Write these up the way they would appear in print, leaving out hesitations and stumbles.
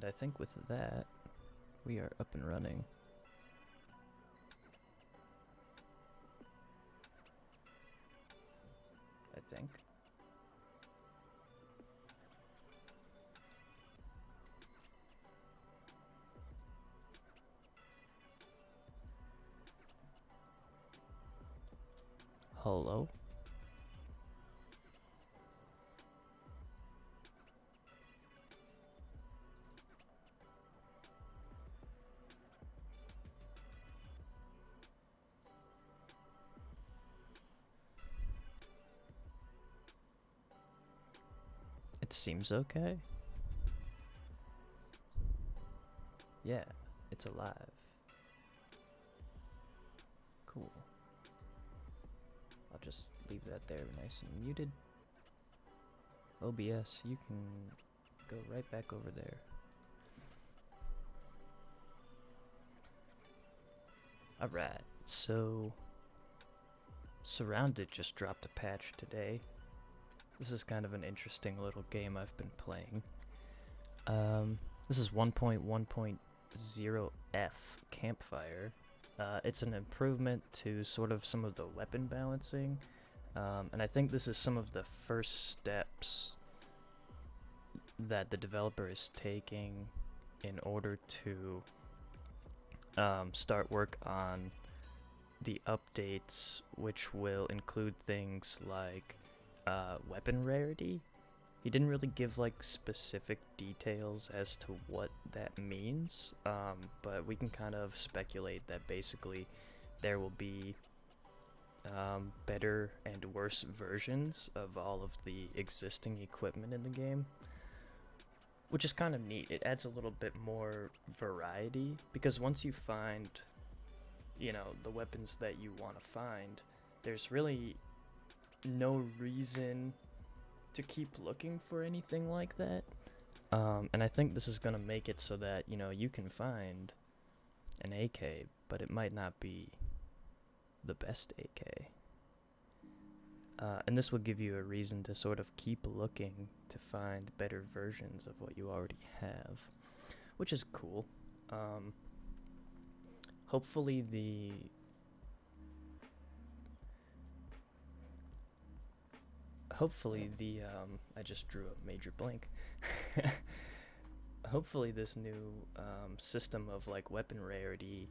And I think with that, we are up and running. I think. Hello? It seems okay. Yeah, it's alive. Cool. I'll just leave that there nice and muted. OBS, you can go right back over there. Alright, so SurrounDead just dropped a patch today. This is kind of an interesting little game I've been playing. This is 1.1.0F Campfire. It's an improvement to sort of some of the weapon balancing, and I think this is some of the first steps that the developer is taking in order to start work on the updates, which will include things like weapon rarity. He didn't really give like specific details as to what that means, but we can kind of speculate that basically there will be better and worse versions of all of the existing equipment in the game, which is kind of neat. It adds a little bit more variety, because once you find, you know, the weapons that you want to find, there's really no reason to keep looking for anything like that. And I think this is going to make it so that, you know, you can find an AK, but it might not be the best AK. And this will give you a reason to sort of keep looking to find better versions of what you already have, which is cool. Hopefully I just drew a major blank. Hopefully this new system of like weapon rarity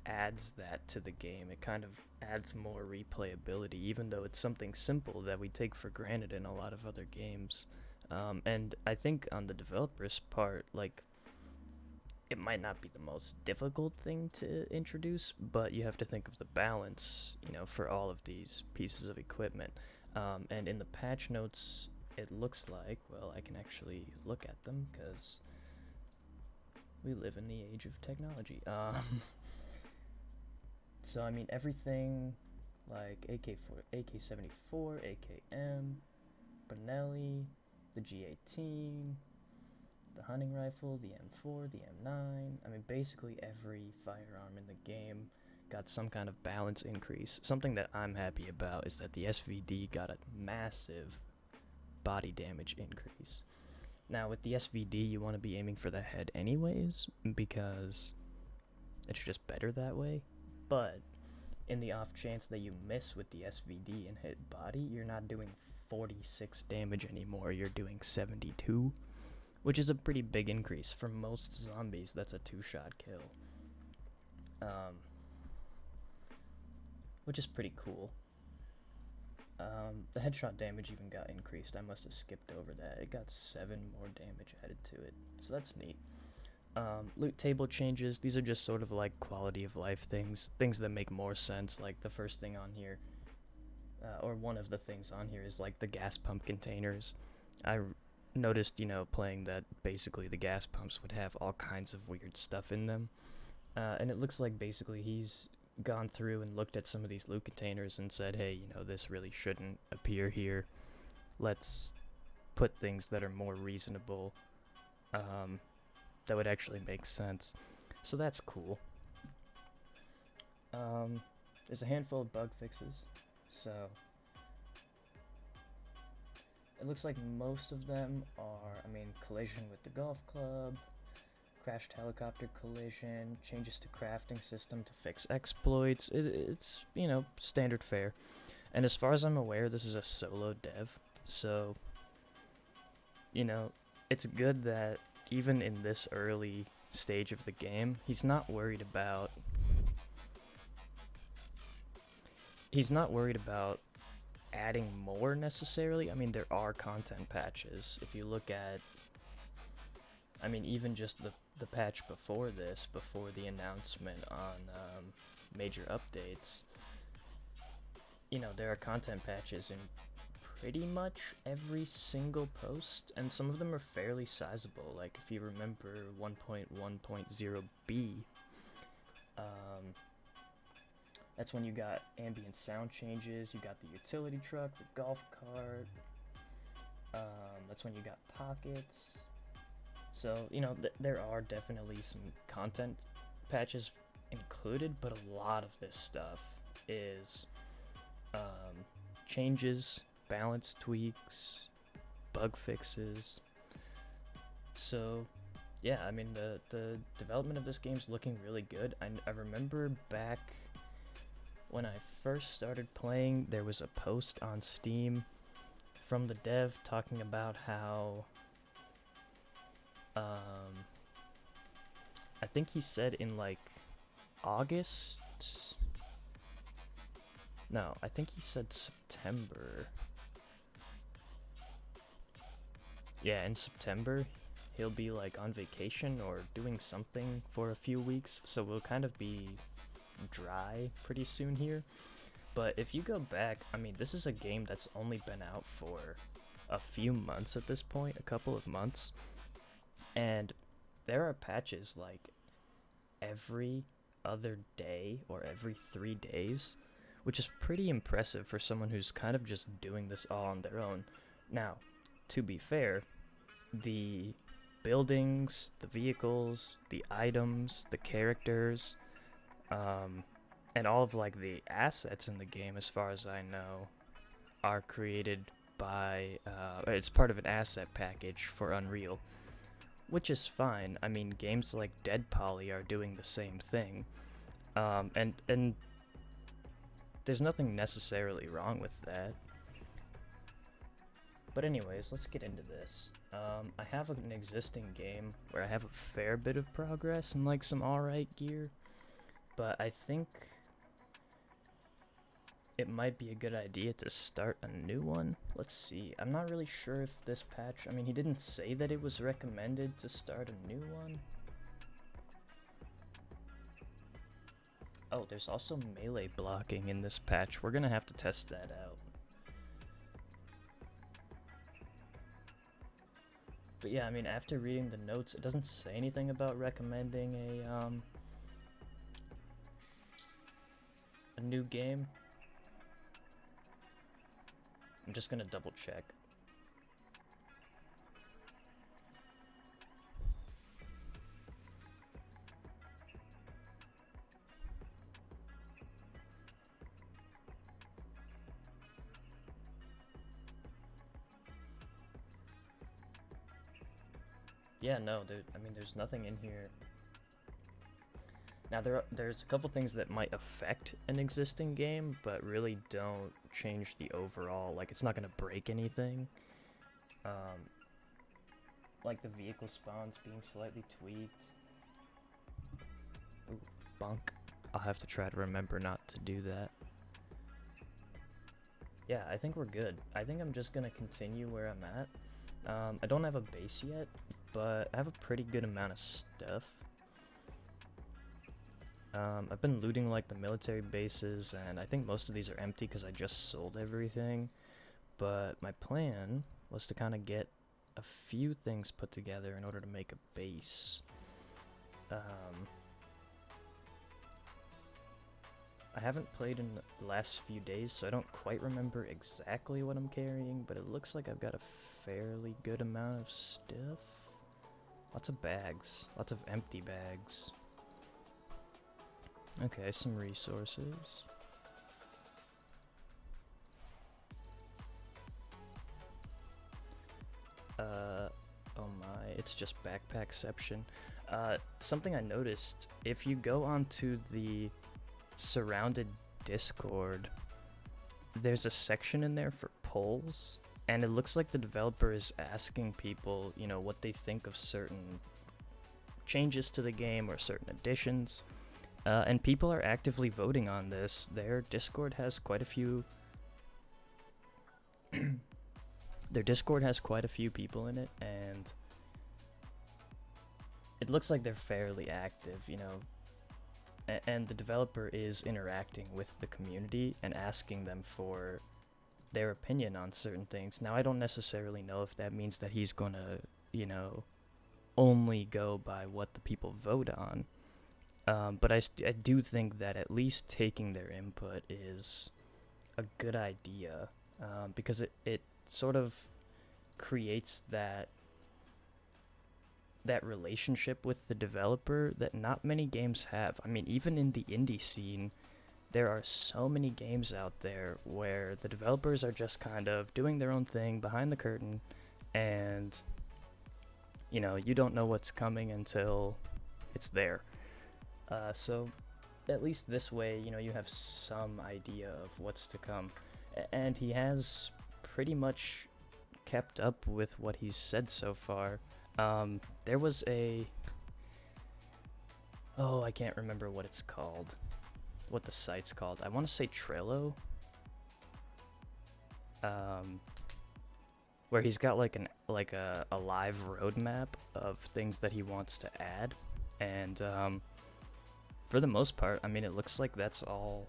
adds that to the game. It kind of adds more replayability, even though it's something simple that we take for granted in a lot of other games. And I think on the developer's part, like, it might not be the most difficult thing to introduce, but you have to think of the balance, you know, for all of these pieces of equipment. And in the patch notes, it looks like, well, I can actually look at them because we live in the age of technology. So I mean, everything like AK-74, AKM, Benelli, the G18, the hunting rifle, the M4, the M9. I mean, basically every firearm in the game got some kind of balance increase. Something that I'm happy about is that the SVD got a massive body damage increase. Now with the SVD, you want to be aiming for the head anyways, because it's just better that way. But in the off chance that you miss with the SVD and hit body, you're not doing 46 damage anymore, you're doing 72, which is a pretty big increase. For most zombies, that's a 2-shot kill. Which is pretty cool. The headshot damage even got increased. I must have skipped over that. It got 7 more damage added to it, so that's neat. Loot table changes. These are just sort of like quality of life things that make more sense. Like the first thing on here, or one of the things on here, is like the gas pump containers. I noticed, you know, playing that basically the gas pumps would have all kinds of weird stuff in them. And it looks like basically he's gone through and looked at some of these loot containers and said, hey, you know, this really shouldn't appear here. Let's put things that are more reasonable, that would actually make sense. So that's cool. There's a handful of bug fixes, so it looks like most of them are, I mean, collision with the golf club, crashed helicopter collision, changes to crafting system to fix exploits. It's, you know, standard fare. And as far as I'm aware, this is a solo dev, so, you know, it's good that even in this early stage of the game, he's not worried about adding more necessarily. I mean, there are content patches. If you look at, I mean, even just the patch before this, before the announcement on major updates, you know, there are content patches in pretty much every single post, and some of them are fairly sizable. Like, if you remember 1.1.0b, that's when you got ambient sound changes, you got the utility truck, the golf cart, that's when you got pockets. So, you know, there are definitely some content patches included, but a lot of this stuff is changes, balance tweaks, bug fixes. So, yeah, I mean, the development of this game's looking really good. I remember back when I first started playing, there was a post on Steam from the dev talking about how, I think he said in like August? No, I think he said September. Yeah, in September, he'll be like on vacation or doing something for a few weeks, so we'll kind of be dry pretty soon here. But if you go back, I mean, this is a game that's only been out for a few months at this point, a couple of months, and there are patches like every other day or every 3 days, which is pretty impressive for someone who's kind of just doing this all on their own. Now, to be fair, the buildings, the vehicles, the items, the characters, and all of like the assets in the game, as far as I know, are created by, it's part of an asset package for Unreal, which is fine. I mean, games like Dead Poly are doing the same thing, and there's nothing necessarily wrong with that. But anyways, let's get into this. I have an existing game where I have a fair bit of progress and like some alright gear, but I think it might be a good idea to start a new one. Let's see, I'm not really sure if this patch, I mean, he didn't say that it was recommended to start a new one. Oh, there's also melee blocking in this patch. We're gonna have to test that out. But yeah, I mean, after reading the notes, it doesn't say anything about recommending a new game. I'm just gonna double check. Yeah, no, I mean, there's nothing in here. Now, there's a couple things that might affect an existing game, but really don't change the overall, like, it's not gonna break anything. Like the vehicle spawns being slightly tweaked. Ooh, bonk. I'll have to try to remember not to do that. Yeah, I think we're good. I think I'm just gonna continue where I'm at. I don't have a base yet, but I have a pretty good amount of stuff. I've been looting like the military bases, and I think most of these are empty because I just sold everything. But my plan was to kind of get a few things put together in order to make a base. I haven't played in the last few days, so I don't quite remember exactly what I'm carrying, but it looks like I've got a fairly good amount of stuff. Lots of bags, lots of empty bags. Okay, some resources. Oh my, it's just backpackception. Something I noticed, if you go onto the SurrounDead Discord, there's a section in there for polls, and it looks like the developer is asking people, you know, what they think of certain changes to the game or certain additions, and people are actively voting on this. Their Discord has quite a few people in it, and it looks like they're fairly active, you know, and the developer is interacting with the community and asking them for their opinion on certain things. Now, I don't necessarily know if that means that he's gonna, you know, only go by what the people vote on, but I do think that at least taking their input is a good idea, because it sort of creates that relationship with the developer that not many games have. I mean, even in the indie scene, there are so many games out there where the developers are just kind of doing their own thing behind the curtain, and you know, you don't know what's coming until it's there. So at least this way, you know, you have some idea of what's to come. And he has pretty much kept up with what he's said so far. There was I can't remember what it's called, what the site's called. I want to say Trello, where he's got like a live roadmap of things that he wants to add, and for the most part, I mean, it looks like that's all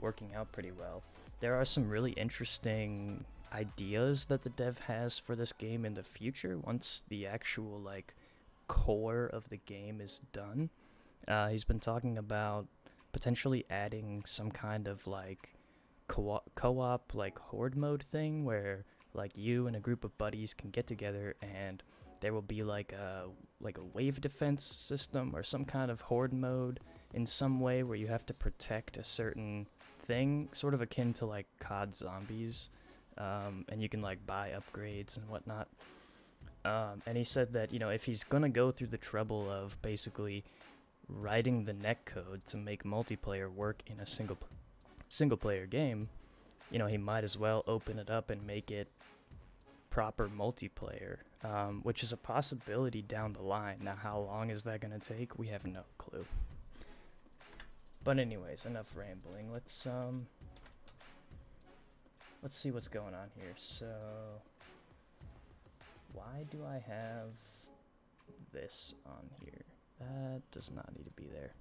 working out pretty well. There are some really interesting ideas that the dev has for this game in the future once the actual like core of the game is done. He's been talking about potentially adding some kind of like co-op like horde mode thing where like you and a group of buddies can get together, and there will be like a wave defense system or some kind of horde mode in some way where you have to protect a certain thing, sort of akin to like COD Zombies, and you can like buy upgrades and whatnot. And he said that, you know, if he's gonna go through the trouble of basically writing the netcode to make multiplayer work in a single player game, you know, he might as well open it up and make it proper multiplayer, which is a possibility down the line. Now, how long is that gonna take? We have no clue. But anyways, enough rambling. Let's see what's going on here. So, why do I have this on here? That does not need to be there.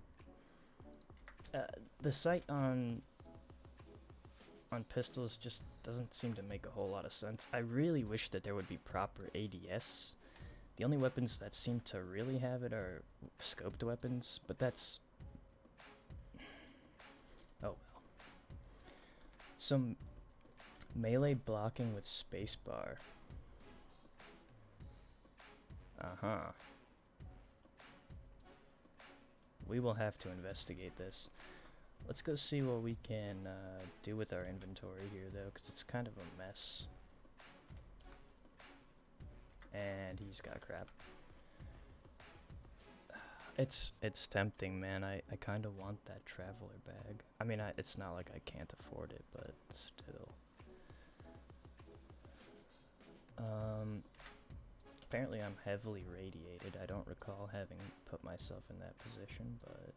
The site on pistols just doesn't seem to make a whole lot of sense. I really wish that there would be proper ADS. The only weapons that seem to really have it are scoped weapons, but that's... oh well. Some melee blocking with spacebar. Uh-huh. We will have to investigate this. Let's go see what we can do with our inventory here, though, because it's kind of a mess. And he's got crap. It's tempting, man. I kind of want that traveler bag. I mean, it's not like I can't afford it, but still. Apparently I'm heavily radiated. I don't recall having put myself in that position, but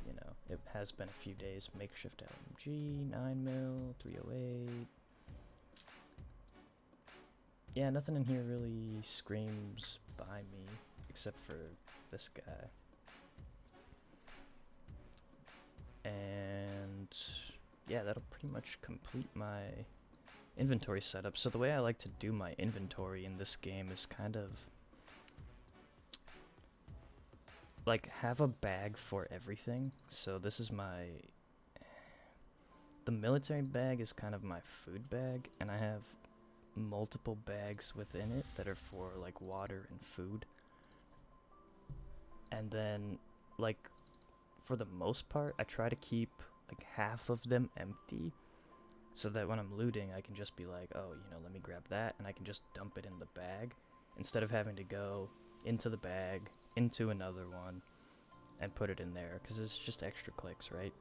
you know, it has been a few days. Makeshift LMG, 9mm, 308. Yeah, nothing in here really screams by me, except for this guy. And yeah, that'll pretty much complete my inventory setup. So the way I like to do my inventory in this game is kind of like have a bag for everything. So this is the military bag is kind of my food bag, and I have multiple bags within it that are for like water and food. And then like for the most part I try to keep like half of them empty so that when I'm looting, I can just be like, oh, you know, let me grab that, and I can just dump it in the bag, instead of having to go into the bag, into another one, and put it in there, because it's just extra clicks, right?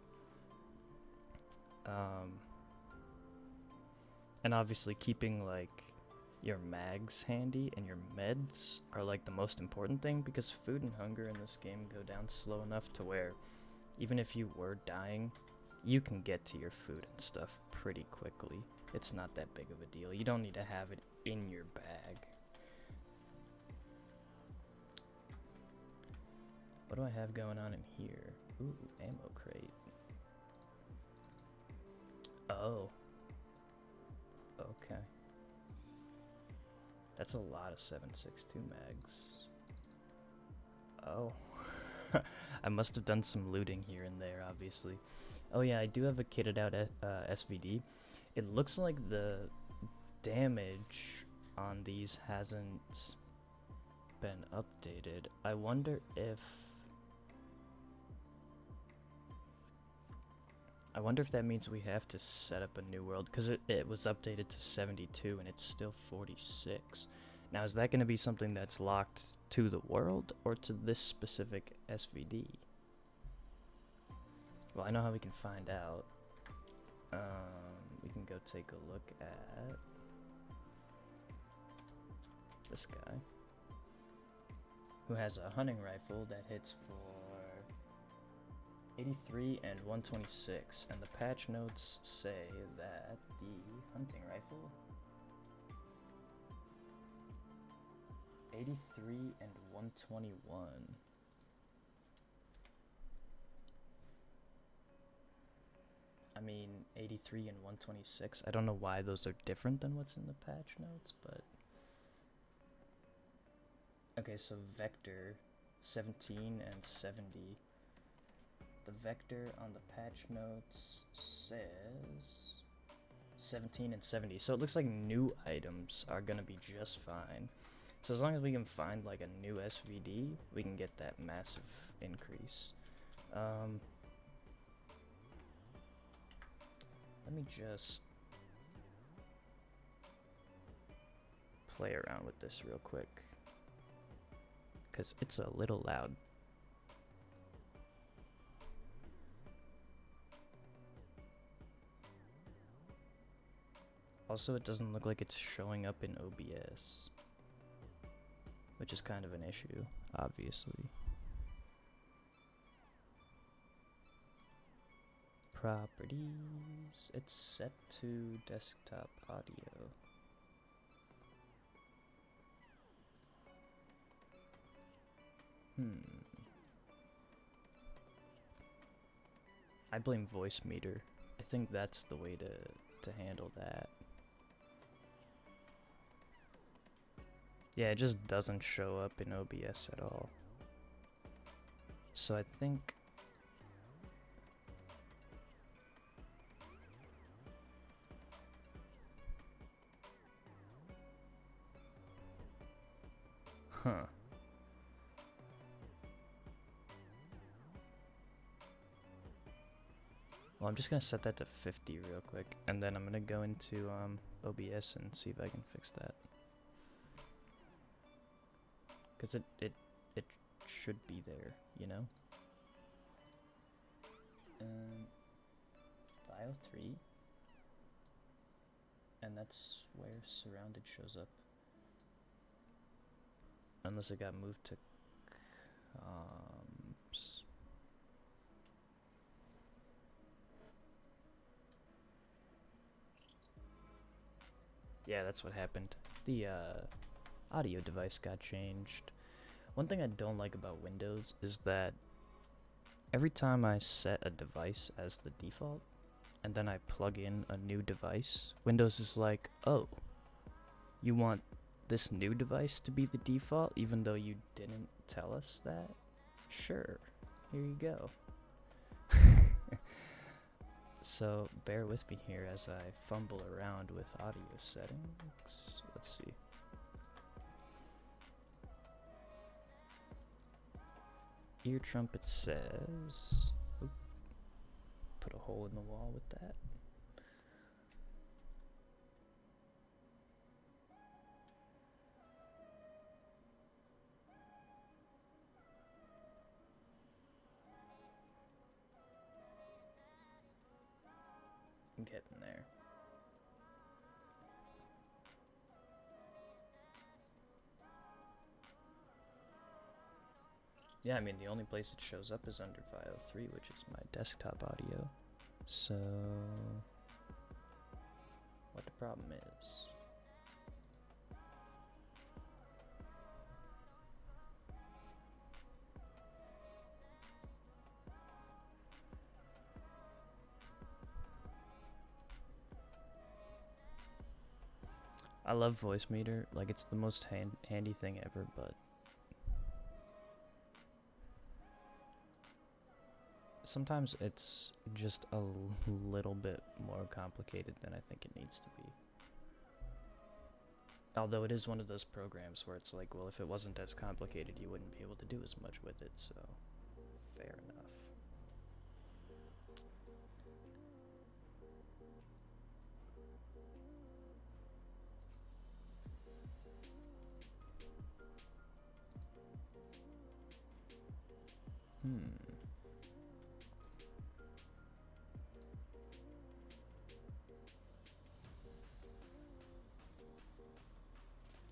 And obviously keeping, like, your mags handy and your meds are, like, the most important thing, because food and hunger in this game go down slow enough to where even if you were dying, you can get to your food and stuff pretty quickly. It's not that big of a deal. You don't need to have it in your bag. What do I have going on in here? Ooh, ammo crate. Oh. Okay. That's a lot of 7.62 mags. Oh. I must have done some looting here and there, obviously. Oh yeah, I do have a kitted out SVD. It looks like the damage on these hasn't been updated. I wonder if that means we have to set up a new world, because it was updated to 72 and it's still 46. Now, is that going to be something that's locked to the world or to this specific SVD? Well, I know how we can find out. We can go take a look at this guy, who has a hunting rifle that hits for 83 and 126, and the patch notes say that the hunting rifle 83 and 121. I mean, 83 and 126. I don't know why those are different than what's in the patch notes, but okay, so vector 17 and 70. The vector on the patch notes says 17 and 70. So it looks like new items are gonna be just fine. So as long as we can find like a new SVD, we can get that massive increase. Let me just play around with this real quick, because it's a little loud. Also, it doesn't look like it's showing up in OBS, which is kind of an issue, obviously. Properties, it's set to desktop audio. I blame voice meter. I think that's the way to handle that. Yeah, it just doesn't show up in OBS at all. So I think well, I'm just gonna set that to 50 real quick, and then I'm gonna go into OBS and see if I can fix that. Because it should be there, you know? File 3. And that's where Surrounded shows up. Unless it got moved to comps. Yeah, that's what happened. The audio device got changed. One thing I don't like about Windows is that every time I set a device as the default and then I plug in a new device, Windows is like, oh, you want this new device to be the default even though you didn't tell us that? Sure, here you go. So bear with me here as I fumble around with audio settings. Let's see. Ear trumpet says, oop, put a hole in the wall with that. Getting there. Yeah, I mean, the only place it shows up is under File 3, which is my desktop audio. So, what the problem is? I love Voice Meter, like it's the most handy thing ever, but sometimes it's just a little bit more complicated than I think it needs to be. Although it is one of those programs where it's like, well, if it wasn't as complicated, you wouldn't be able to do as much with it, so fair enough.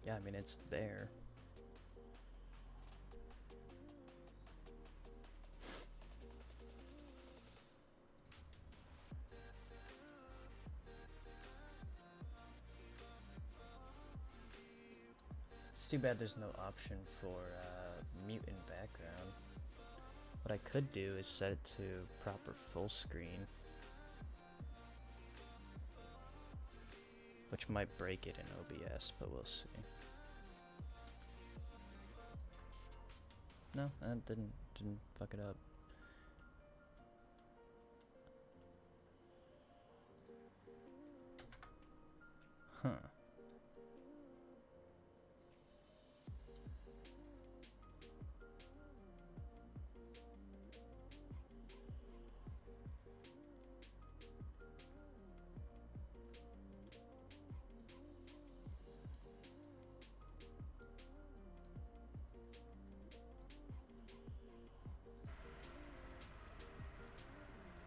Yeah, I mean, it's there. It's too bad there's no option for mute in background. What I could do is set it to proper full screen, which might break it in OBS, but we'll see. No, that didn't fuck it up. Huh.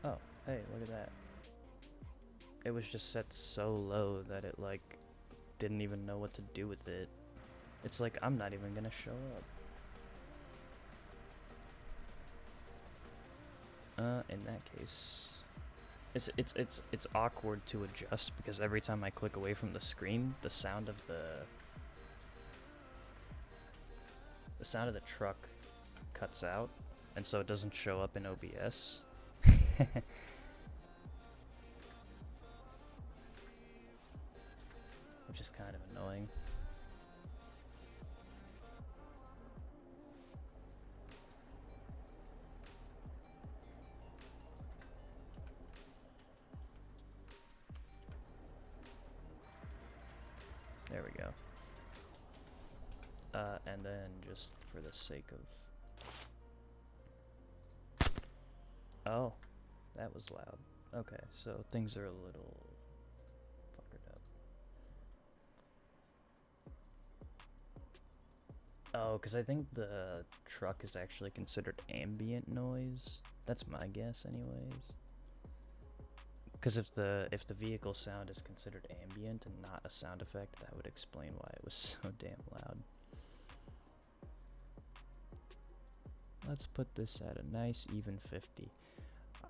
Oh, hey, look at that. It was just set so low that it, like, didn't even know what to do with it. It's like, I'm not even gonna show up. In that case, it's awkward to adjust because every time I click away from the screen, the sound of the truck cuts out, and so it doesn't show up in OBS. Which is kind of annoying. There we go. And then just for the sake of... Oh, that was loud. Okay, so things are a little fuckered up. Oh, because I think the truck is actually considered ambient noise. That's my guess anyways. Because if the vehicle sound is considered ambient and not a sound effect, that would explain why it was so damn loud. Let's put this at a nice even 50.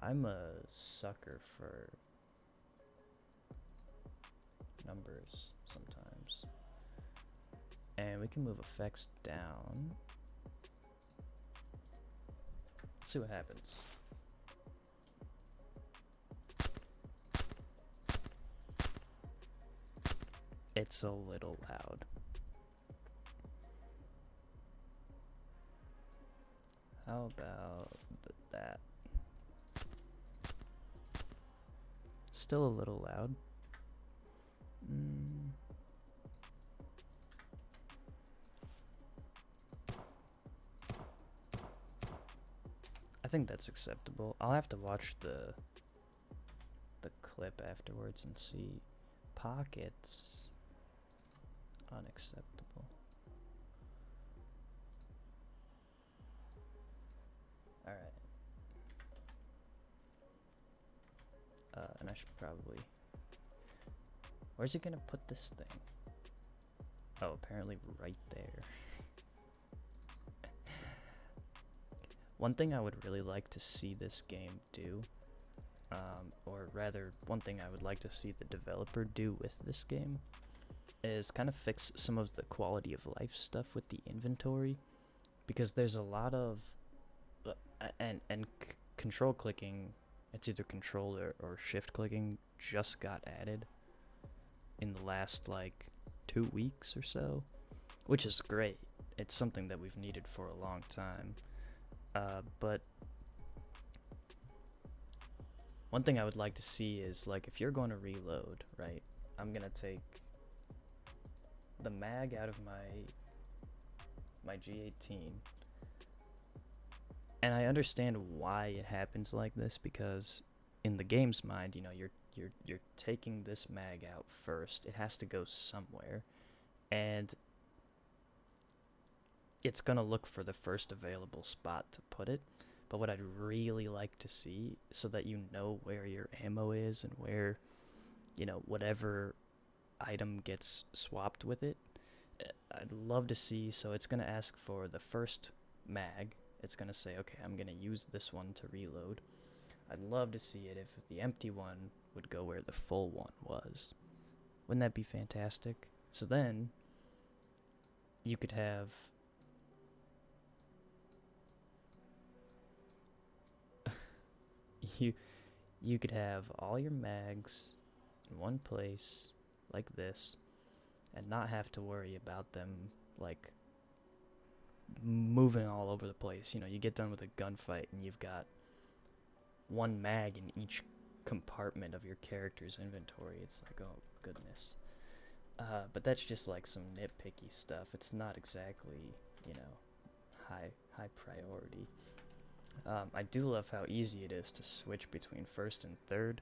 I'm a sucker for numbers sometimes. And we can move effects down. Let's see what happens. It's a little loud. How about that? Still a little loud. I think that's acceptable. I'll have to watch the clip afterwards and see. Pockets. Unacceptable. Alright. And I should probably... Where's he gonna put this thing? Oh, apparently right there. One thing I would really like to see this game do, or rather, one thing I would like to see the developer do with this game, is kind of fix some of the quality of life stuff with the inventory, because there's a lot of, control clicking, it's either control or shift clicking, just got added in the last, like, 2 weeks or so, which is great. It's something that we've needed for a long time. But one thing I would like to see is, like, if you're going to reload, right, I'm going to take the mag out of my G18, and I understand why it happens like this, because in the game's mind, you know, you're taking this mag out first. It has to go somewhere, and it's gonna look for the first available spot to put it. But what I'd really like to see, so that you know where your ammo is and where, you know, whatever item gets swapped with it, I'd love to see. So it's gonna ask for the first mag. It's gonna say, okay, I'm gonna use this one to reload. I'd love to see it if the empty one would go where the full one was. Wouldn't that be fantastic? So then you could have you could have all your mags in one place like this, and not have to worry about them, like, moving all over the place. You know, you get done with a gunfight and you've got one mag in each compartment of your character's inventory. It's like, oh goodness. But that's just like some nitpicky stuff. It's not exactly, you know, high priority. I do love how easy it is to switch between first and third.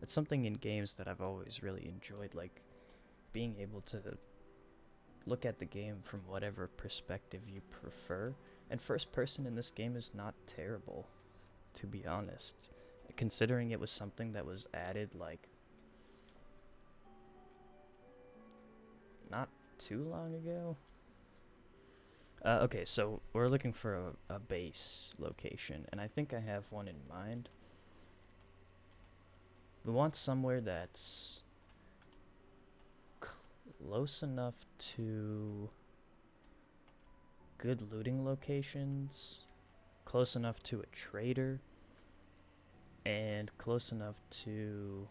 It's something in games that I've always really enjoyed, like being able to look at the game from whatever perspective you prefer. And first person in this game is not terrible, to be honest, considering it was something that was added, like, not too long ago. Okay, so we're looking for a base location, and I think I have one in mind. We want somewhere that's close enough to good looting locations, close enough to a trader, and close enough to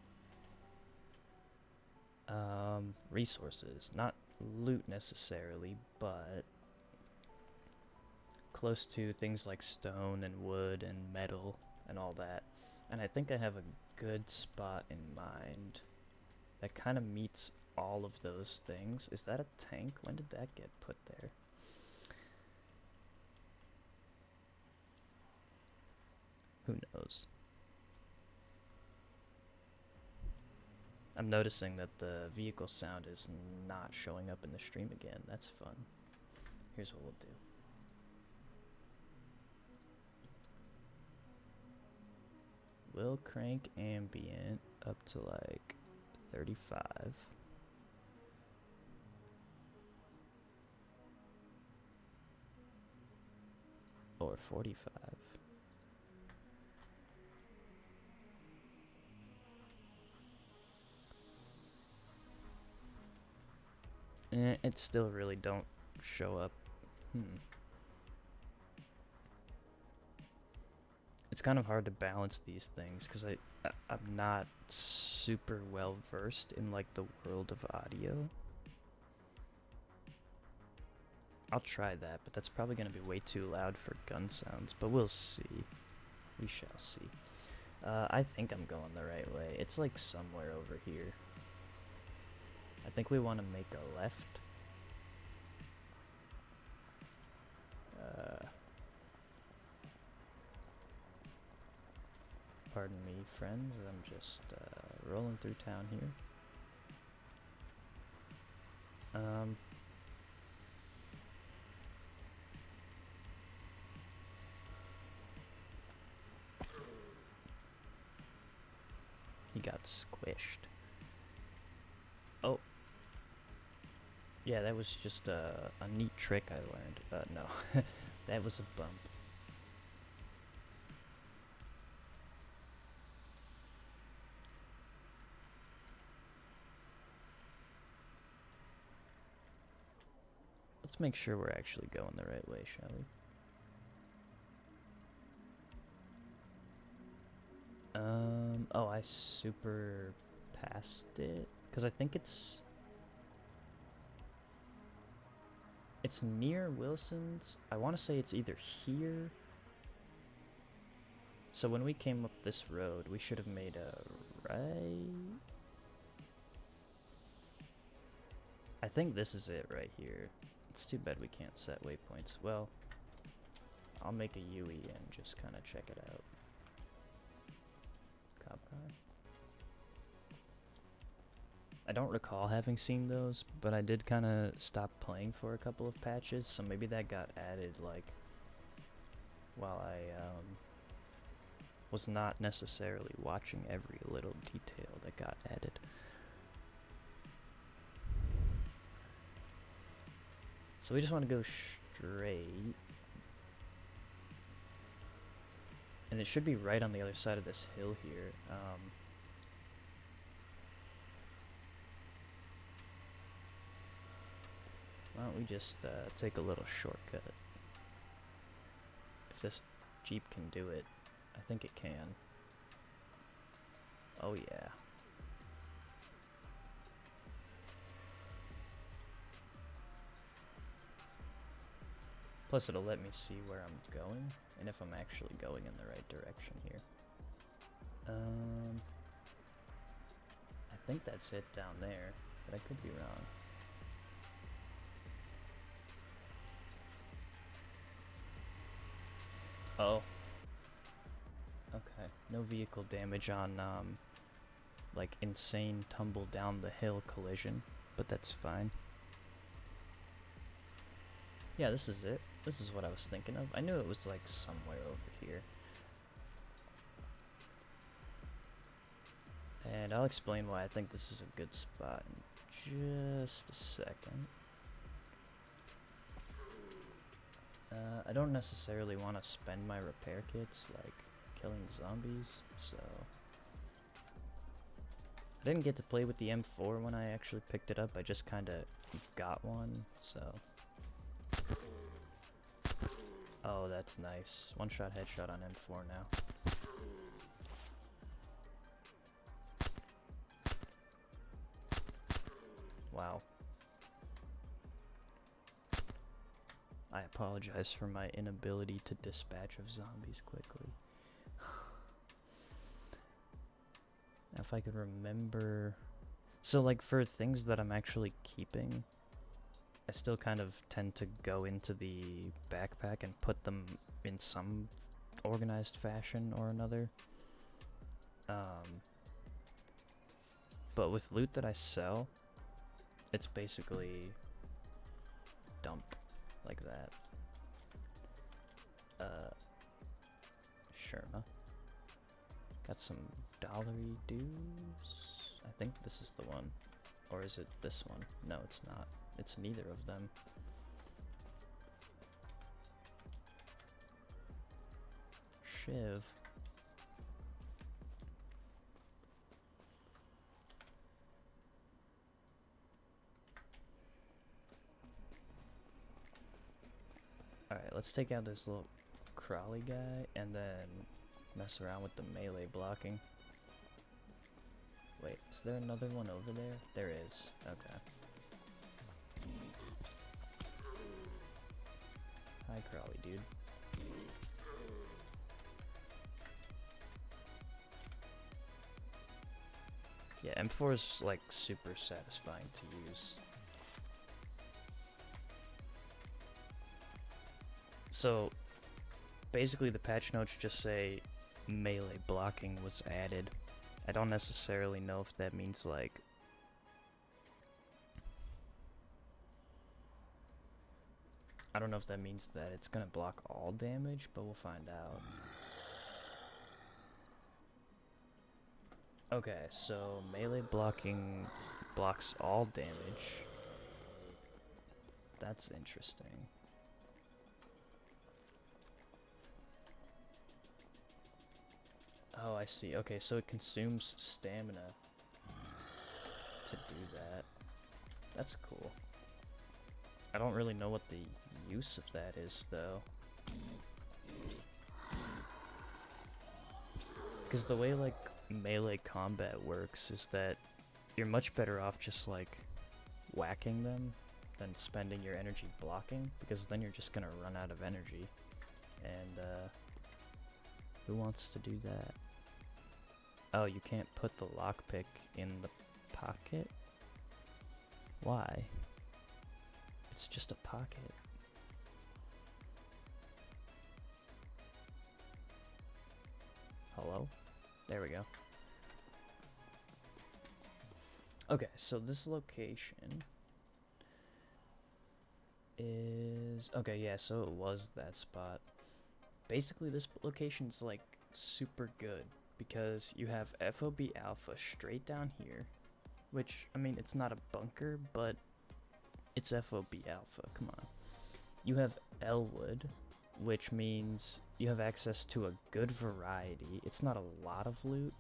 resources. Not loot necessarily, but close to things like stone and wood and metal and all that. And I think I have a good spot in mind that kind of meets all of those things. Is that a tank? When did that get put there? Who knows? I'm noticing that the vehicle sound is not showing up in the stream again. That's fun. Here's what we'll do. We'll crank ambient up to like 35. Or 45. It still really don't show up. It's kind of hard to balance these things because I'm not super well versed in, like, the world of audio. I'll try that, but that's probably going to be way too loud for gun sounds, but we'll see. We shall see. I think I'm going the right way. It's like somewhere over here. I think we want to make a left. Pardon me, friends. I'm just rolling through town here. got squished. Oh. Yeah, that was just a neat trick I learned. No. That was a bump. Let's make sure we're actually going the right way, shall we? Oh, I super passed it. Because I think it's near Wilson's. I want to say it's either here. So when we came up this road, we should have made a right. I think this is it right here. It's too bad we can't set waypoints. Well, I'll make a UE and just kind of check it out. Cop car. I don't recall having seen those, but I did kind of stop playing for a couple of patches, so maybe that got added, like, while I was not necessarily watching every little detail that got added. So we just want to go straight. And it should be right on the other side of this hill here. Why don't we just take a little shortcut? If this Jeep can do it, I think it can. Oh yeah. Plus it'll let me see where I'm going, and if I'm actually going in the right direction here. I think that's it down there, but I could be wrong. Oh. Okay. No vehicle damage on, like, insane tumble down the hill collision, but that's fine. Yeah, this is it. This is what I was thinking of. I knew it was, like, somewhere over here. And I'll explain why I think this is a good spot in just a second. I don't necessarily want to spend my repair kits, like, killing zombies, so... I didn't get to play with the M4 when I actually picked it up, I just kinda got one, so... Oh, that's nice. One-shot headshot on M4 now. Wow. I apologize for my inability to dispatch of zombies quickly. Now if I could remember... So like for things that I'm actually keeping, I still kind of tend to go into the backpack and put them in some organized fashion or another. But with loot that I sell, it's basically dump like that. Sure, huh? Got some dollary dues. I think this is the one. Or is it this one? No, it's not. It's neither of them. Shiv. Alright, let's take out this little crawly guy and then mess around with the melee blocking. Wait, is there another one over there? There is. Okay. Hi, crawly dude. Yeah, M4 is like super satisfying to use. So, basically the patch notes just say melee blocking was added. I don't necessarily know if that means like... I don't know if that means that it's gonna block all damage, but we'll find out. Okay, so melee blocking blocks all damage. That's interesting. Oh, I see. Okay, so it consumes stamina to do that. That's cool. I don't really know what the use of that is, though. Because the way, like, melee combat works is that you're much better off just, like, whacking them than spending your energy blocking, because then you're just gonna run out of energy. And, who wants to do that? Oh, you can't put the lockpick in the pocket? Why? It's just a pocket. Hello? There we go. Okay, so this location is... Okay, yeah, so it was that spot. Basically, this location's, like, super good, because you have FOB Alpha straight down here, which, I mean, it's not a bunker, but it's FOB Alpha, come on. You have Elwood, which means you have access to a good variety. It's not a lot of loot,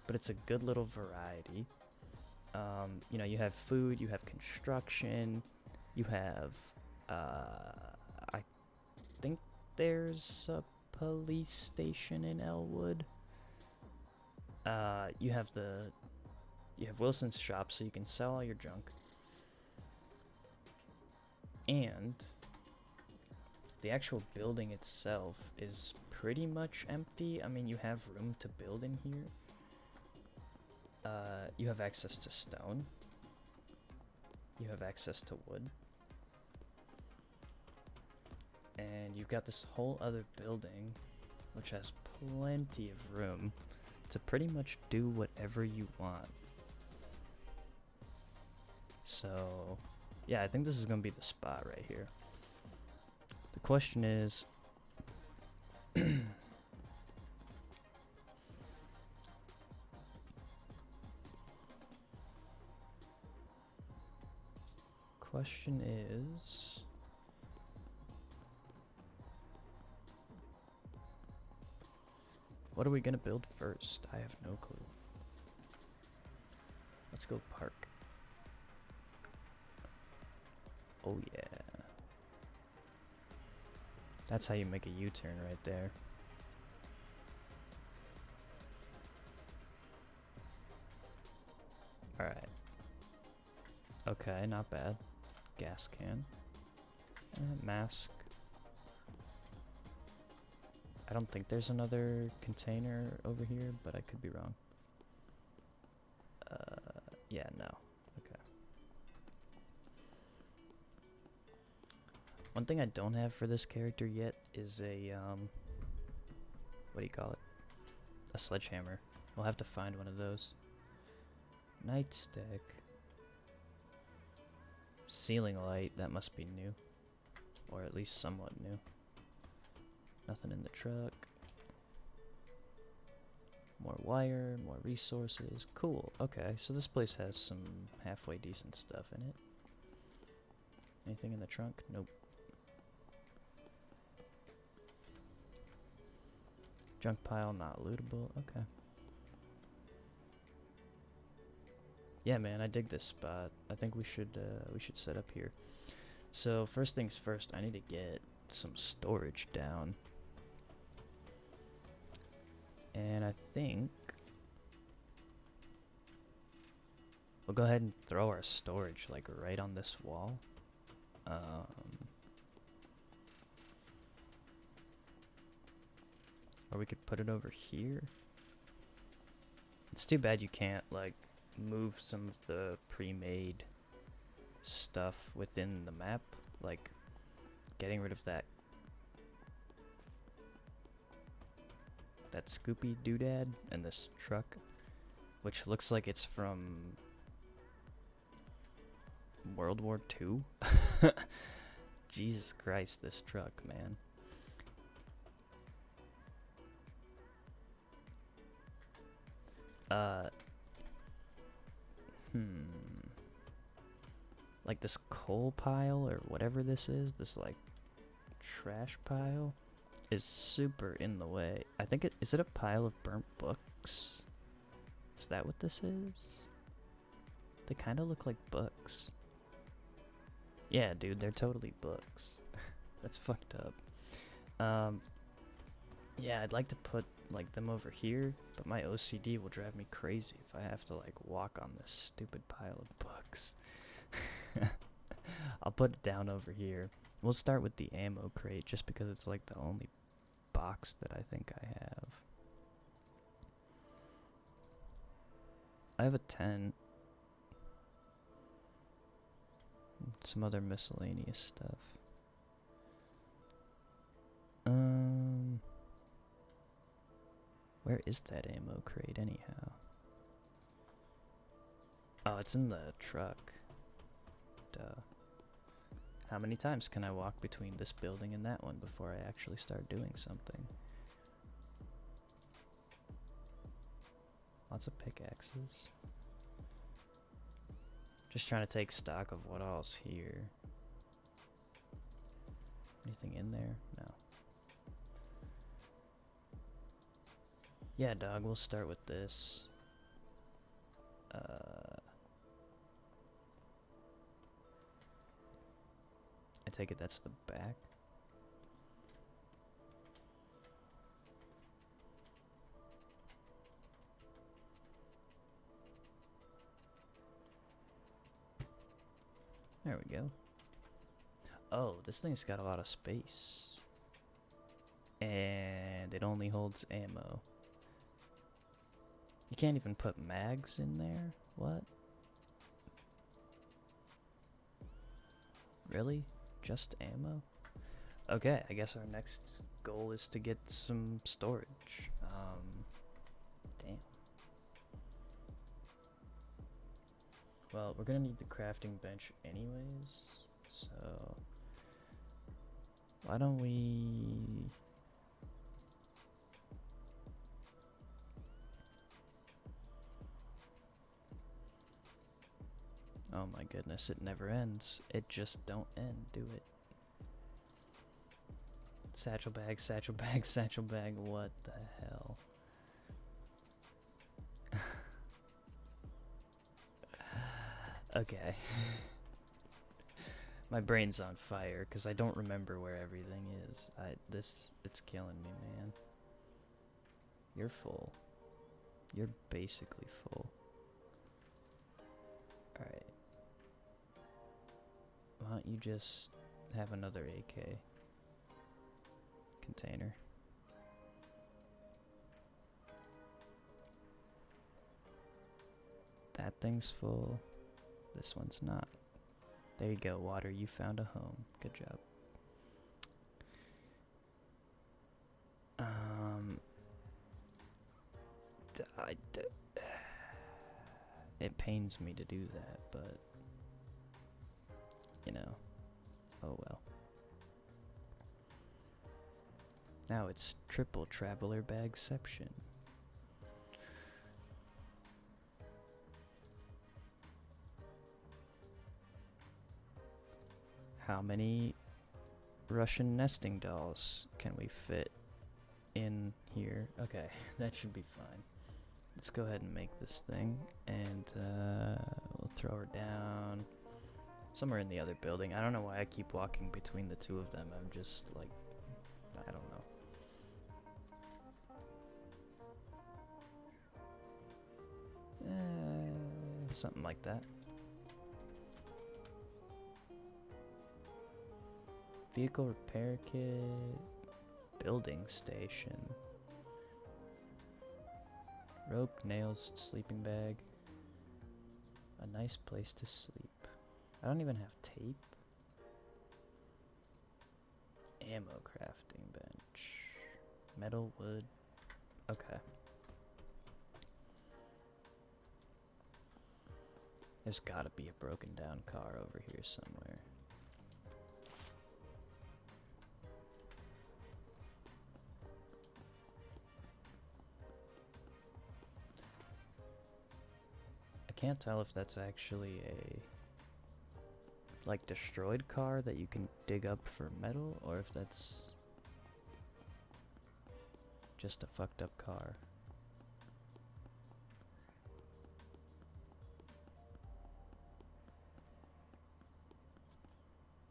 but it's a good little variety. You know, you have food, you have construction, you have, I think there's a police station in Elwood. You have Wilson's shop, so you can sell all your junk. And the actual building itself is pretty much empty. I mean, you have room to build in here. You have access to stone. You have access to wood. And you've got this whole other building, which has plenty of room to pretty much do whatever you want. So, yeah, I think this is going to be the spot right here. The question is... question is... What are we gonna build first? I have no clue. Let's go park. Oh yeah. That's how you make a U-turn right there. Alright. Okay, not bad. Gas can. Mask. I don't think there's another container over here, but I could be wrong. Yeah, no. Okay. One thing I don't have for this character yet is a, what do you call it? A sledgehammer. We'll have to find one of those. Nightstick. Ceiling light, that must be new. Or at least somewhat new. Nothing in the truck. More wire, more resources. Cool. Okay, so this place has some halfway decent stuff in it. Anything in the trunk? Nope. Junk pile not lootable. Okay. Yeah, man, I dig this spot. I think we should set up here. So first things first, I need to get some storage down. And I think we'll go ahead and throw our storage like right on this wall. Or we could put it over here. It's too bad you can't like move some of the pre-made stuff within the map, like getting rid of that Scoopy doodad and this truck, which looks like it's from World War II. Jesus Christ, this truck, man. Uh, like this coal pile or whatever this is, this like trash pile, is super in the way. I think is it a pile of burnt books? Is that what this is? They kind of look like books. Yeah, dude, they're totally books. That's fucked up. Yeah, I'd like to put like them over here, but my OCD will drive me crazy if I have to like walk on this stupid pile of books. I'll put it down over here. We'll start with the ammo crate just because it's like the only box that I think I have. I have a 10. Some other miscellaneous stuff. Where is that ammo crate anyhow? Oh, it's in the truck. Duh. How many times can I walk between this building and that one before I actually start doing something? Lots of pickaxes. Just trying to take stock of what all's here. Anything in there? No. Yeah, dog, we'll start with this. I take it that's the back. There we go. Oh, this thing's got a lot of space. And it only holds ammo. You can't even put mags in there? What? Really? Just ammo? Okay, I guess our next goal is to get some storage. Damn. Well, we're gonna need the crafting bench anyways, so why don't we... Oh my goodness, it never ends. It just don't end, do it? Satchel bag, satchel bag, satchel bag, what the hell? Okay. My brain's on fire because I don't remember where everything is. It's killing me, man. You're full. You're basically full. Alright. Why don't you just have another AK container? That thing's full. This one's not. There you go, water. You found a home. Good job. It pains me to do that, but you know, oh well. Now it's triple traveler bagception. How many Russian nesting dolls can we fit in here? Okay, that should be fine. Let's go ahead and make this thing, and we'll throw her down somewhere in the other building. I don't know why I keep walking between the two of them. I'm just like, I don't know. Something like that. Vehicle repair kit, building station, rope, nails, sleeping bag, a nice place to sleep. I don't even have tape. Ammo crafting bench, metal, wood, okay. There's gotta be a broken down car over here somewhere. can't tell if that's actually a like destroyed car that you can dig up for metal, or if that's just a fucked up car.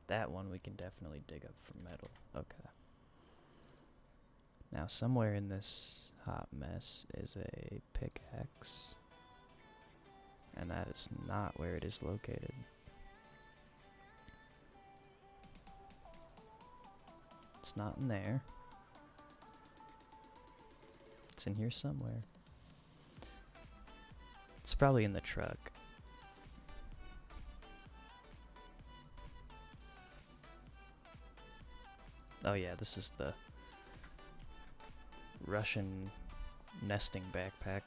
That one we can definitely dig up for metal. Okay. Now somewhere in this hot mess is a pickaxe. And that is not where it is located. It's not in there. It's in here somewhere. It's probably in the truck. Oh yeah, this is the Russian nesting backpack.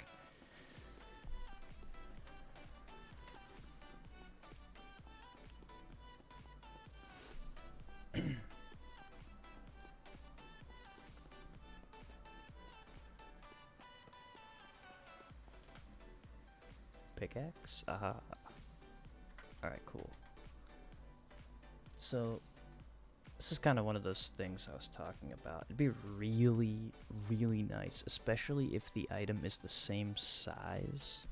Pickaxe? Aha. Alright, cool. So, this is kind of one of those things I was talking about. It'd be really, really nice, especially if the item is the same size.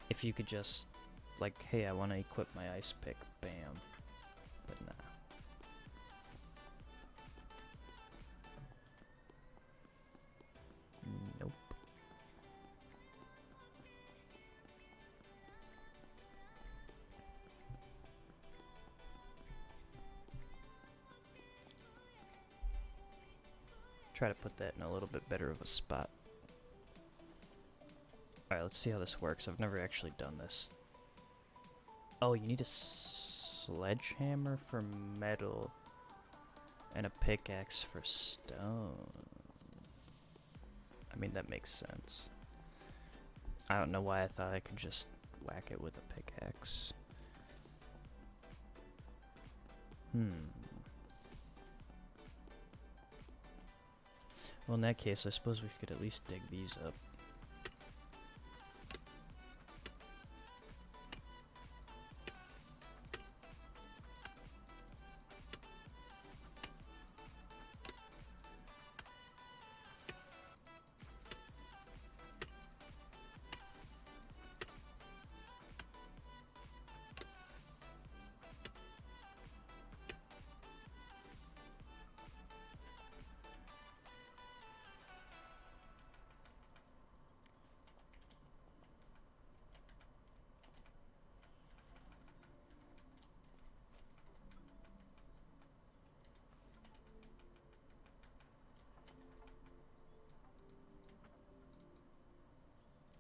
If you could just, like, hey, I want to equip my ice pick, bam. But nah. Nope. Try to put that in a little bit better of a spot. Alright, let's see how this works. I've never actually done this. Oh, you need a sledgehammer for metal and a pickaxe for stone. I mean, that makes sense. I don't know why I thought I could just whack it with a pickaxe. Well, in that case, I suppose we could at least dig these up.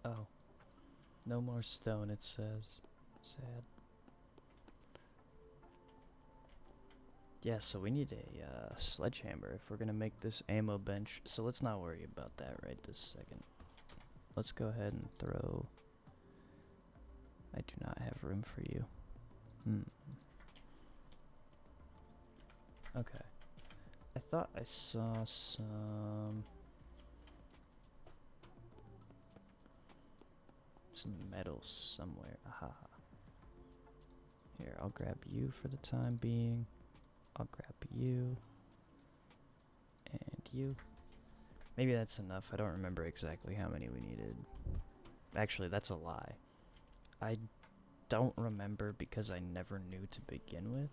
Oh. No more stone, it says. Sad. Yeah, so we need a sledgehammer if we're gonna make this ammo bench. So let's not worry about that right this second. Let's go ahead and throw... I do not have room for you. Okay. I thought I saw some metal somewhere. Aha. Here, I'll grab you for the time being. I'll grab you. And you. Maybe that's enough. I don't remember exactly how many we needed. Actually, that's a lie. I don't remember because I never knew to begin with.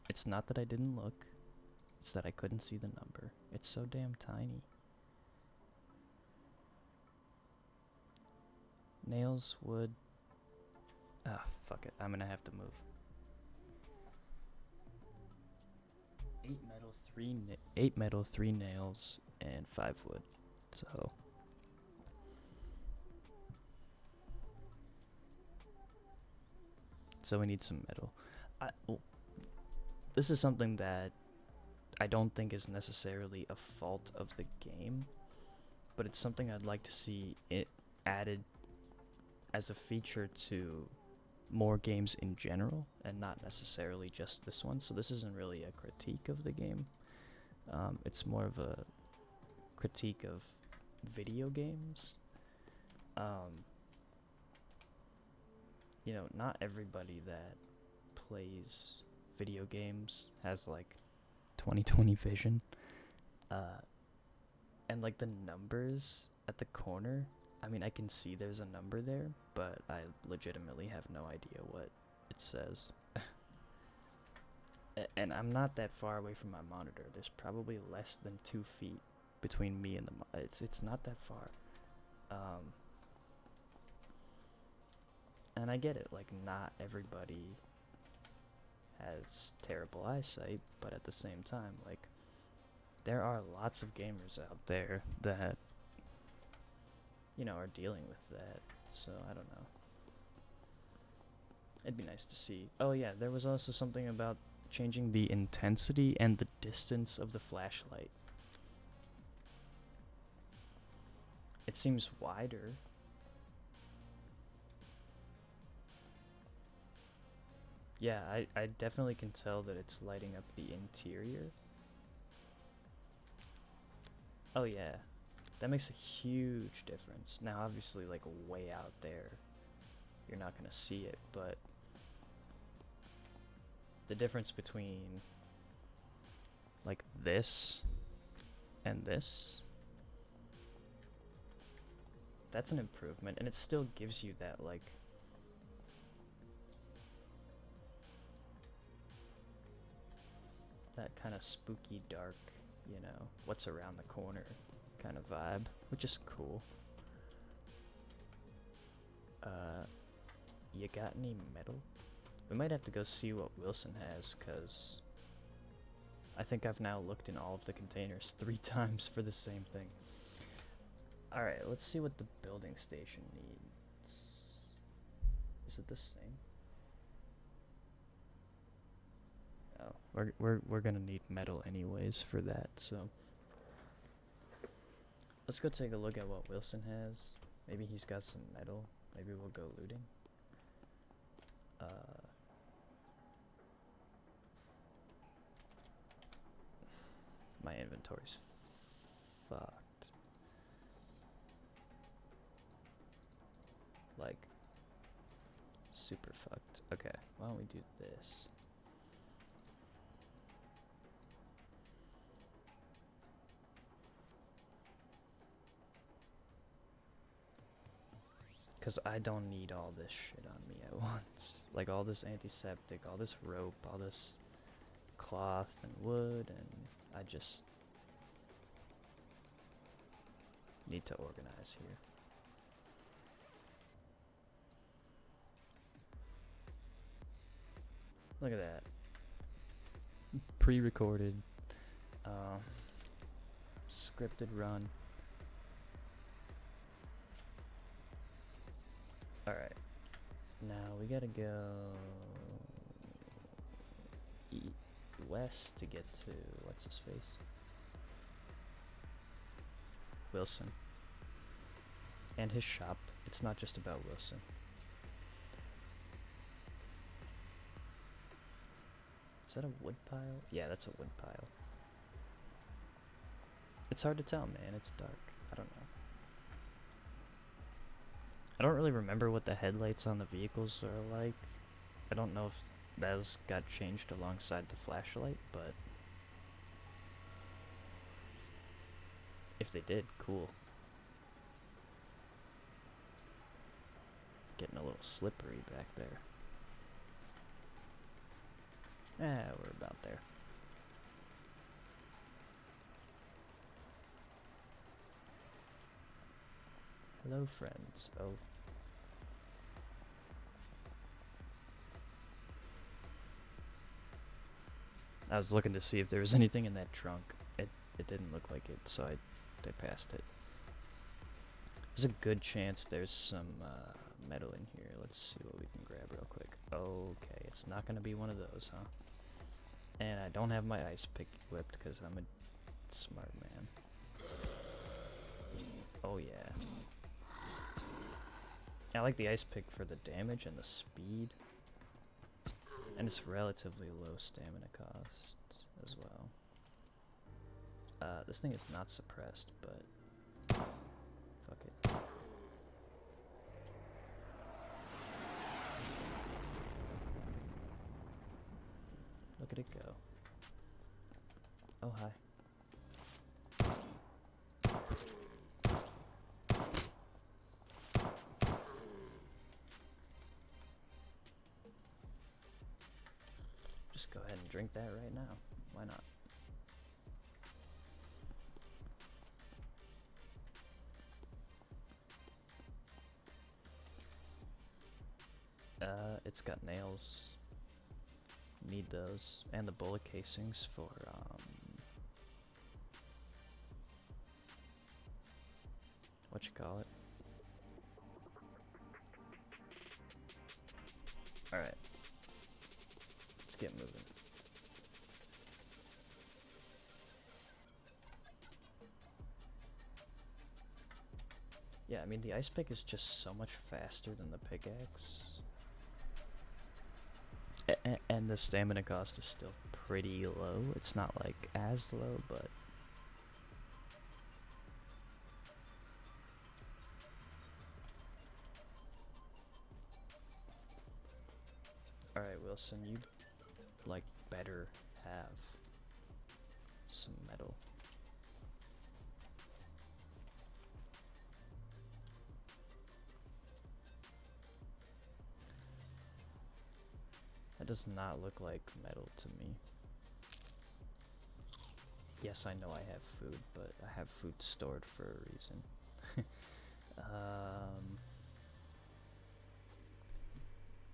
It's not that I didn't look. It's that I couldn't see the number. It's so damn tiny. Nails, wood. Ah, fuck it. I'm gonna have to move. 8 metal, 3 nails, and 5 wood. So we need some metal. This is something that I don't think is necessarily a fault of the game, but it's something I'd like to see it added as a feature to more games in general, and not necessarily just this one. So this isn't really a critique of the game. It's more of a critique of video games. Um, you know, not everybody that plays video games has like 20/20 vision. And like the numbers at the corner, I mean, I can see there's a number there, but I legitimately have no idea what it says. And I'm not that far away from my monitor. There's probably less than 2 feet between me and the it's not that far. And I get it, like not everybody has terrible eyesight, but at the same time, like there are lots of gamers out there that, you know, are dealing with that. So I don't know. It'd be nice to see. Oh yeah, there was also something about changing the intensity and the distance of the flashlight. It seems wider. Yeah, I definitely can tell that it's lighting up the interior. Oh yeah, that makes a huge difference. Now obviously like way out there, you're not gonna see it, but the difference between like this and this, that's an improvement, and it still gives you that like that kind of spooky dark, you know, what's around the corner kind of vibe, which is cool. You got any metal? We might have to go see what Wilson has, because I think I've now looked in all of the containers 3 times for the same thing. Alright, let's see what the building station needs. Is it the same? Oh, we're gonna need metal anyways for that, so let's go take a look at what Wilson has. Maybe he's got some metal. Maybe we'll go looting. My inventory's fucked. Like, super fucked. Okay, why don't we do this? Because I don't need all this shit on me at once. Like all this antiseptic, all this rope, all this cloth and wood, and I just need to organize here. Look at that. Pre-recorded, scripted run. Alright. Now we gotta go west to get to, what's his face? Wilson. And his shop. It's not just about Wilson. Is that a wood pile? Yeah, that's a wood pile. It's hard to tell, man. It's dark. I don't know. I don't really remember what the headlights on the vehicles are like. I don't know if those got changed alongside the flashlight, but if they did, cool. Getting a little slippery back there. We're about there. Hello, friends. Oh. I was looking to see if there was anything in that trunk. It didn't look like it, so I passed it. There's a good chance there's some metal in here. Let's see what we can grab real quick. Okay, it's not gonna be one of those, huh? And I don't have my ice pick equipped because I'm a smart man. Oh yeah. I like the ice pick for the damage and the speed. And it's relatively low stamina cost as well. This thing is not suppressed, but fuck it. could it go? Oh, hi. Just go ahead and drink that right now. Why not? It's got nails. Need those. And the bullet casings for, what you call it? Alright. Let's get moving. Yeah, I mean, the ice pick is just so much faster than the pickaxe. And the stamina cost is still pretty low. It's not like as low, but alright, Wilson, you like better have some metal. That does not look like metal to me. Yes, I know I have food, but I have food stored for a reason.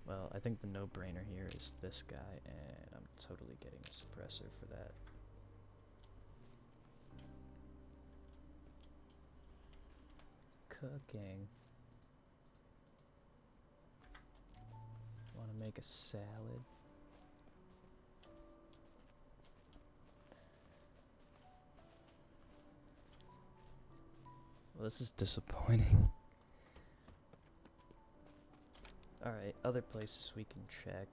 Well, I think the no-brainer here is this guy, and I'm totally getting a suppressor for that. Cooking. Want to make a salad? Well, this is disappointing. Alright, other places we can check.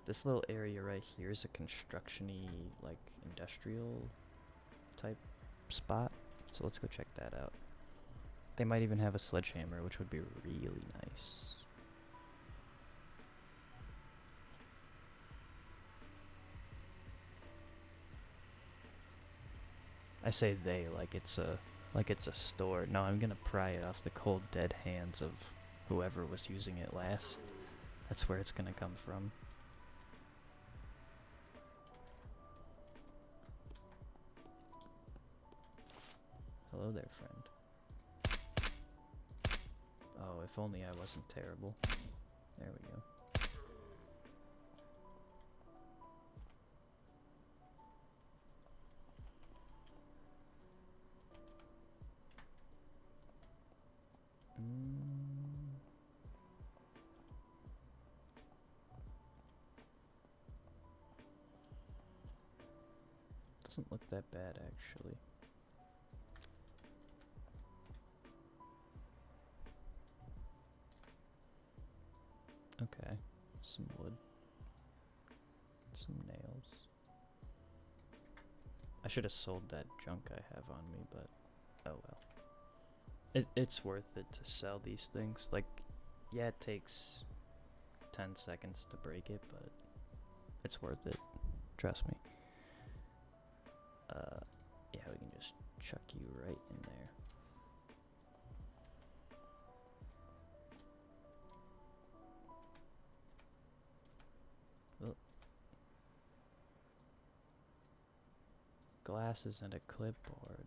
This little area right here is a construction-y, like, industrial type spot. So let's go check that out. They might even have a sledgehammer, which would be really nice. I say they like it's a store. No, I'm gonna pry it off the cold dead hands of whoever was using it last. That's where it's gonna come from. Hello there, friend. Oh, if only I wasn't terrible. There we go. Doesn't look that bad, actually. Okay, some wood, some nails. I should have sold that junk I have on me, but oh well. It's worth it to sell these things. Like, yeah, it takes 10 seconds to break it, but it's worth it. Trust me. Yeah, we can just chuck you right in there. Oh. Glasses and a clipboard.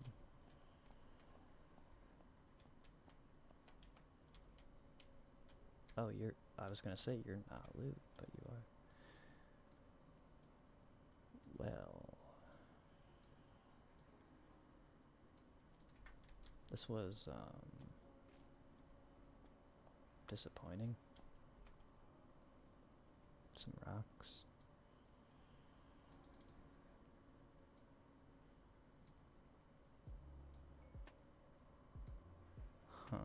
Oh, I was gonna say you're not loot, but you are. Well. This was, disappointing. Some rocks. Huh.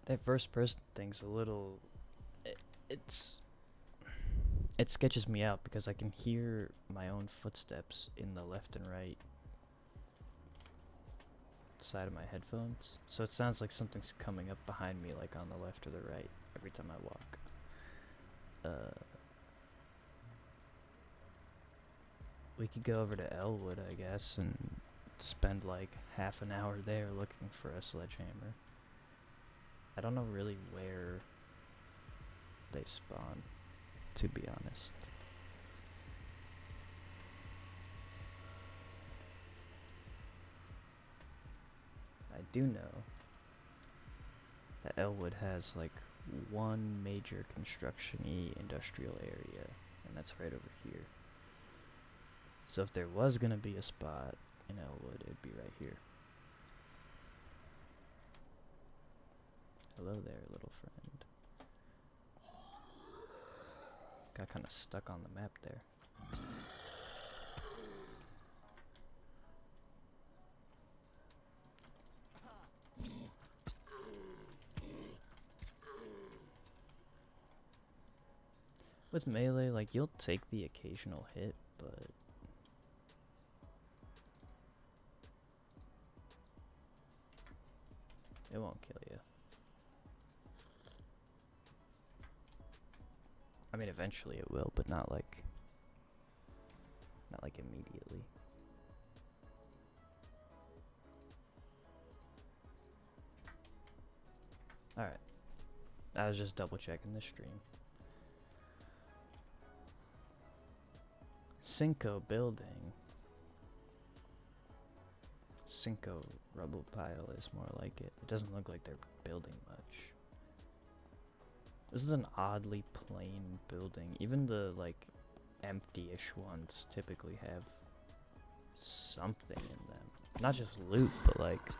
That first person thing's a little... It's it sketches me out because I can hear my own footsteps in the left and right side of my headphones. So it sounds like something's coming up behind me, like on the left or the right, every time I walk. We could go over to Elwood, I guess, and spend like half an hour there looking for a sledgehammer. I don't know really where they spawn, to be honest. I do know that Elwood has like one major construction-y industrial area, and that's right over here. So if there was gonna be a spot in Elwood, it'd be right here. Hello there, little friend. Got kind of stuck on the map there. With melee, like, you'll take the occasional hit, but it won't kill you. I mean, eventually it will, but not like immediately. Alright. I was just double checking the stream. Cinco building. Cinco rubble pile is more like it. It doesn't look like they're building much. This is an oddly plain building. Even the, like, empty-ish ones typically have something in them. Not just loot, but, like,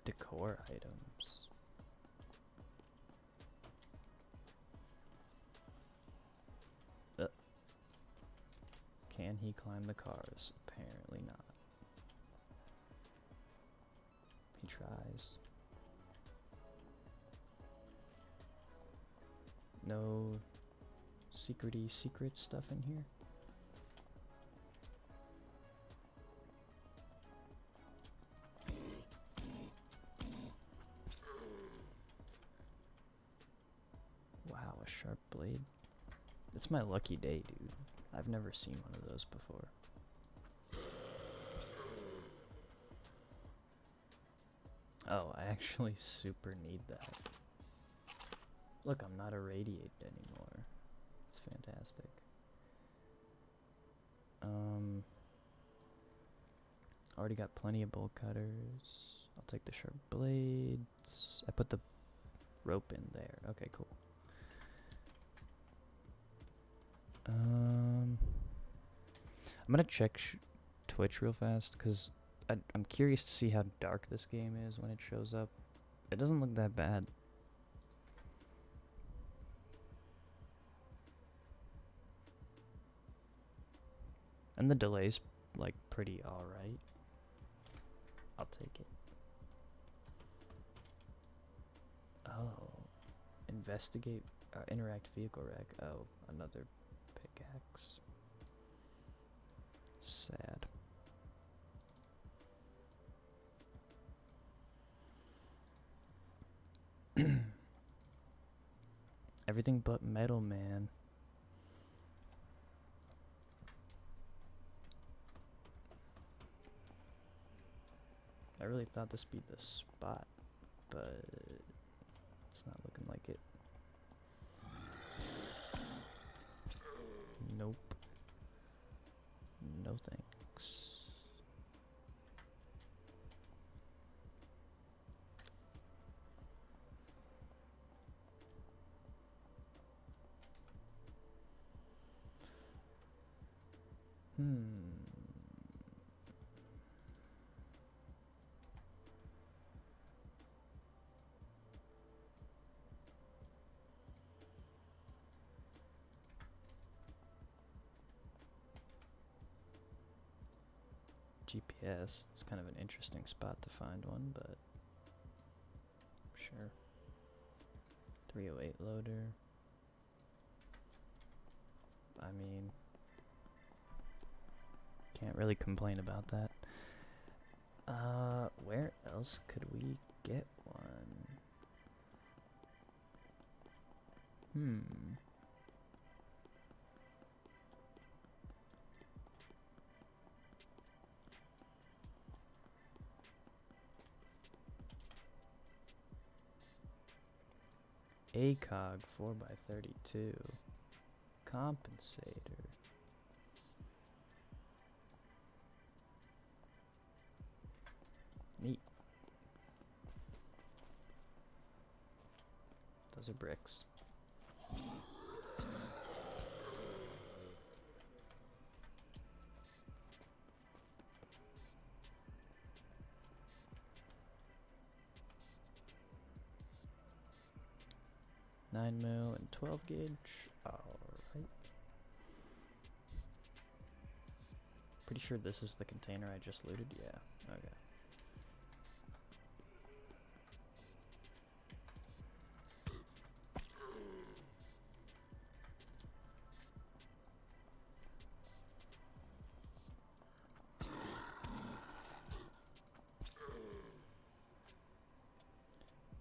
decor items. Can he climb the cars? Apparently not. He tries. No secret stuff in here? Wow, a sharp blade. It's my lucky day, dude. I've never seen one of those before. Oh, I actually super need that. Look, I'm not irradiated anymore. It's fantastic. Already got plenty of bolt cutters. I'll take the sharp blades. I put the rope in there. Okay, cool. I'm gonna check Twitch real fast, because I'm curious to see how dark this game is when it shows up. It doesn't look that bad. And the delay's, like, pretty alright. I'll take it. Oh. Investigate, interact vehicle wreck. Oh, another pickaxe. Sad. Everything but metal, man. I really thought this would be the spot, but it's not looking like it. Nope. No thanks. GPS. It's kind of an interesting spot to find one, but sure. 308 loader. I mean, can't really complain about that. Where else could we get one? ACOG 4x32. Compensator. Neat. Those are bricks. Nine mil and 12 gauge. Alright. Pretty sure this is the container I just looted. Yeah. Okay.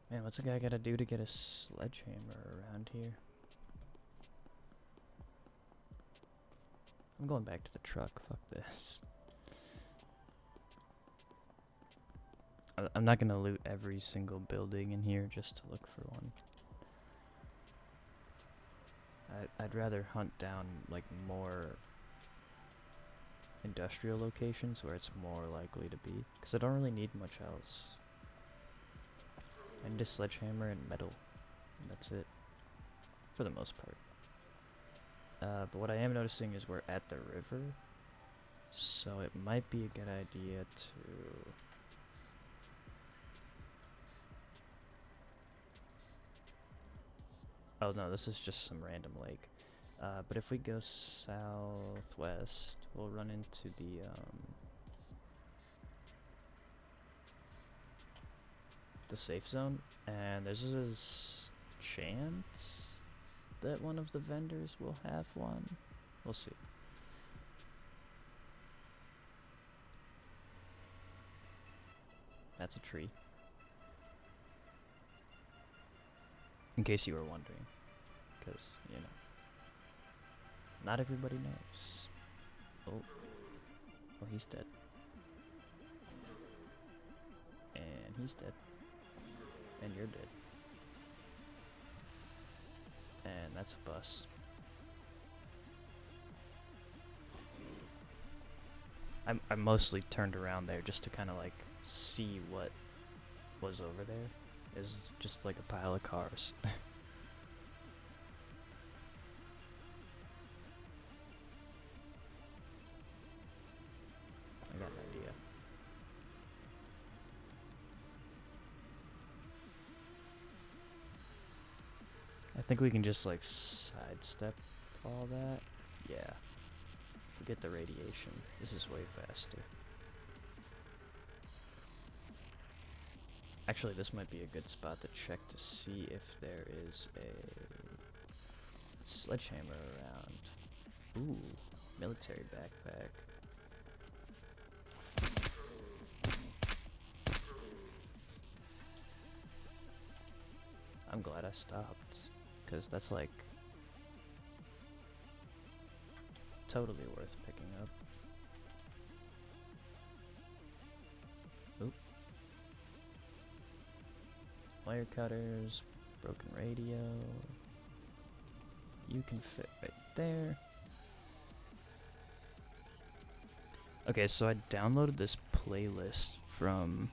Man, what's a guy gotta do to get a sledgehammer around here? I'm going back to the truck. Fuck this. I'm not gonna loot every single building in here just to look for one. I'd rather hunt down like more industrial locations where it's more likely to be, because I don't really need much else. I need a sledgehammer and metal. And that's it. For the most part. But what I am noticing is we're at the river. So it might be a good idea to... Oh no, this is just some random lake. But if we go southwest, we'll run into the safe zone, and there's a chance that one of the vendors will have one. We'll see. That's a tree. In case you were wondering, because, you know, not everybody knows. Oh, well, he's dead. And he's dead. And you're dead. And that's a bus. I mostly turned around there just to kind of like see what was over there. It was just like a pile of cars. I got an idea. I think we can just like sidestep all that. Yeah. Forget the radiation. This is way faster. Actually, this might be a good spot to check to see if there is a sledgehammer around. Ooh, military backpack. I'm glad I stopped, because that's like totally worth picking up. Oop. Wire cutters, broken radio. You can fit right there. Okay, so I downloaded this playlist from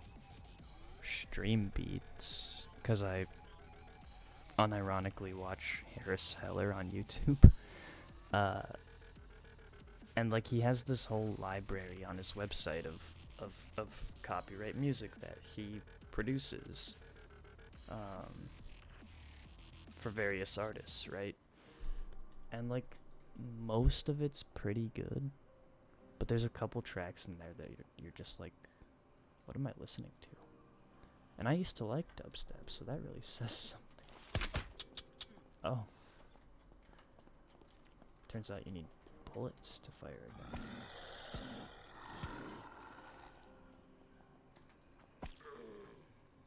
Stream Beats because I unironically watch Harris Heller on YouTube. And like he has this whole library on his website of copyright music that he produces for various artists, right? And like most of it's pretty good, but there's a couple tracks in there that you're just like, what am I listening to? And I used to like dubstep, so that really says something. Oh. Turns out you need bullets to fire a gun.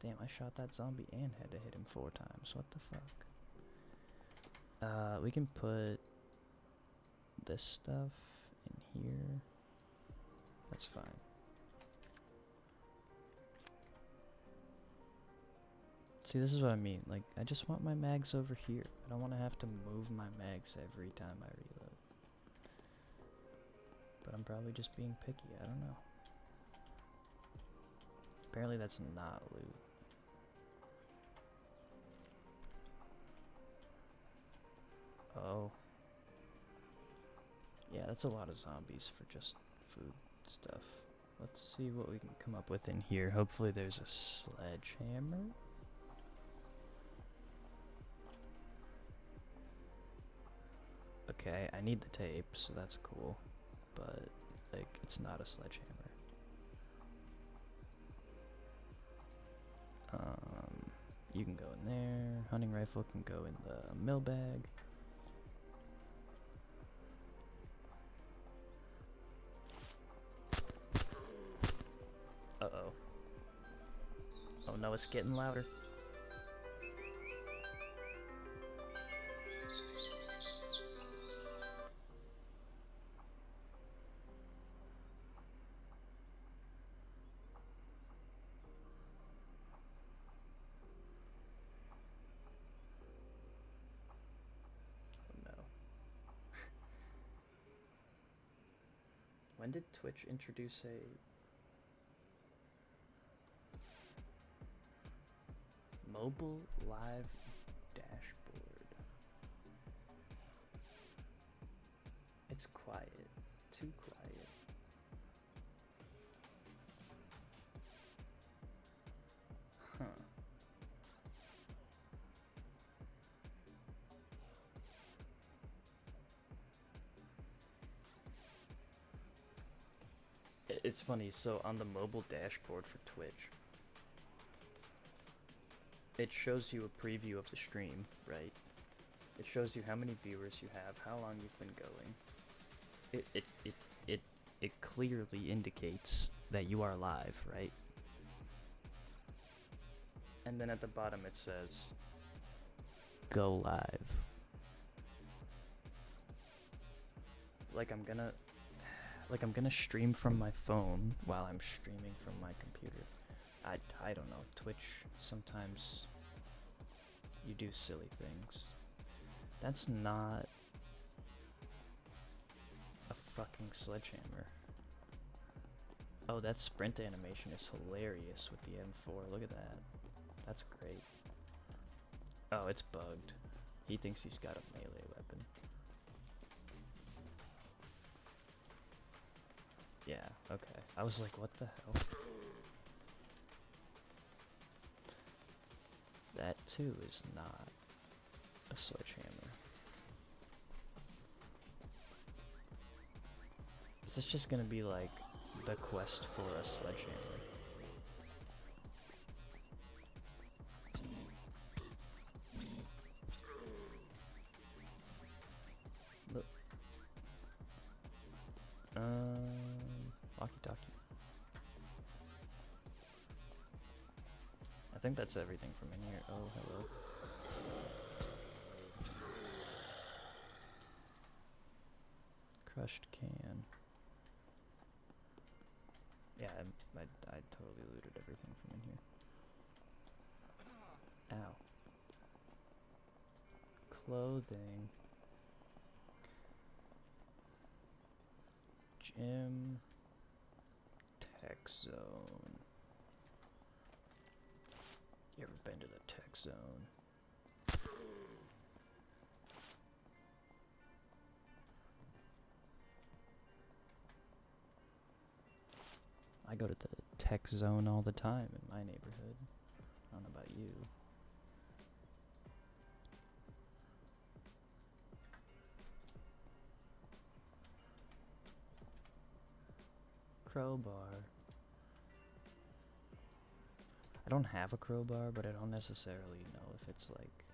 Damn, I shot that zombie and had to hit him 4 times. What the fuck? We can put this stuff in here. That's fine. See, this is what I mean. Like, I just want my mags over here. I don't want to have to move my mags every time I reload. But I'm probably just being picky. I don't know. Apparently that's not loot. Oh. Yeah, that's a lot of zombies for just food stuff. Let's see what we can come up with in here. Hopefully there's a sledgehammer. Okay, I need the tape, so that's cool. But, like, it's not a sledgehammer. You can go in there. Hunting rifle can go in the mill bag. Uh-oh. Oh no, it's getting louder. When did Twitch introduce a mobile live dashboard? It's quiet. Too quiet. Huh. It's funny, so on the mobile dashboard for Twitch, it shows you a preview of the stream, right? It shows you how many viewers you have, how long you've been going. It clearly indicates that you are live, right? And then at the bottom it says, go live. Like I'm gonna stream from my phone while I'm streaming from my computer. I don't know. Twitch, sometimes you do silly things. That's not a fucking sledgehammer. Oh, that sprint animation is hilarious with the M4. Look at that. That's great. Oh, it's bugged. He thinks he's got a melee weapon. Yeah, okay. I was like, what the hell? That too is not a sledgehammer. Is this just gonna be like the quest for a sledgehammer? Look. Walkie-talkie. I think that's everything from in here. Oh, hello. Crushed can. Yeah, I totally looted everything from in here. Ow. Clothing. Gym. Tech zone. You ever been to the tech zone? I go to the tech zone all the time in my neighborhood. I don't know about you. Crowbar. I don't have a crowbar, but I don't necessarily know if it's like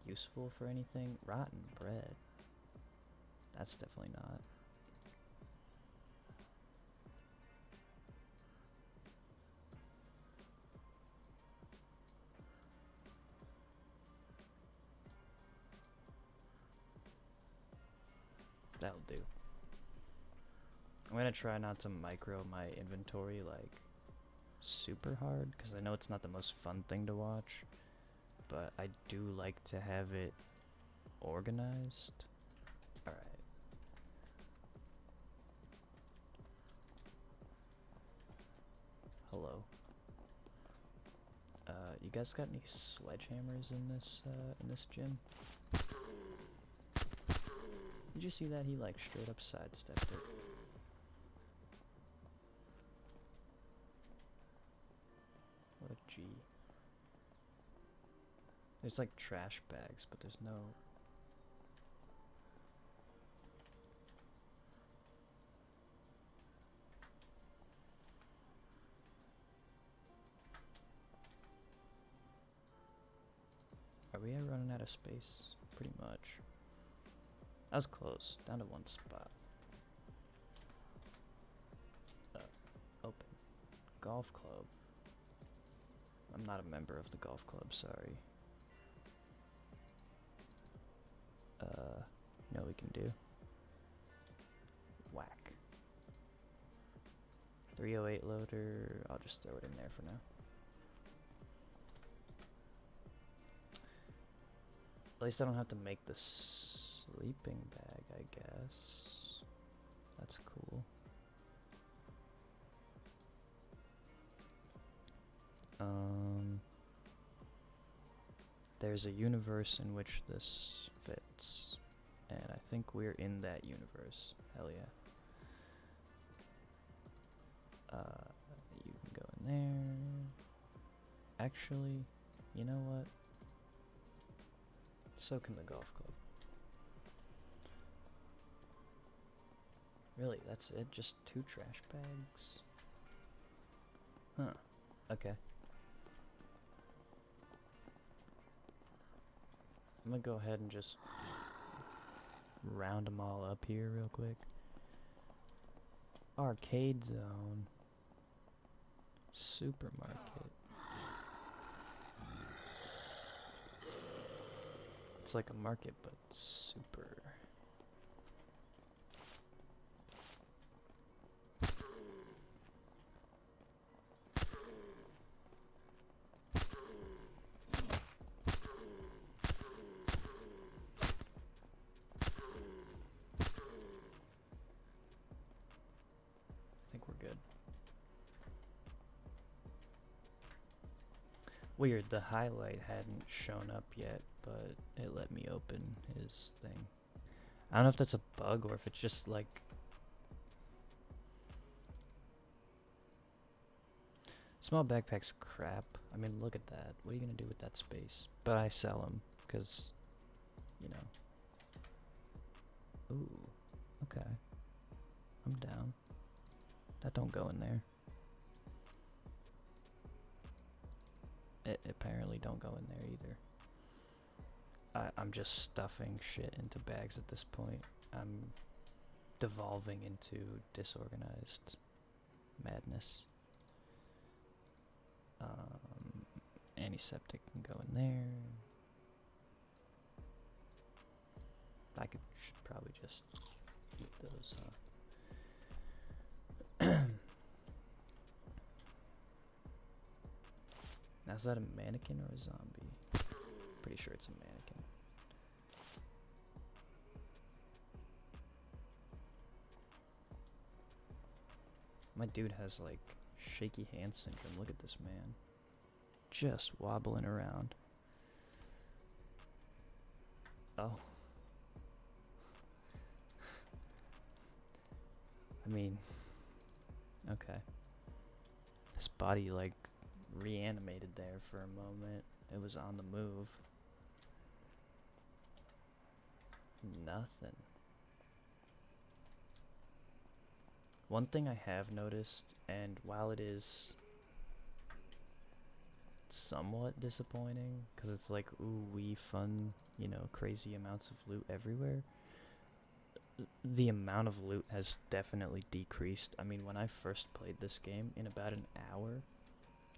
useful for anything. Rotten bread. That's definitely not. That'll do. I'm gonna try not to micro my inventory like super hard, because I know it's not the most fun thing to watch, but I do like to have it organized. Alright. Hello. You guys got any sledgehammers in this gym? Did you see that? He like straight up sidestepped it. What a G. There's like trash bags, but there's no... Are we running out of space? Pretty much. I was close. Down to one spot. Open. Golf club. I'm not a member of the golf club, sorry. You know what we can do? Whack. 308 loader. I'll just throw it in there for now. At least I don't have to make the sleeping bag, I guess. That's cool. There's a universe in which this fits, and I think we're in that universe. Hell yeah. You can go in there. Actually, you know what? So can the golf club. Really, that's it? Just 2 trash bags? Huh. Okay. I'm gonna go ahead and just round them all up here real quick. Arcade zone. Supermarket. It's like a market, but super. I think we're good. Weird, the highlight hadn't shown up yet, but it let me open his thing. I don't know if that's a bug or if it's just like... Small backpack's crap. I mean, look at that. What are you gonna do with that space? But I sell them, because, you know. Ooh, okay. I'm down. That don't go in there. It apparently don't go in there either. I'm just stuffing shit into bags at this point. I'm devolving into disorganized madness. Antiseptic can go in there. Should probably just eat those, Now, is that a mannequin or a zombie? Pretty sure it's a mannequin. My dude has like shaky hand syndrome. Look at this man. Just wobbling around. Oh. I mean, okay. His body like reanimated there for a moment. It was on the move. Nothing. One thing I have noticed, and while it is somewhat disappointing, because it's like, ooh wee fun, you know, crazy amounts of loot everywhere, the amount of loot has definitely decreased. I mean, when I first played this game, in about an hour,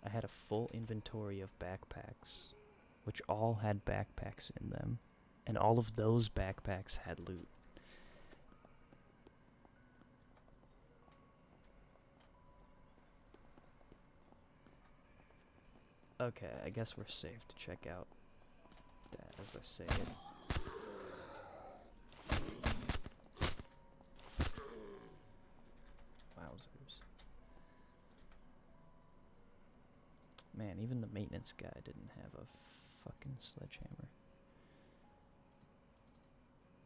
I had a full inventory of backpacks, which all had backpacks in them, and all of those backpacks had loot. Okay, I guess we're safe to check out that as I say it. Wowzers. Man, even the maintenance guy didn't have a fucking sledgehammer.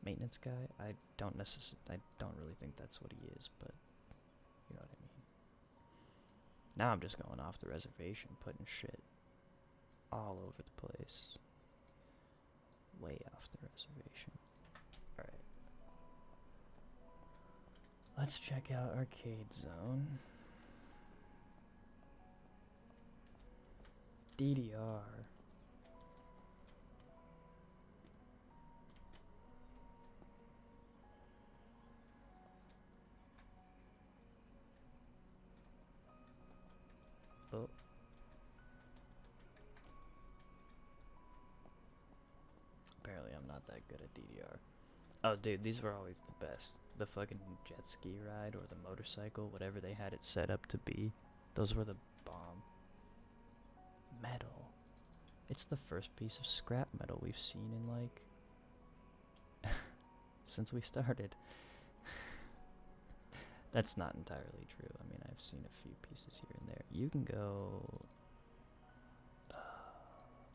Maintenance guy? I don't really think that's what he is, but you know what I mean. Now I'm just going off the reservation, putting shit all over the place. Way off the reservation. Alright. Let's check out Arcade Zone. DDR. Oh. Apparently I'm not that good at DDR. Oh, dude, these were always the best. The fucking jet ski ride or the motorcycle, whatever they had it set up to be. Those were the bomb. Metal. It's the first piece of scrap metal we've seen in, like, since we started. That's not entirely true. I mean, I've seen a few pieces here and there. You can go...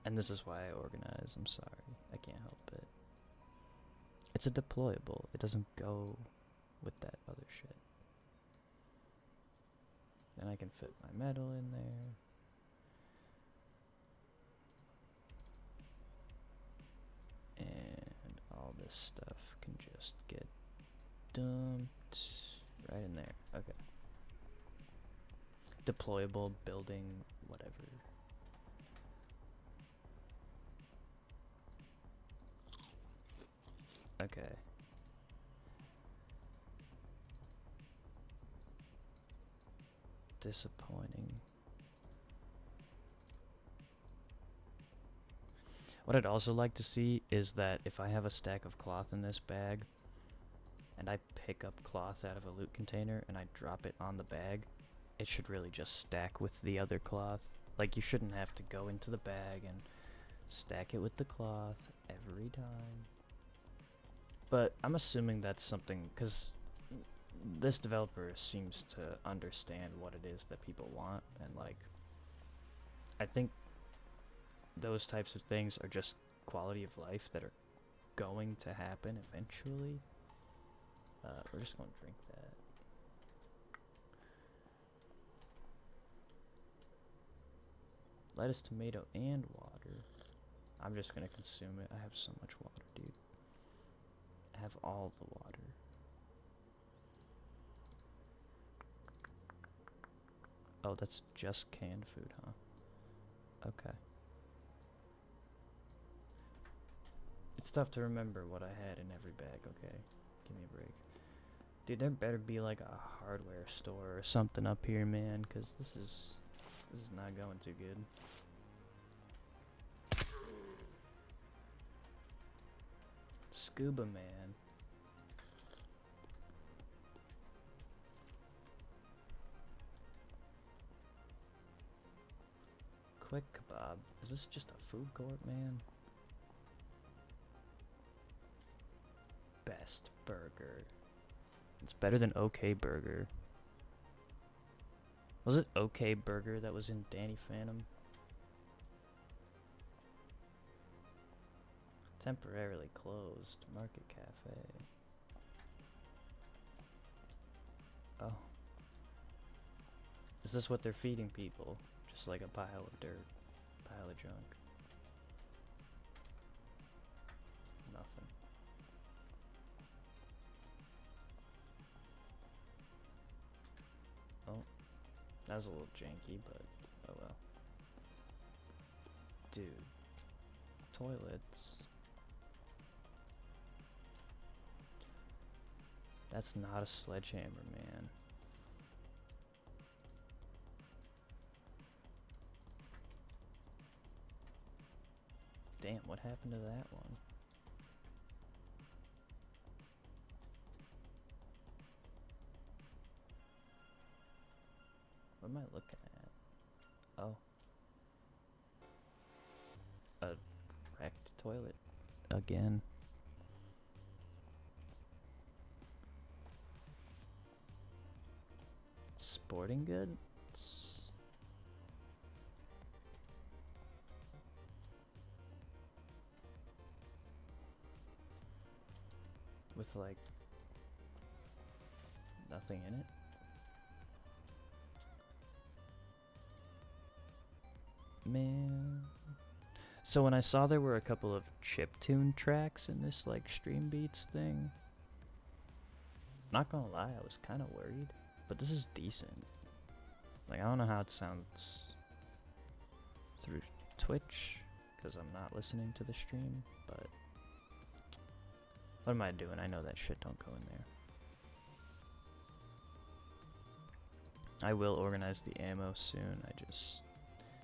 and this is why I organize. I'm sorry. I can't help it. It's a deployable. It doesn't go with that other shit. Then I can fit my metal in there. And all this stuff can just get dumped right in there. Okay. Deployable, building, whatever. Okay. Disappointing. What I'd also like to see is that if I have a stack of cloth in this bag, and I pick up cloth out of a loot container and I drop it on the bag, it should really just stack with the other cloth. Like, you shouldn't have to go into the bag and stack it with the cloth every time. But I'm assuming that's something, because this developer seems to understand what it is that people want, and like, I think those types of things are just quality of life that are going to happen eventually. We're just going to drink that. Lettuce, tomato, and water. I'm just going to consume it. I have so much water, dude. I have all the water. Oh, that's just canned food, huh? Okay. It's tough to remember what I had in every bag, okay? Give me a break. Dude, there better be like a hardware store or something up here, man, because this is not going too good. Scuba man. Quick kebab. Is this just a food court, man? Best burger. It's better than OK Burger. Was it OK Burger that was in Danny Phantom? Temporarily closed. Market Cafe. Oh. Is this what they're feeding people? Just like a pile of dirt. Pile of junk. Nothing. Oh. That was a little janky, but oh well. Dude. Toilets. That's not a sledgehammer, man. Damn, what happened to that one? What am I looking at? Oh. A wrecked toilet. Again. Sporting goods? With like nothing in it? Man. So when I saw there were a couple of chiptune tracks in this like stream beats thing, not gonna lie, I was kind of worried, but this is decent. Like, I don't know how it sounds through Twitch because I'm not listening to the stream, but what am I doing? I know that shit don't go in there. I will organize the ammo soon.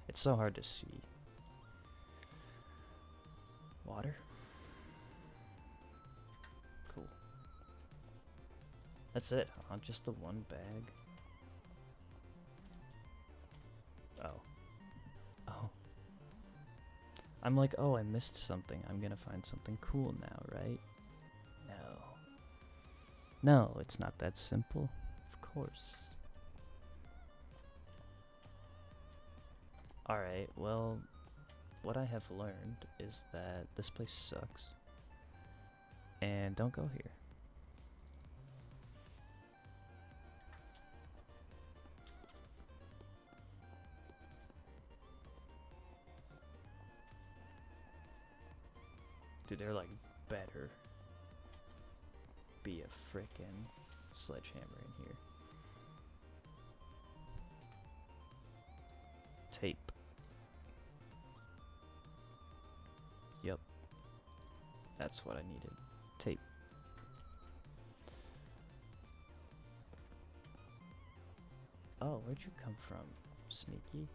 It's so hard to see. Water? Cool. That's it, huh? Just the one bag? Oh. Oh. I'm like, oh, I missed something. I'm gonna find something cool now, right? No. No, it's not that simple. Of course. Alright, well, what I have learned is that this place sucks. And don't go here. Dude, they're like, better be a frickin' sledgehammer in here. Tape. Yep. That's what I needed. Tape. Oh, where'd you come from, Sneaky?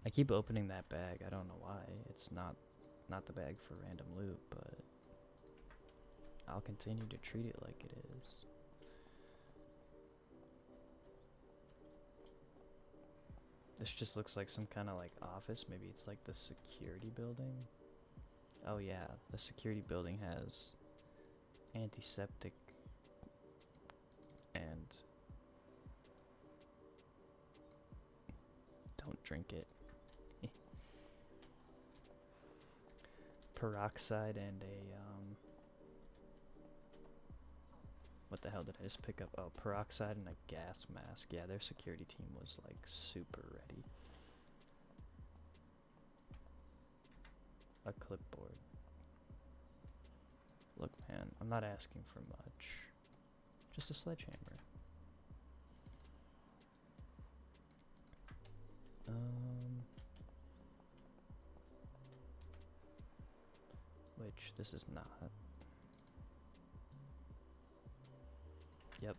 I keep opening that bag. I don't know why. It's not the bag for random loot, but I'll continue to treat it like it is. This just looks like some kind of like office. Maybe it's like the security building. Oh yeah, the security building has antiseptic and don't drink it. Peroxide and a what the hell did I just pick up? Oh, peroxide and a gas mask. Yeah, their security team was like super ready. A clipboard. Look, man, I'm not asking for much. Just a sledgehammer. Which this is not. Yep.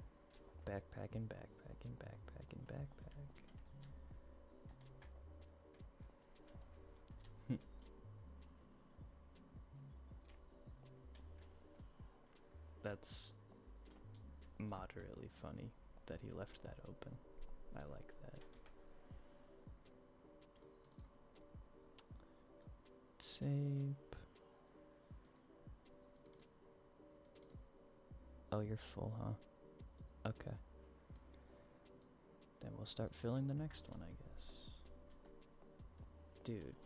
Backpacking, backpacking, backpacking, backpack. That's moderately funny that he left that open. I like that. Tape. Oh, you're full, huh? Okay. Then we'll start filling the next one, I guess. Dude.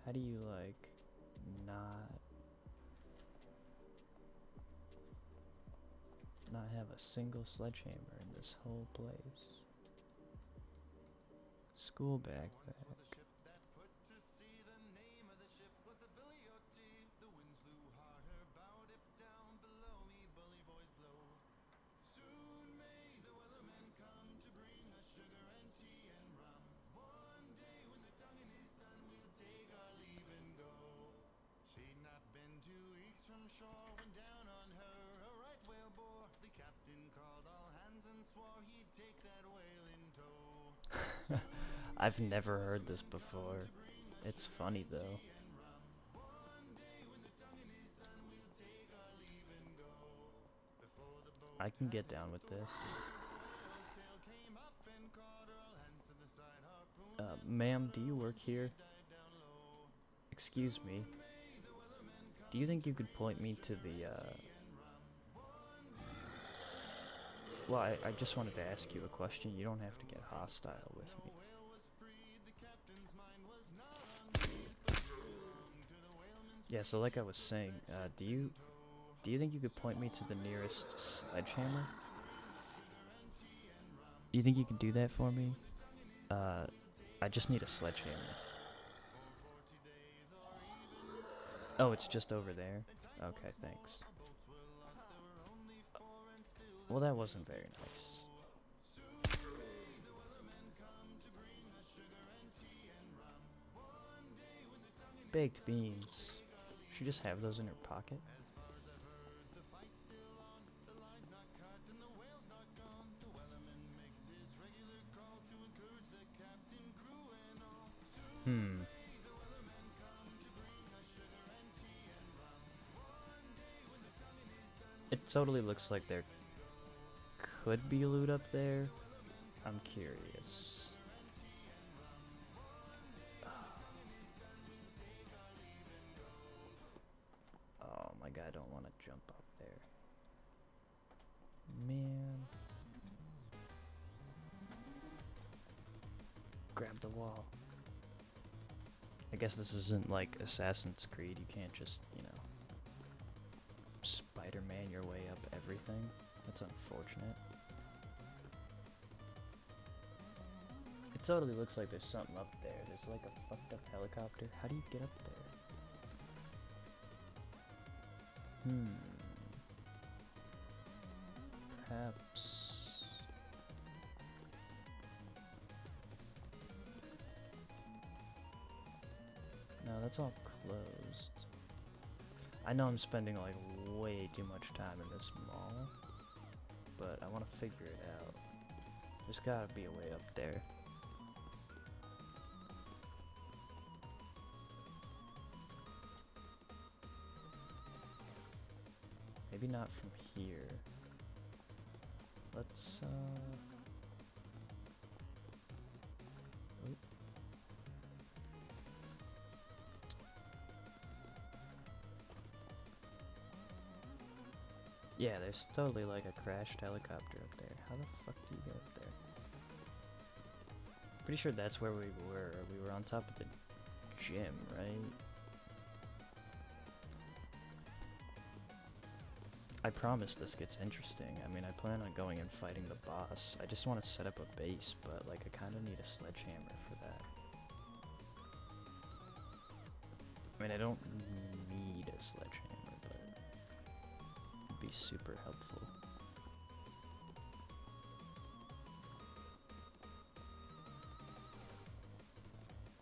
How do you, like, not have a single sledgehammer in this whole place? School backpack. I've never heard this before. It's funny though. I can get down with this. Ma'am, do you work here? Excuse me. Do you think you could point me to the, Well, I just wanted to ask you a question. You don't have to get hostile with me. Yeah, so like I was saying, do you think you could point me to the nearest sledgehammer? You think you could do that for me? I just need a sledgehammer. Oh, it's just over there? Okay, thanks. Well, that wasn't very nice. Baked beans. Should just have those in her pocket? It totally looks like there could be loot up there. I'm curious. Oh my god, I don't want to jump up there. Man. Grab the wall. I guess this isn't like Assassin's Creed. You can't just, you know, Spider-Man your way up everything. That's unfortunate. It totally looks like there's something up there. There's like a fucked up helicopter. How do you get up there? Perhaps... No, that's all closed. I know I'm spending like way too much time in this mall, but I want to figure it out. There's gotta be a way up there. Maybe not from here. Let's, Oop. Yeah, there's totally like a crashed helicopter up there. How the fuck do you get up there? Pretty sure that's where we were. We were on top of the gym, right? I promise this gets interesting. I mean, I plan on going and fighting the boss. I just want to set up a base, but like I kind of need a sledgehammer for that. I mean, I don't need a sledgehammer, but it'd be super helpful.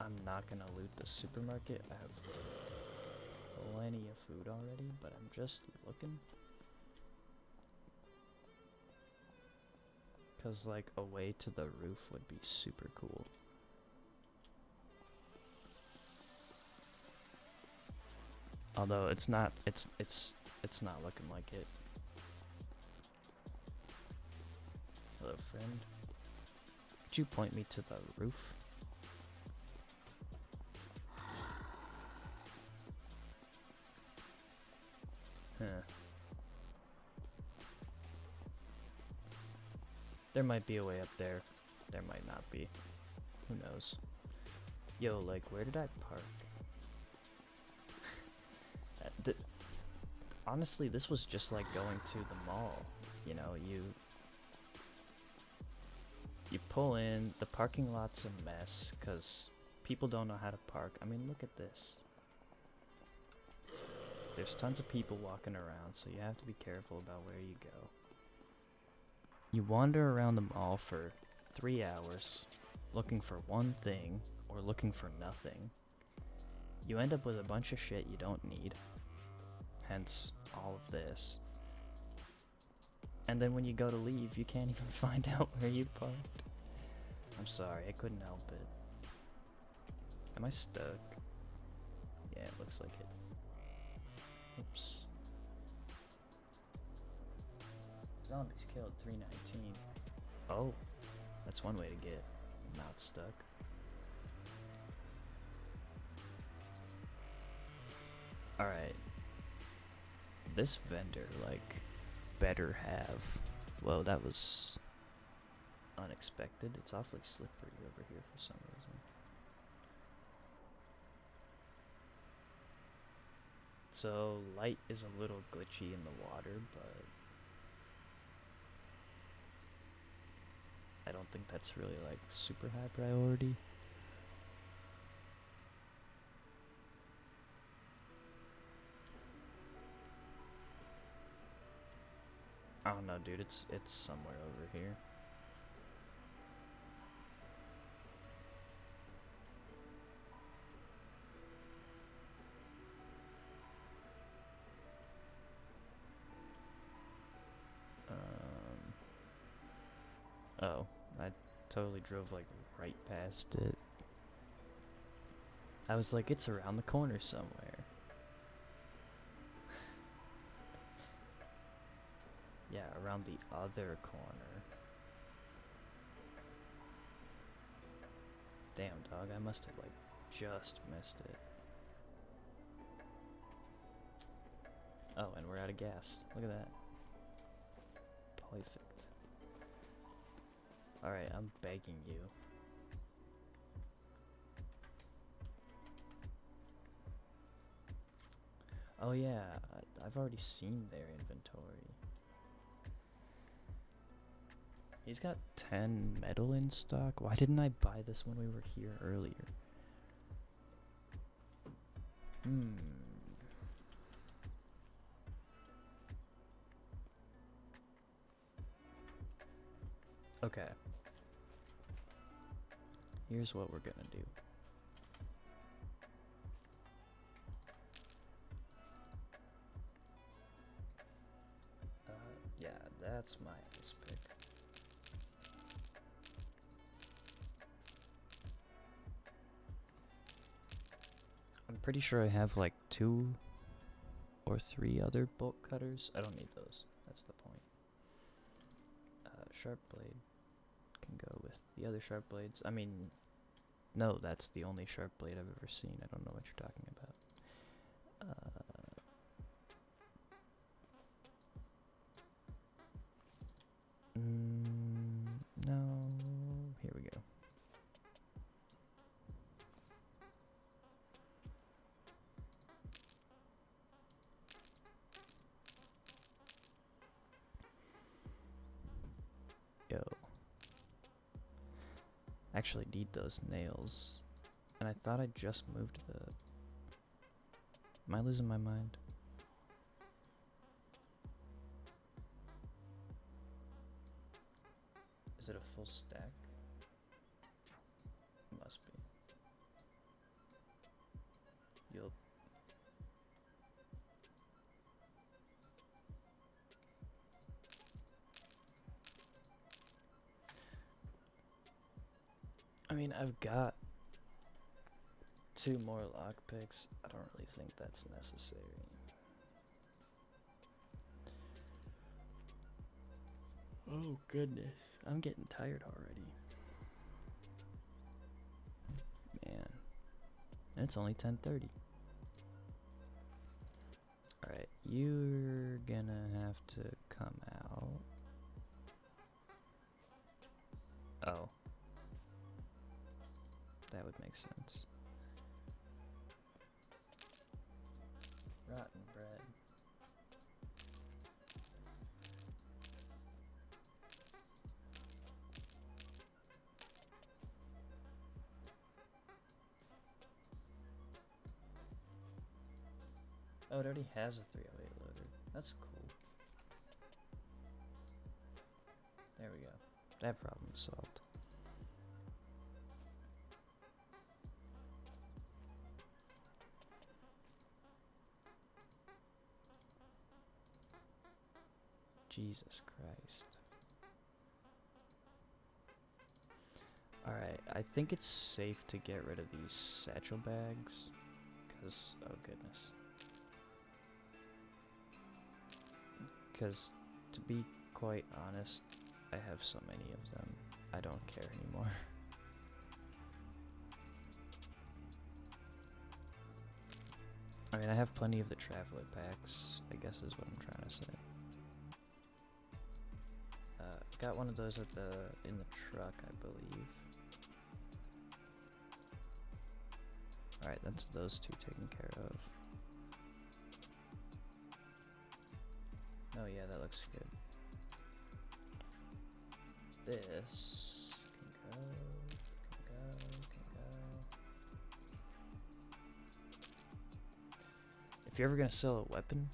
I'm not gonna loot the supermarket. I have plenty of food already, but I'm just looking. Cause like a way to the roof would be super cool. Although it's not not looking like it. Hello, friend. Could you point me to the roof? Huh. There might be a way up there. There might not be. Who knows? Yo, like, where did I park? Honestly, this was just like going to the mall. You know, you pull in, the parking lot's a mess because people don't know how to park. I mean, look at this. There's tons of people walking around, so you have to be careful about where you go. You wander around the mall for 3 hours, looking for one thing, or looking for nothing. You end up with a bunch of shit you don't need. hence all of this. And then when you go to leave, you can't even find out where you parked. I'm sorry, I couldn't help it. Am I stuck? Yeah, it looks like it. Oops. Zombies killed 319. Oh, that's one way to get not stuck. Alright. This vendor, like, better have. Whoa, that was unexpected. It's awfully slippery over here for some reason. So, light is a little glitchy in the water, but I don't think that's really, like, super high priority. I don't know, dude. It's somewhere over here. Oh, I totally drove like right past it. I was like, it's around the corner somewhere. Yeah, around the other corner. Damn, dog, I must have, like, just missed it. Oh, and we're out of gas. Look at that. Perfect. Alright, I'm begging you. Oh yeah, I've already seen their inventory. He's got 10 metal in stock. Why didn't I buy this when we were here earlier? Okay. Here's what we're gonna do. Yeah, that's my ice pick. I'm pretty sure I have like 2 or 3 other bolt cutters. I don't need those. That's the point. Sharp blade can go with the other sharp blades. I mean, no, that's the only sharp blade I've ever seen. I don't know what you're talking about. No. Here we go. Yo. Actually need those nails. And I thought I just moved the... Am I losing my mind? Is it a full stack? It must be. You'll... I mean, I've got 2 more lockpicks. I don't really think that's necessary. Oh goodness, I'm getting tired already. Man, it's only 10:30. Alright, you're gonna have to come out. Oh. That would make sense. Rotten bread. Oh, it already has a 308 loader. That's cool. There we go. That problem's solved. Jesus Christ. Alright, I think it's safe to get rid of these satchel bags. Because, oh goodness. Because, to be quite honest, I have so many of them, I don't care anymore. I mean, I have plenty of the traveler packs, I guess is what I'm trying to say. Got one of those at in the truck, I believe. Alright, that's those two taken care of. Oh yeah, that looks good. This can go. If you're ever gonna sell a weapon,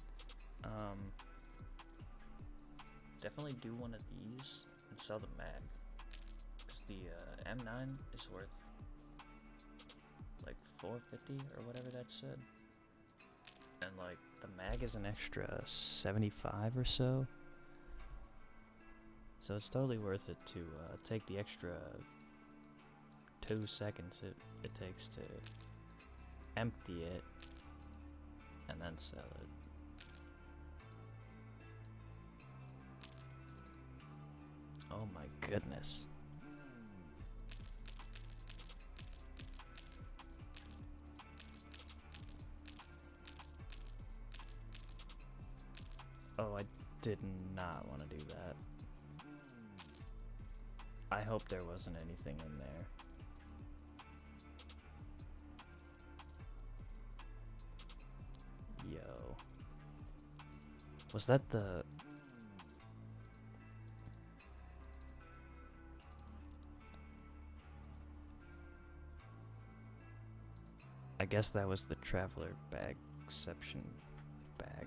definitely do one of these and sell the mag. Because the M9 is worth like $450 or whatever that said. And like the mag is an extra 75 or so. So it's totally worth it to take the extra 2 seconds it takes to empty it and then sell it. Oh my goodness. Oh, I did not want to do that. I hope there wasn't anything in there. Yo. Was that the... I guess that was the traveler bag exception bag.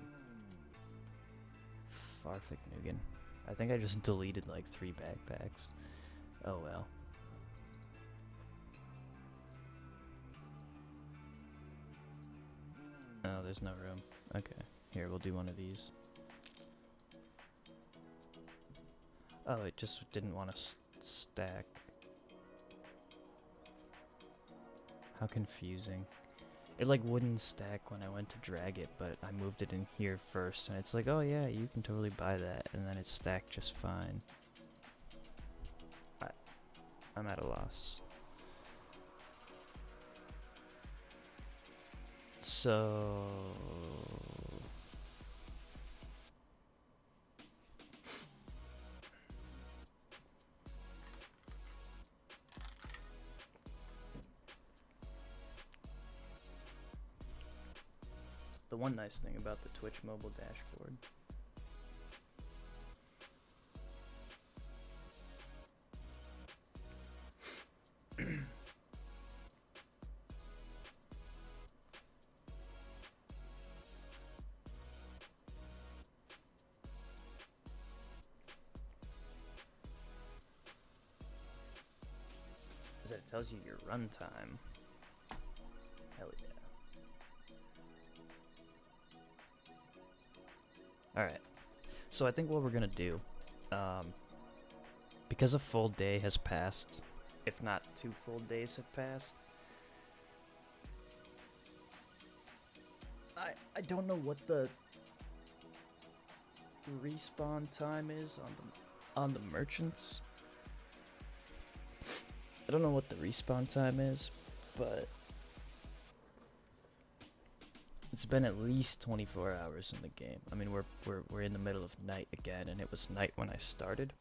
Farfik Nugan. I think I just deleted like 3 backpacks. Oh well. Oh, there's no room. Okay. Here, we'll do one of these. Oh, it just didn't want to stack. How confusing. It like wouldn't stack when I went to drag it, but I moved it in here first, and it's like, oh yeah, you can totally buy that, and then it stacked just fine. I'm at a loss. So... The one nice thing about the Twitch mobile dashboard is that it tells you your runtime. Hell yeah. Alright, so I think what we're gonna do, because a full day has passed, if not 2 full days have passed, I don't know what the respawn time is on the merchants. I don't know what the respawn time is, but it's been at least 24 hours in the game. I mean, we're in the middle of night again, and it was night when I started,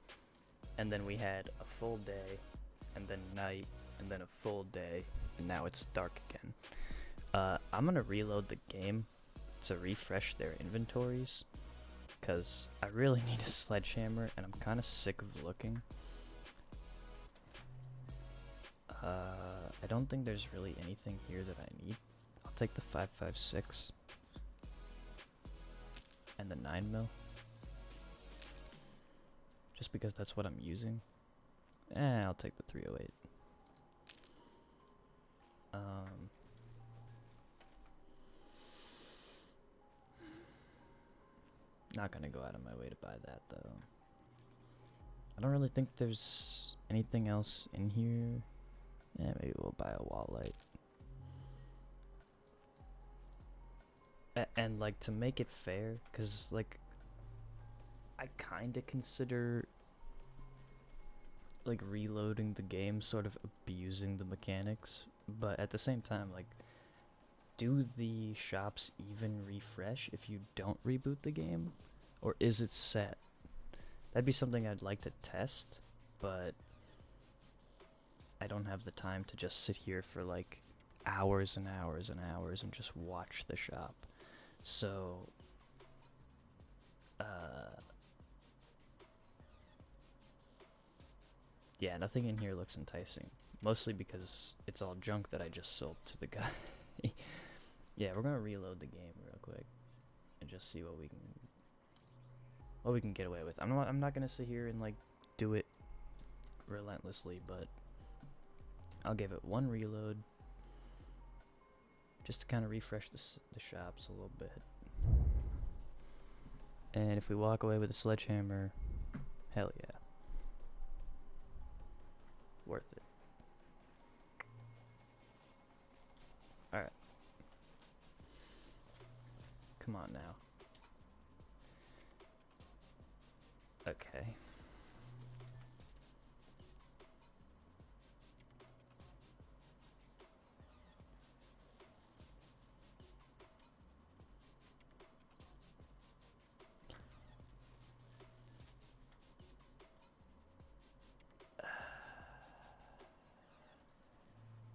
and then we had a full day, and then night, and then a full day, and now it's dark again. I'm gonna reload the game to refresh their inventories, because I really need a sledgehammer, and I'm kind of sick of looking. I don't think there's really anything here that I need. I'll take the 5.56 and the 9mm, just because that's what I'm using. I'll take the 308. Not gonna go out of my way to buy that though. I don't really think there's anything else in here. Yeah, maybe we'll buy a wall light. And like, to make it fair, because like I kind of consider like reloading the game sort of abusing the mechanics, but at the same time, like, do the shops even refresh if you don't reboot the game, or is it set? That'd be something I'd like to test, but I don't have the time to just sit here for like hours and hours and hours and just watch the shop. So yeah, nothing in here looks enticing. Mostly because it's all junk that I just sold to the guy. Yeah, we're gonna reload the game real quick and just see what we can get away with. I'm not gonna sit here and like do it relentlessly, but I'll give it one reload just to kind of refresh the shops a little bit. And if we walk away with a sledgehammer, hell yeah. Worth it. Alright. Come on now. Okay.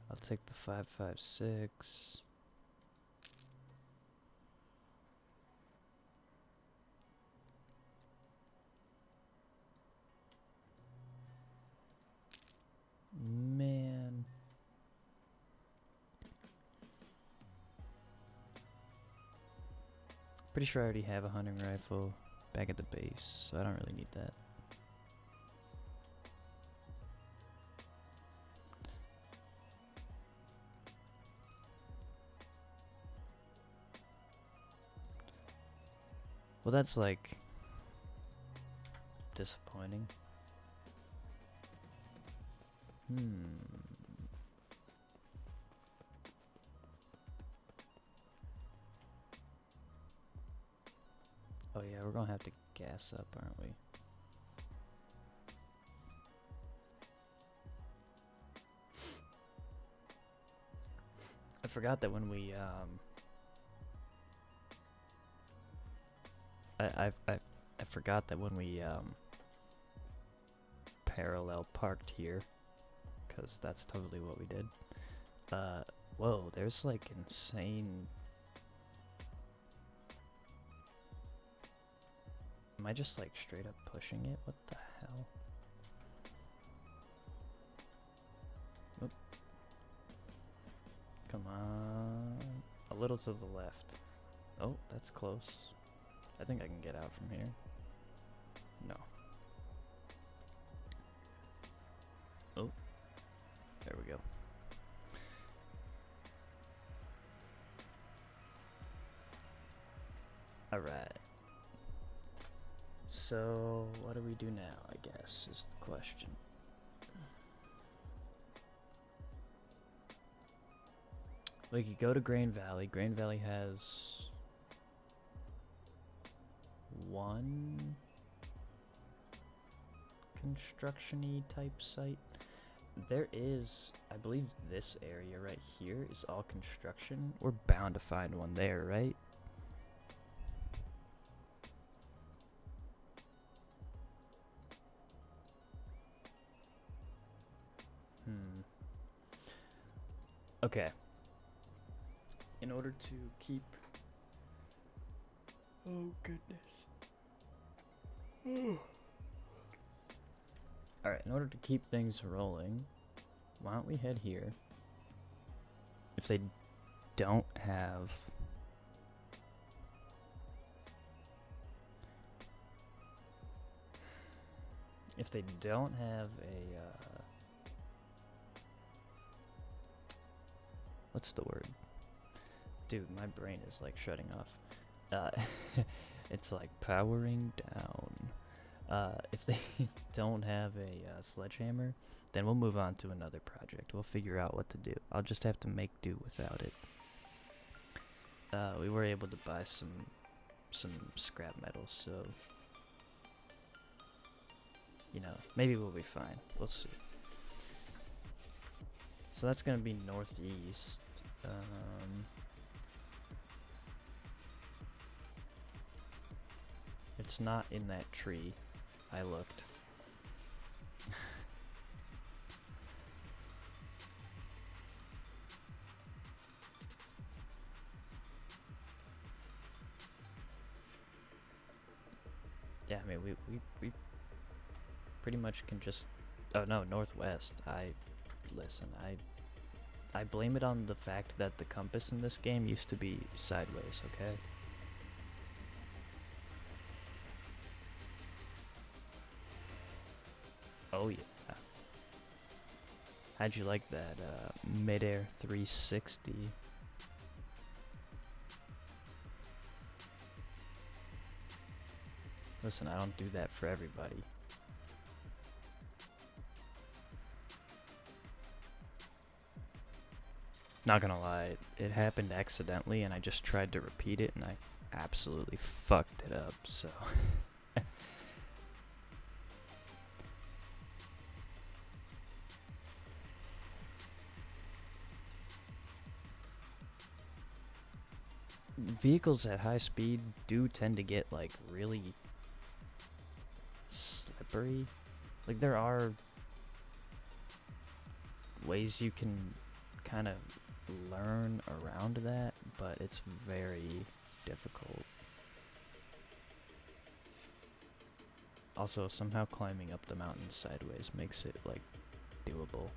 I'll take the 5.56. Man. Pretty sure I already have a hunting rifle back at the base, so I don't really need that. Well, that's like disappointing. Oh yeah, we're gonna have to gas up, aren't we? I forgot that when we I forgot that when we parallel parked here, because that's totally what we did. Whoa, there's like insane. Am I just like straight up pushing it? What the hell? Oop. Come on. A little to the left. Oh, that's close. I think I can get out from here. No. Oh. There we go. Alright. So, what do we do now, I guess, is the question. We could go to Grain Valley. Grain Valley has one construction-y type site. There is, I believe this area right here is all construction. We're bound to find one there, right? Okay. In order to keep... Oh, goodness. Alright, in order to keep things rolling, why don't we head here? If they don't have... If they don't have a... What's the word? Dude, my brain is like shutting off. It's like powering down. If they don't have a sledgehammer, then we'll move on to another project. We'll figure out what to do. I'll just have to make do without it. We were able to buy some scrap metals, so you know, maybe we'll be fine. We'll see. So that's gonna be northeast. It's not in that tree. I looked. Yeah, I mean, we pretty much can just... Oh, no, northwest. Listen, I blame it on the fact that the compass in this game used to be sideways, okay? Oh, yeah. How'd you like that, mid-air 360? Listen, I don't do that for everybody. Not gonna lie, it happened accidentally and I just tried to repeat it and I absolutely fucked it up, so... Vehicles at high speed do tend to get, like, really slippery. Like, there are ways you can kind of learn around that, but it's very difficult. Also, somehow climbing up the mountain sideways makes it, like, doable.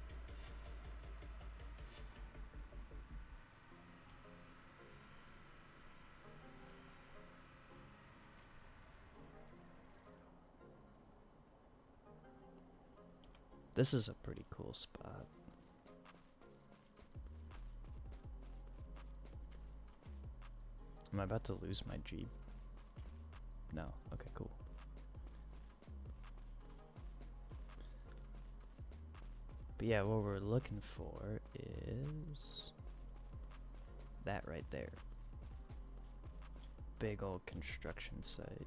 This is a pretty cool spot. Am I about to lose my Jeep? No. Okay, cool. But yeah, what we're looking for is that right there. Big old construction site.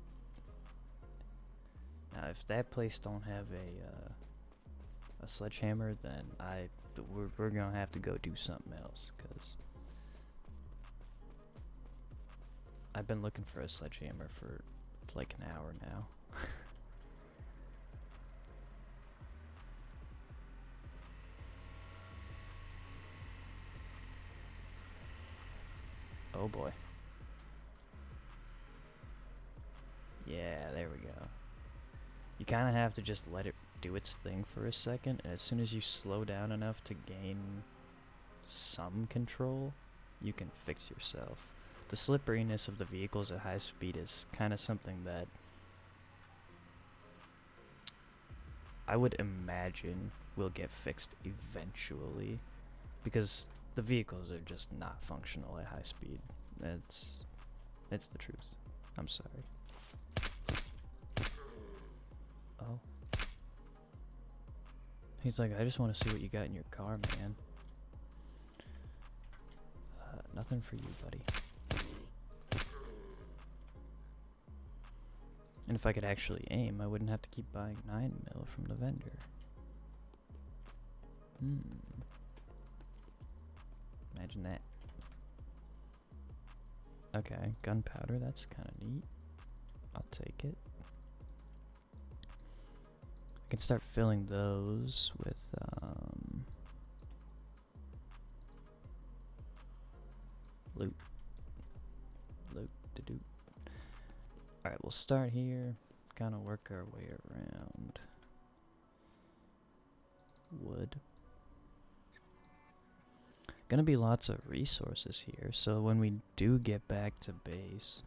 Now, if that place don't have a sledgehammer, then we're gonna have to go do something else, cause I've been looking for a sledgehammer for like an hour now. Oh boy. Yeah, there we go. You kind of have to just let it do its thing for a second, and as soon as you slow down enough to gain some control, you can fix yourself. The slipperiness of the vehicles at high speed is kind of something that I would imagine will get fixed eventually, because the vehicles are just not functional at high speed. It's the truth. I'm sorry. Oh. He's like, I just want to see what you got in your car, man. Nothing for you, buddy. And if I could actually aim, I wouldn't have to keep buying 9mm from the vendor. Imagine that. Okay, gunpowder, that's kind of neat. I'll take it. I can start filling those with, loot. Loot-de-doot. Alright, we'll start here. Kind of work our way around. Wood. Gonna be lots of resources here, so when we do get back to base,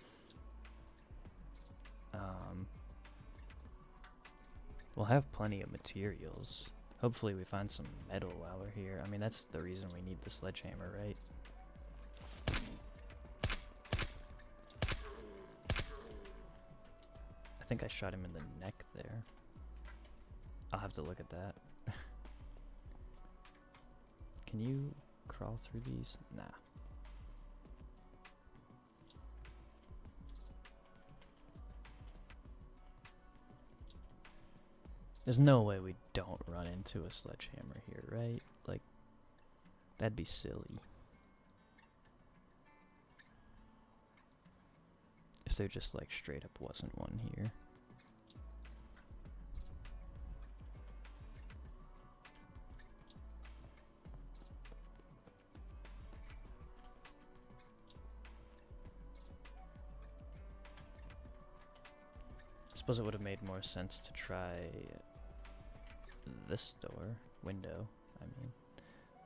we'll have plenty of materials. Hopefully we find some metal while we're here. I mean, that's the reason we need the sledgehammer, right? think I shot him in the neck there. I'll have to look at that. Can you crawl through these? Nah. There's no way we don't run into a sledgehammer here, right? Like, that'd be silly. If there just, like, straight up wasn't one here. I suppose it would have made more sense to try this window, I mean.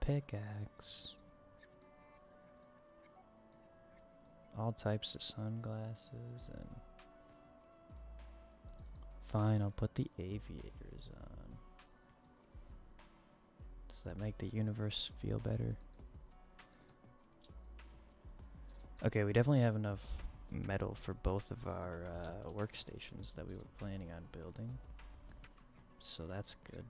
Pickaxe. All types of sunglasses and... Fine, I'll put the aviators on. Does that make the universe feel better? Okay, we definitely have enough metal for both of our workstations that we were planning on building. So that's good.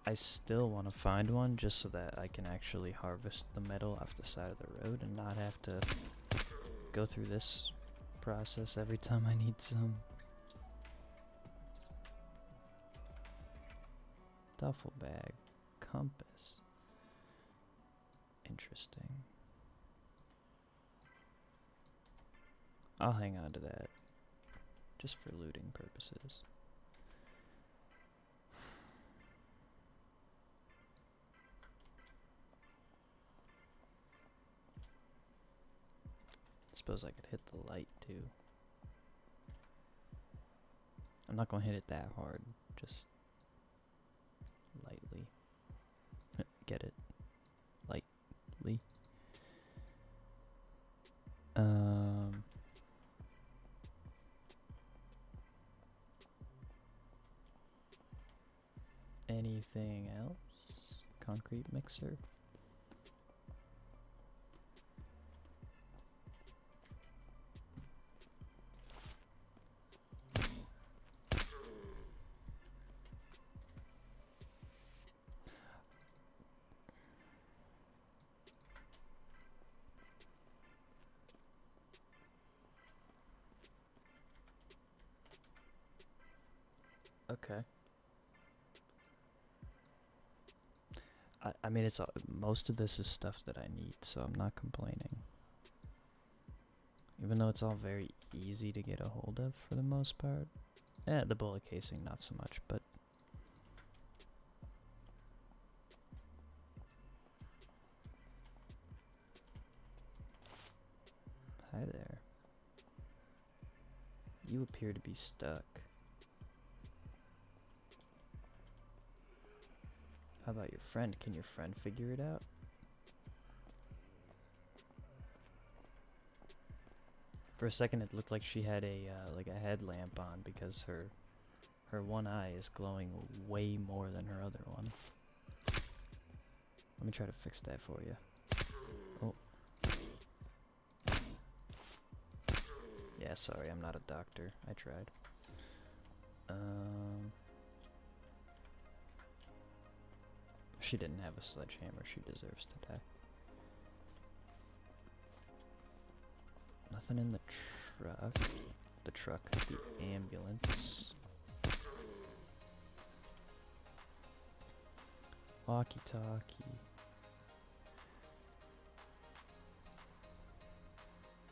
I still want to find one just so that I can actually harvest the metal off the side of the road and not have to go through this process every time I need some. Duffel bag, compass. Interesting. I'll hang on to that just for looting purposes. Suppose I could hit the light too. I'm not gonna hit it that hard, just lightly. Get it? Lightly. Anything else? Concrete mixer? Okay. I mean, it's most of this is stuff that I need, so I'm not complaining. Even though it's all very easy to get a hold of for the most part. The bullet casing, not so much, but... Hi there. You appear to be stuck. How about your friend? Can your friend figure it out? For a second, it looked like she had a like a headlamp on because her one eye is glowing way more than her other one. Let me try to fix that for you. Oh. Yeah, sorry, I'm not a doctor. I tried. She didn't have a sledgehammer. She deserves to die. Nothing in the truck. The ambulance. Walkie-talkie.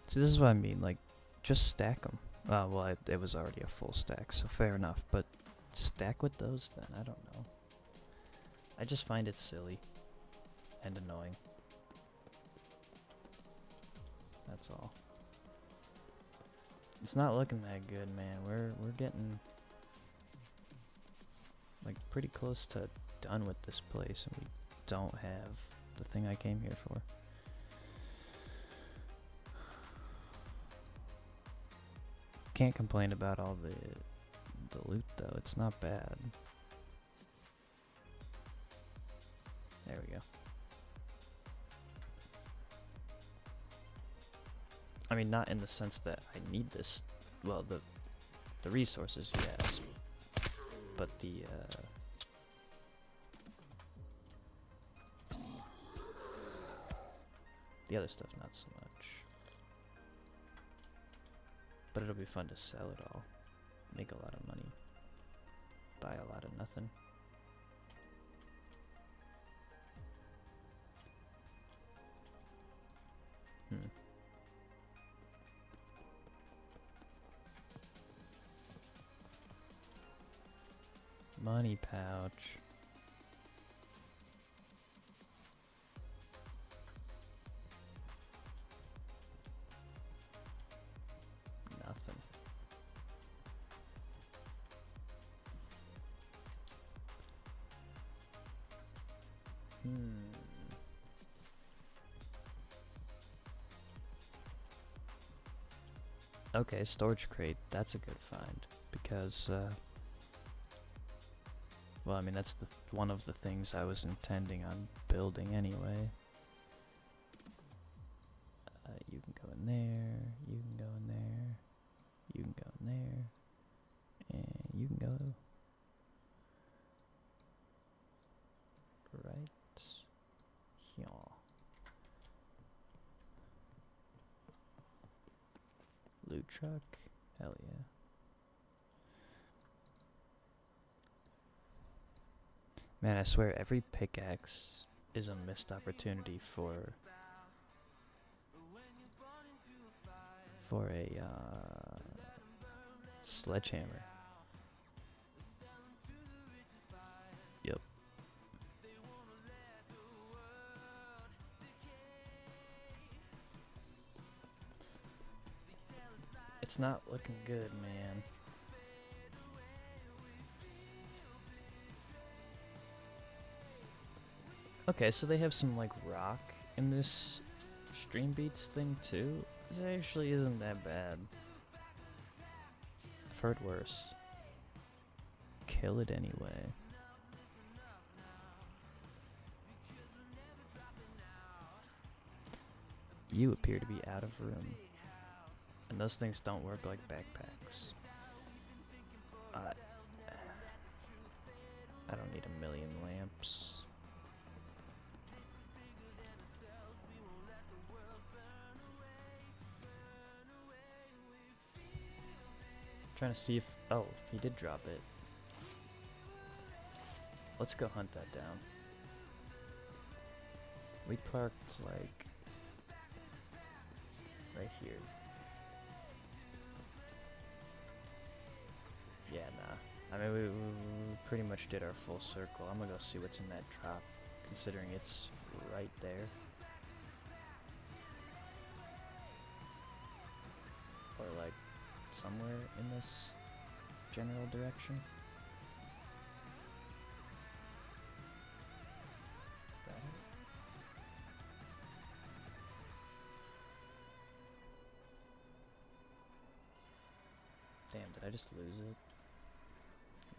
See, this is what I mean. Like, just stack them. Well, it was already a full stack, so fair enough. But stack with those then. I don't know. I just find it silly and annoying. That's all. It's not looking that good, man. We're getting like pretty close to done with this place, and we don't have the thing I came here for. Can't complain about all the the loot though. It's not bad. There we go. I mean, not in the sense that I need this. Well, the resources, yes. But the other stuff, not so much. But it'll be fun to sell it all. Make a lot of money. Buy a lot of nothing. Money pouch. Nothing. Okay, storage crate. That's a good find because well, I mean, that's one of the things I was intending on building anyway. You can go in there, you can go in there, you can go in there, and you can go right here. Loot truck? Hell yeah. Man, I swear every pickaxe is a missed opportunity for a sledgehammer. Yep. It's not looking good, man. Okay, so they have some like rock in this stream beats thing too. This actually isn't that bad. I've heard worse. Kill it anyway. You appear to be out of room. And those things don't work like backpacks. I don't need a million lamps. Trying to see if... Oh, he did drop it. Let's go hunt that down. We parked, like... right here. Yeah, nah. I mean, we pretty much did our full circle. I'm gonna go see what's in that drop, considering it's right there. Or, like... somewhere in this general direction. Is that it? Damn, did I just lose it?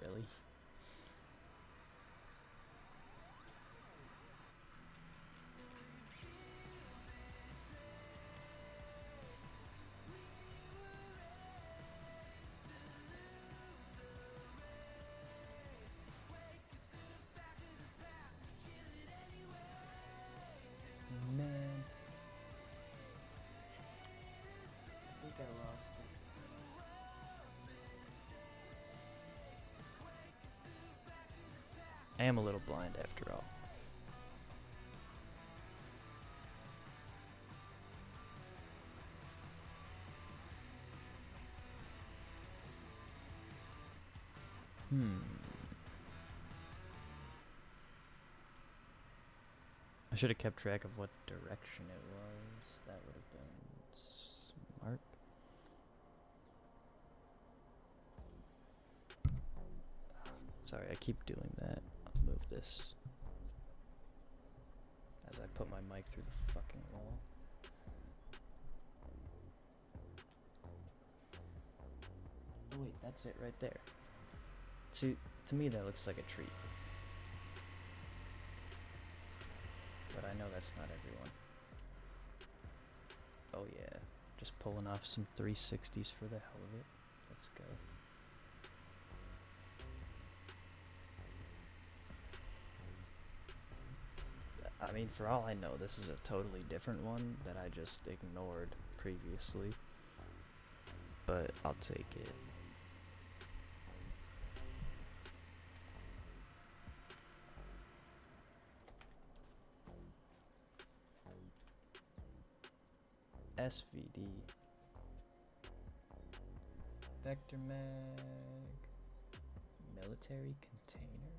Really? I am a little blind after all. I should have kept track of what direction it was. That would have been smart. Sorry, I keep doing that. I'll move this as I put my mic through the fucking wall. Oh wait, that's it right there. See, to me that looks like a treat. But I know that's not everyone. Oh yeah, just pulling off some 360s for the hell of it. Let's go. I mean, for all I know, this is a totally different one that I just ignored previously. But I'll take it. SVD. Vector mag. Military container.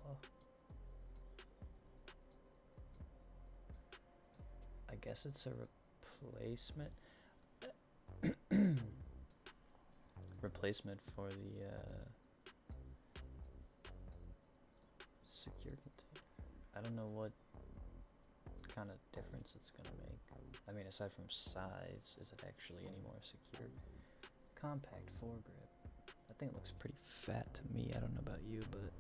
Whoa. I guess it's a replacement. Replacement for the secure container. I don't know what kind of difference it's gonna make. I mean, aside from size, is it actually any more secure? Compact foregrip. That thing looks pretty fat to me. I don't know about you, but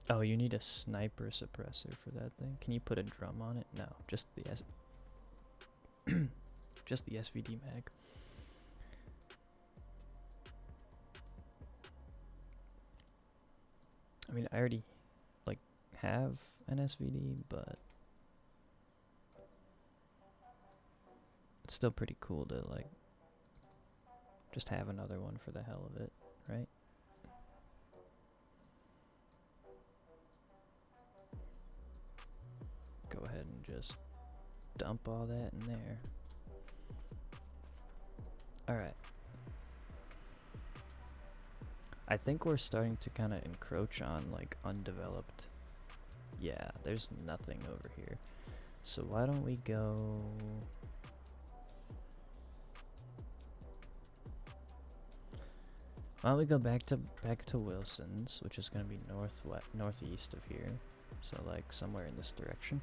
oh, you need a sniper suppressor for that thing. Can you put a drum on it? No, just the just the SVD mag. I mean, I already like have an SVD, but it's still pretty cool to like just have another one for the hell of it, right? Go ahead and just dump all that in there. Alright. I think we're starting to kind of encroach on like undeveloped. Yeah, there's nothing over here. So why don't we go... Why don't we go back to Wilson's, which is going to be northeast of here. So like somewhere in this direction.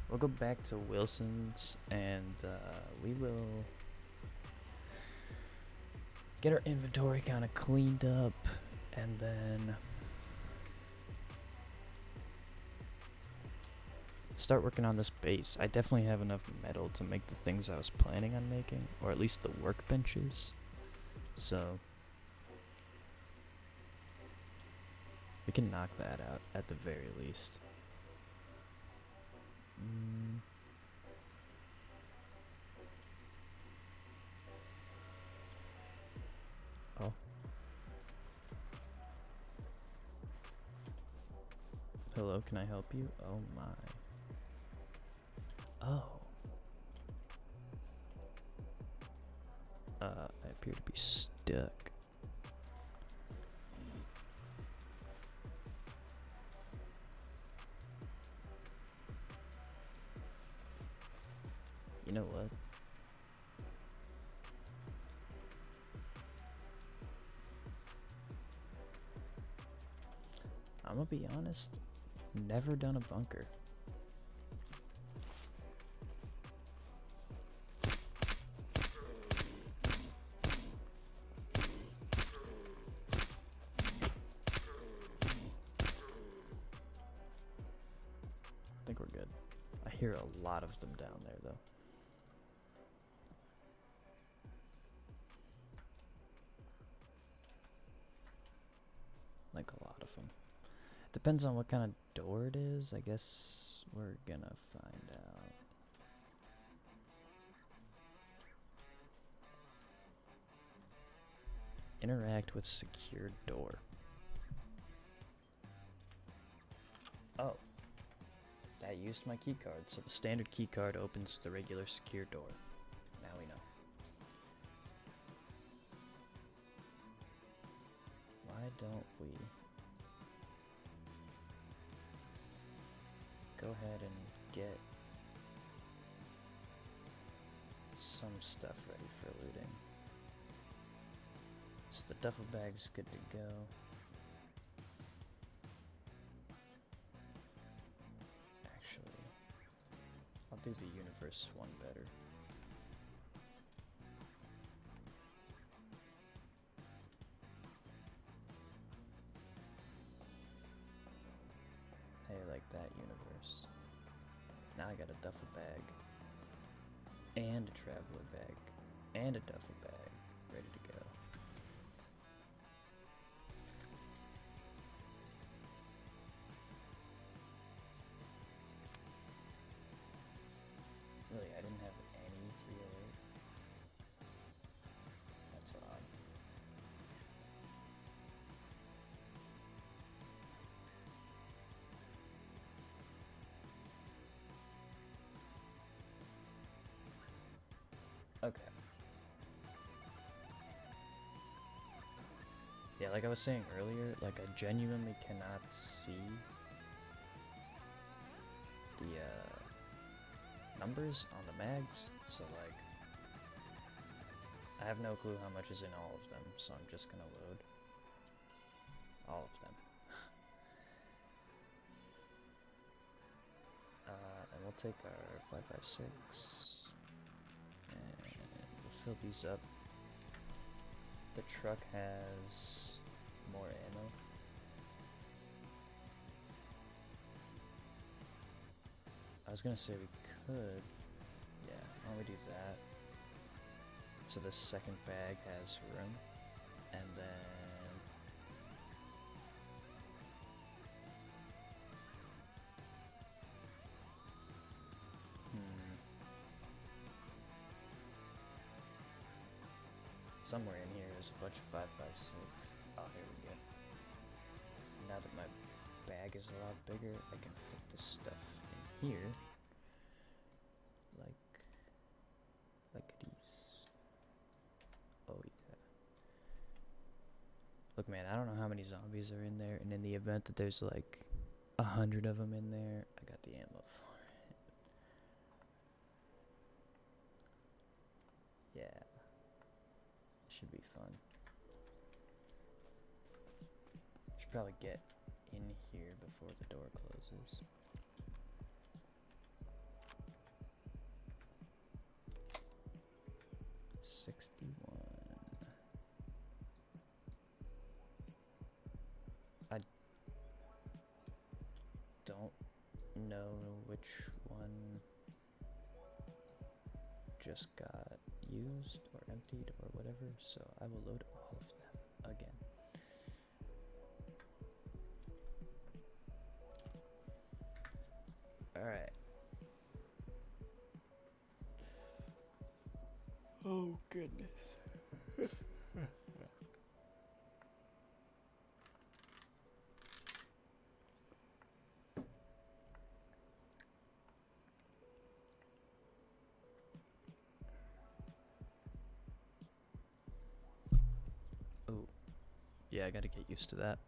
We'll go back to Wilson's and we will get our inventory kind of cleaned up and then start working on this base. I definitely have enough metal to make the things I was planning on making, or at least the workbenches. So we can knock that out at the very least. Oh. Hello, can I help you? Oh my. Oh. I appear to be stuck. You know what? I'm gonna be honest, never done a bunker. I think we're good. I hear a lot of them down there though. Like a lot of them. Depends on what kind of door it is. I guess we're gonna find out. Interact with secured door. Oh. That used my key card. So the standard key card opens the regular secure door. Now we know. Why don't we go ahead and get some stuff ready for looting. So the duffel bag's good to go. I'll do the universe one better. Hey, like that universe. Now I got a duffel bag. And a traveler bag. And a duffel bag. Ready to go. Really, I didn't have any 308. That's odd. Okay. Yeah, like I was saying earlier, like I genuinely cannot see the numbers on the mags, so like I have no clue how much is in all of them, so I'm just gonna load all of them. And we'll take our 5.56 and we'll fill these up. The truck has more ammo. I was gonna say we could, yeah, why don't we do that? So the second bag has room, and then somewhere in here is a bunch of 5.56. Oh, here we go. Now that my bag is a lot bigger, I can fit this stuff in here. Like these. Oh yeah. Look, man, I don't know how many zombies are in there, and in the event that there's like 100 of them in there, I got the ammo for it. Yeah. Should be fun. Should probably get in here before the door closes. I don't know which one just got used or emptied or whatever, so I will load all of them again. Alright. Oh goodness. Oh, yeah, I gotta get used to that.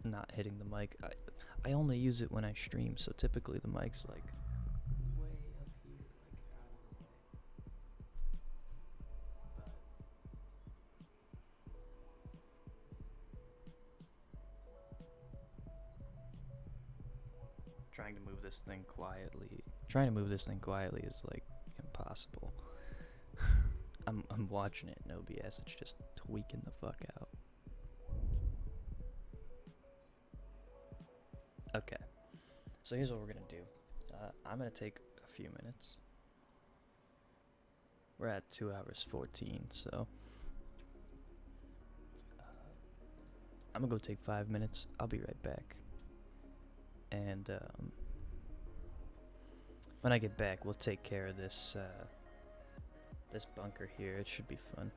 Not hitting the mic. I only use it when I stream, so typically the mic's like way up here, like out of the way. But trying to move this thing quietly is like impossible. I'm watching it in OBS, it's just tweaking the fuck out. Okay, so here's what we're gonna do. I'm gonna take a few minutes. We're at 2 hours 14, so I'm gonna go take 5 minutes. I'll be right back. And when I get back, we'll take care of this this bunker here. It should be fun.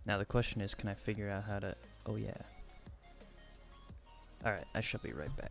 Now the question is, can I figure out how to... Oh yeah. Alright, I shall be right back.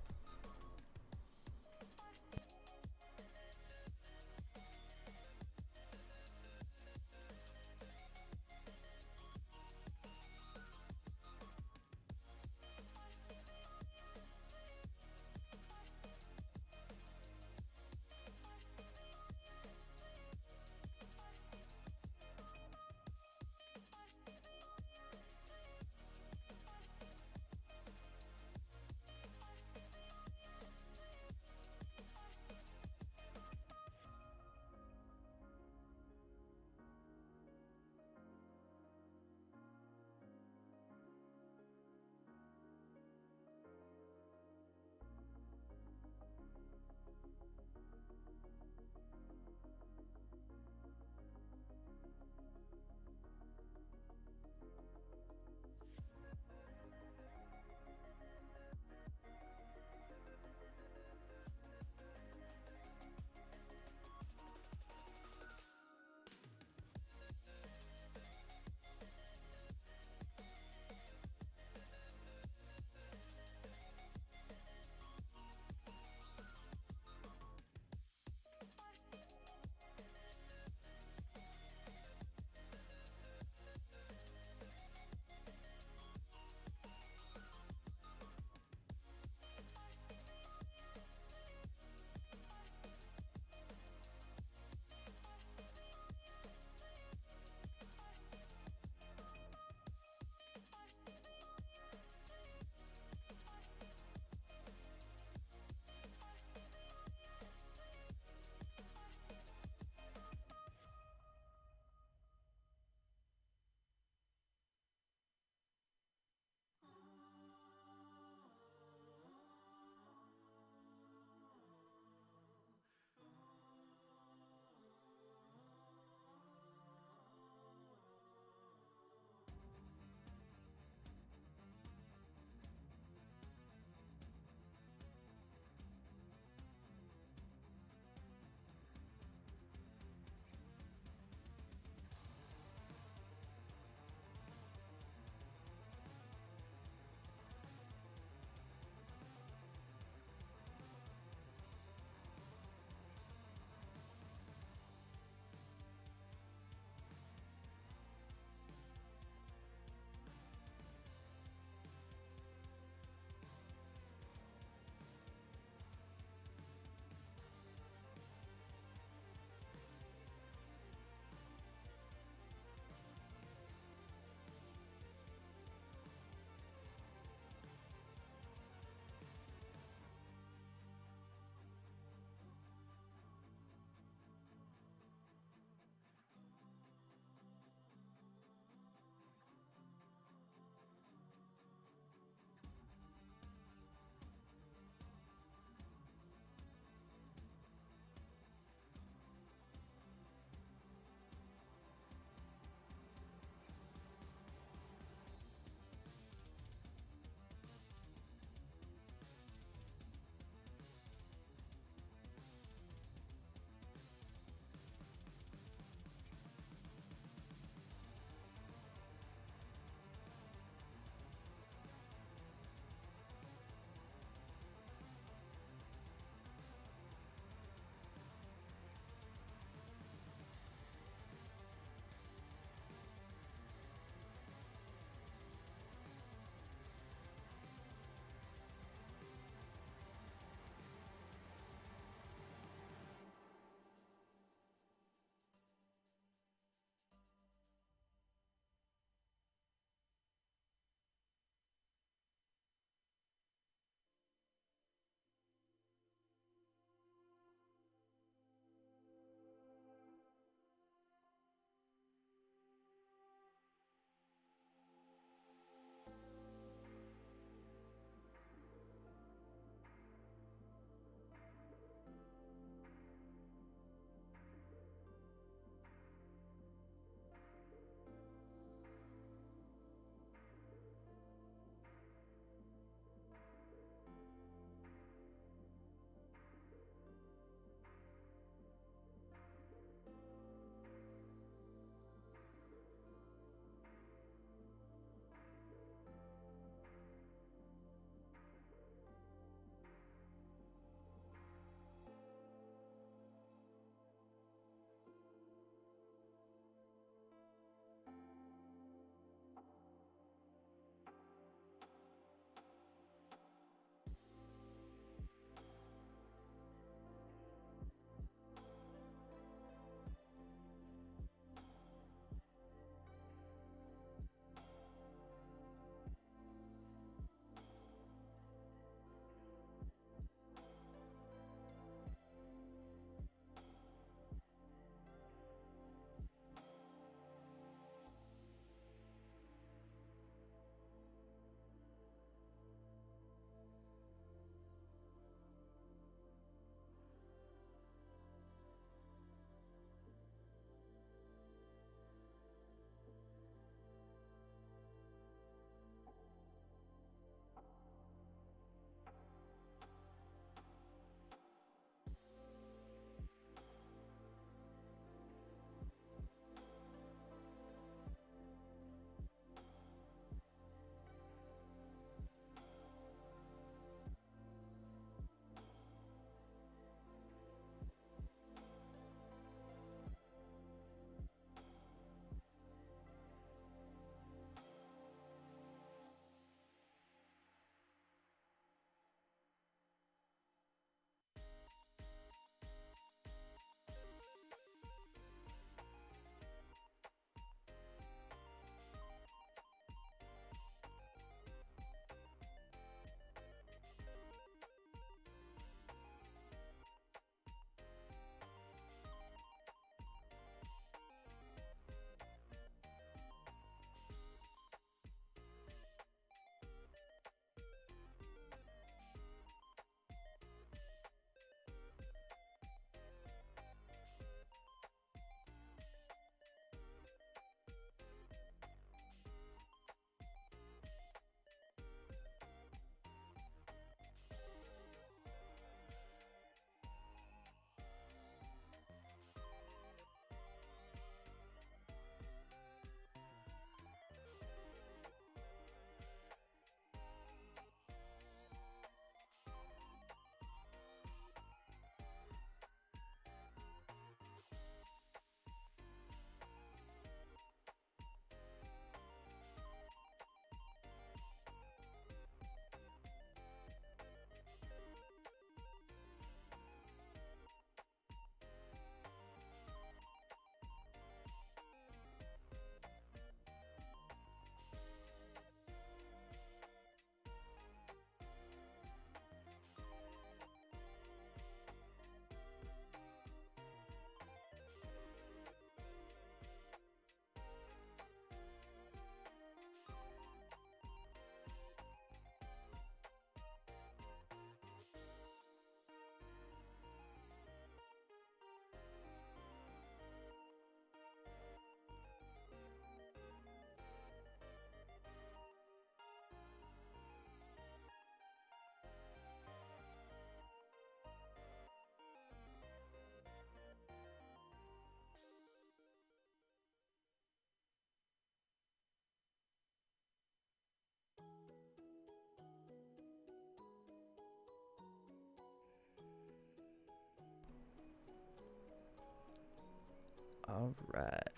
Alright.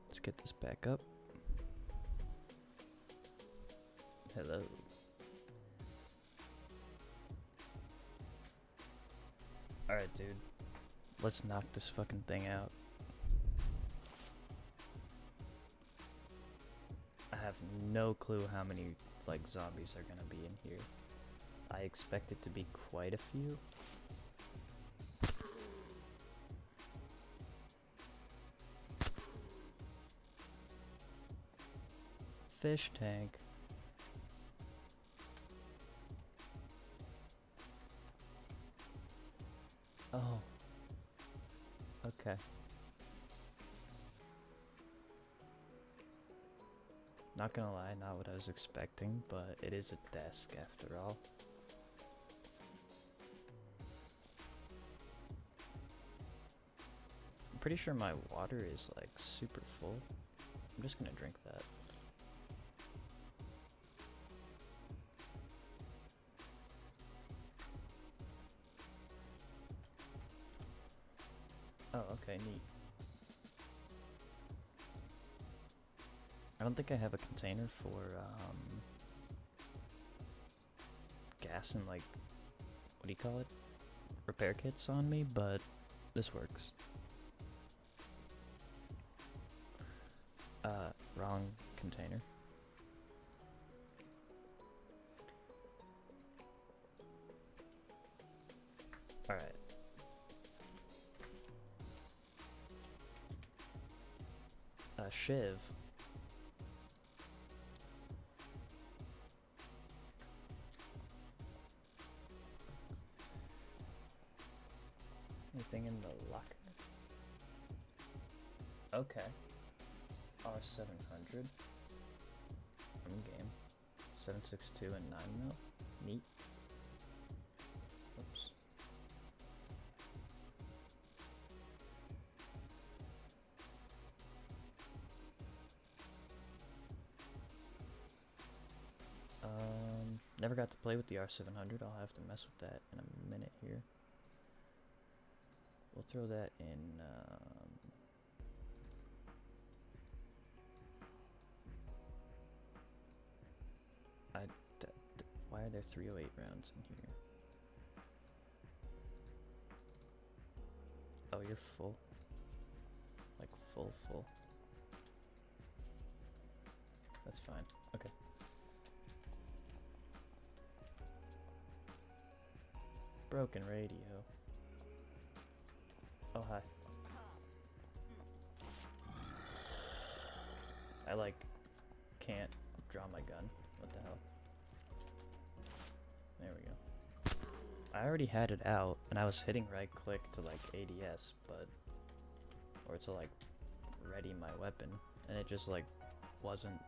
Let's get this back up. Hello. Alright, dude. Let's knock this fucking thing out. I have no clue how many, like, zombies are gonna be in here. I expect it to be quite a few. Fish tank. Oh. Okay. Not gonna lie, not what I was expecting, but it is a desk after all. I'm pretty sure my water is like super full. I'm just gonna drink that. Oh, okay, neat. I don't think I have a container for gas and, like, what do you call it? Repair kits on me, but this works. Wrong container. Alright. Shiv. Anything in the locker? Okay. R700. From game. 7.62 and 9mm. Neat. Oops. Never got to play with the R700. I'll have to mess with that in a minute here. We'll throw that in, why are there 308 rounds in here? Oh, you're full. Like, full. That's fine. Okay. Broken radio. Oh, hi. I, like, can't draw my gun. What the hell? There we go. I already had it out, and I was hitting right click to, like, ADS, but... or to, like, ready my weapon, and it just, like, wasn't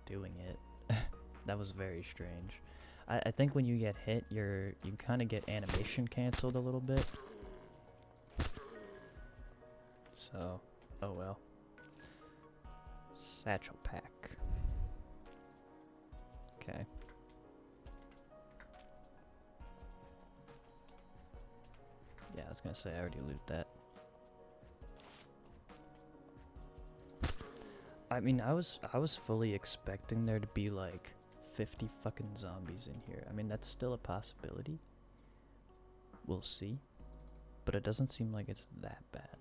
doing it. That was very strange. I think when you get hit, you kind of get animation canceled a little bit. So, oh well. Satchel pack. Okay. Yeah, I was gonna say I already looted that. I mean, I was fully expecting there to be like 50 fucking zombies in here. I mean, that's still a possibility. We'll see. But it doesn't seem like it's that bad.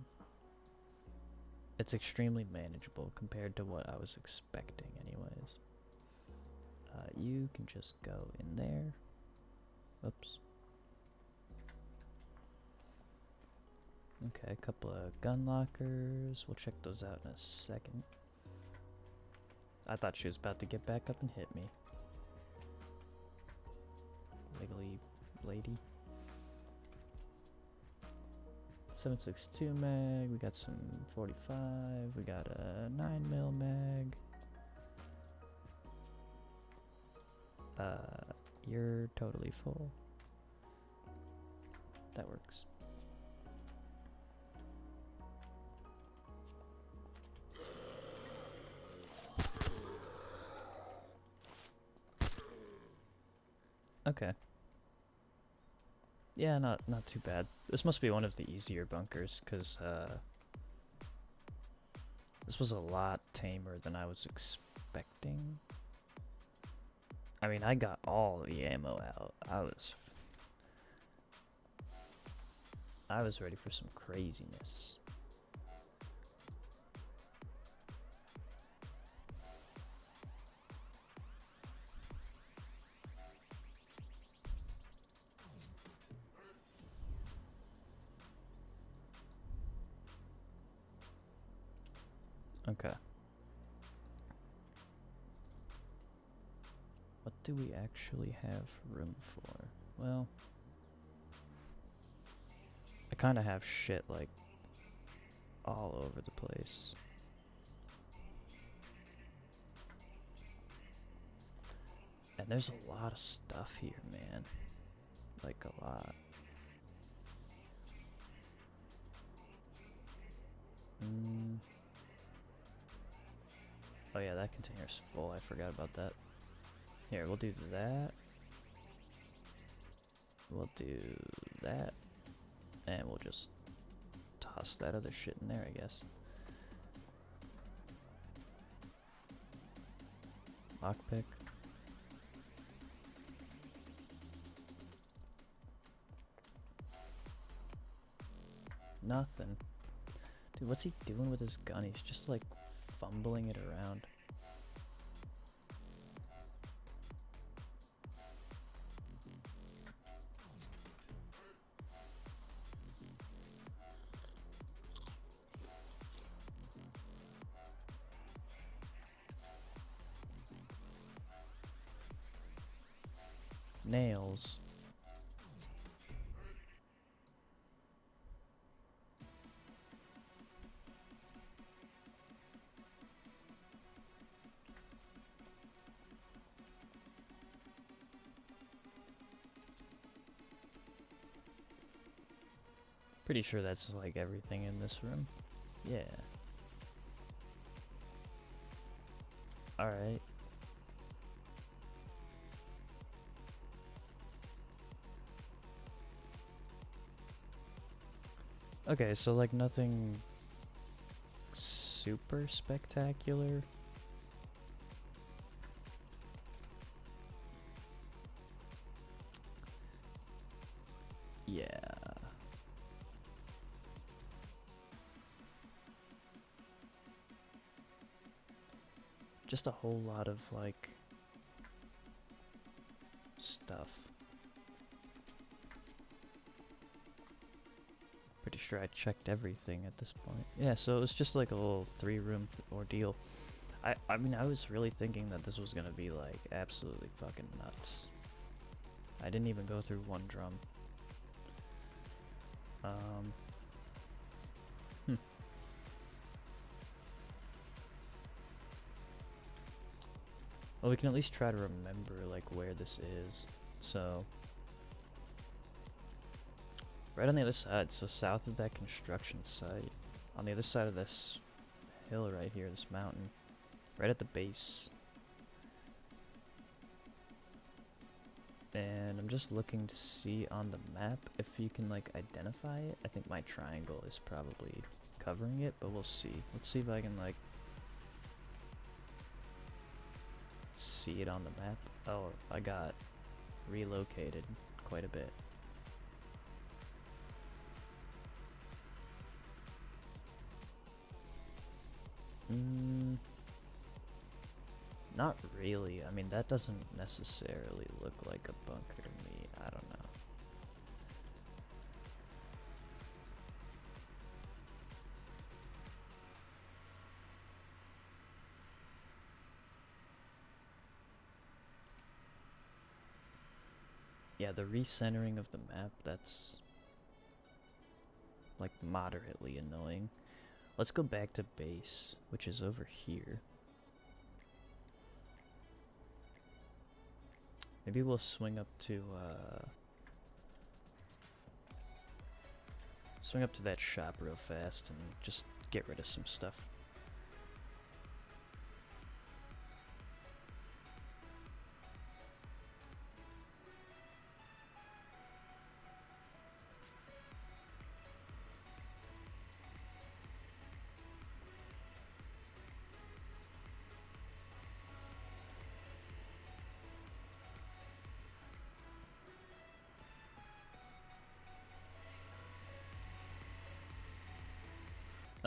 It's extremely manageable compared to what I was expecting anyways. You can just go in there. Oops. Okay, a couple of gun lockers. We'll check those out in a second. I thought she was about to get back up and hit me. Wiggly lady. 7.62 mag, we got some 45, we got a 9mm mag. You're totally full. That works. Okay. Yeah, not too bad. This must be one of the easier bunkers, because this was a lot tamer than I was expecting. I mean, I got all the ammo out. I was ready for some craziness. Okay. What do we actually have room for? Well, I kind of have shit, like, all over the place. And there's a lot of stuff here, man. Like, a lot. Oh yeah, that container's full. I forgot about that. Here, we'll do that. We'll do that. And we'll just toss that other shit in there, I guess. Lockpick. Nothing. Dude, what's he doing with his gun? He's just like fumbling it around. Nails. Pretty sure that's like everything in this room. Yeah. Alright. Okay, so like nothing super spectacular. Yeah. Just a whole lot of like stuff. Pretty sure I checked everything at this point. Yeah, so it was just like a little 3-room ordeal. I mean, I was really thinking that this was gonna be like absolutely fucking nuts. I didn't even go through one drum. Well, we can at least try to remember like where this is. So right on the other side, so south of that construction site, on the other side of this hill right here, this mountain, right at the base. And I'm just looking to see on the map if you can like identify it. I think my triangle is probably covering it, but we'll see. Let's see if I can like see it on the map. Oh, I got relocated quite a bit. Not really. I mean, that doesn't necessarily look like a bunker to me. I don't know. Yeah, the recentering of the map, that's like moderately annoying. Let's go back to base, which is over here. Maybe we'll swing up to that shop real fast and just get rid of some stuff.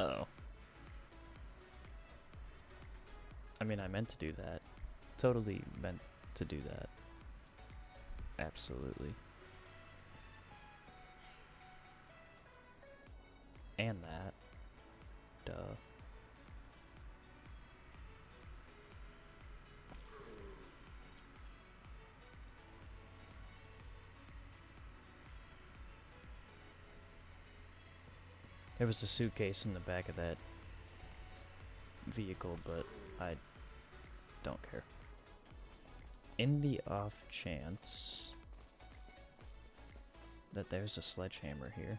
Uh-oh. I mean, I meant to do that. Totally meant to do that. Absolutely. And that. Duh. There was a suitcase in the back of that vehicle, but I don't care. In the off chance that there's a sledgehammer here.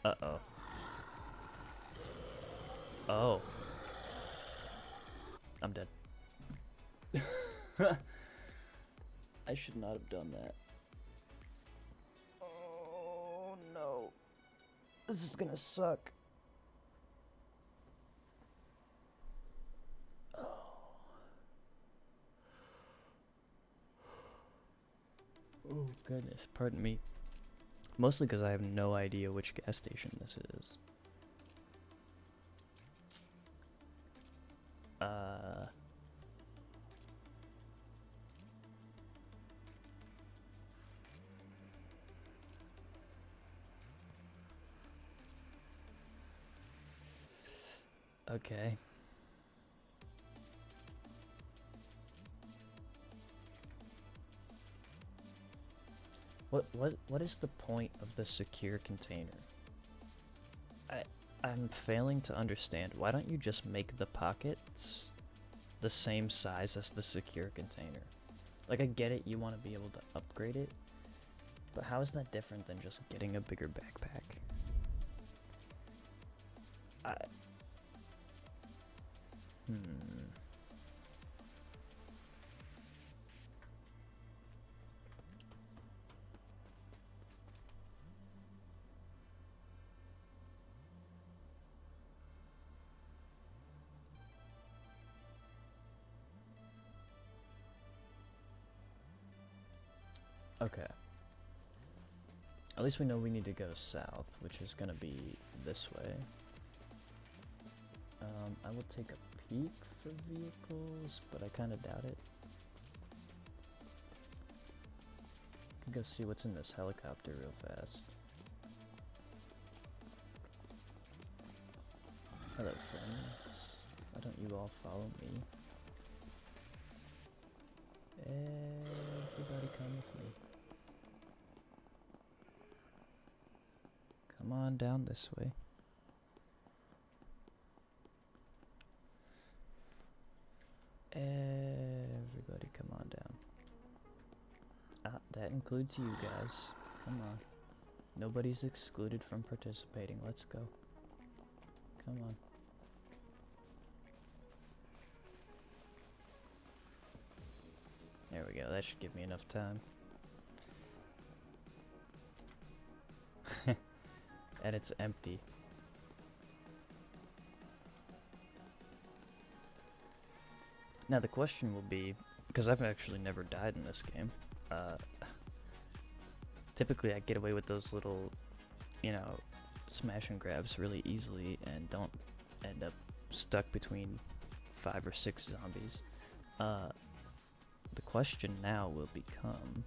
Uh-oh. Oh. I'm dead. I should not have done that. Oh no. This is gonna suck. Oh. Oh goodness, pardon me. Mostly because I have no idea which gas station this is. Okay. What is the point of the secure container? I'm failing to understand. Why don't you just make the pockets the same size as the secure container? Like, I get it, you want to be able to upgrade it, but how is that different than just getting a bigger backpack? Okay. At least we know we need to go south, which is gonna be this way. I will take a peek for vehicles, but I kinda doubt it. Could go see what's in this helicopter real fast. Hello, friends. Why don't you all follow me? Everybody come with me. Come on down this way. Everybody come on down. Ah, that includes you guys. Come on. Nobody's excluded from participating. Let's go. Come on. There we go. That should give me enough time. And it's empty. Now the question will be, because I've actually never died in this game, typically I get away with those little, you know, smash and grabs really easily and don't end up stuck between 5 or 6 zombies. The question now will become,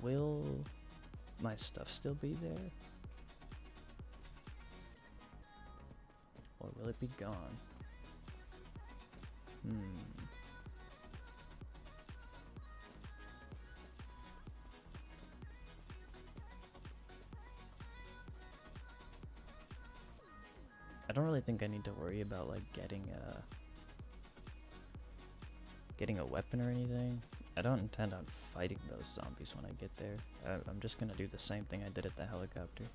will my stuff still be there? Or will it be gone? I don't really think I need to worry about like getting a weapon or anything. I don't intend on fighting those zombies when I get there. I'm just gonna do the same thing I did at the helicopter.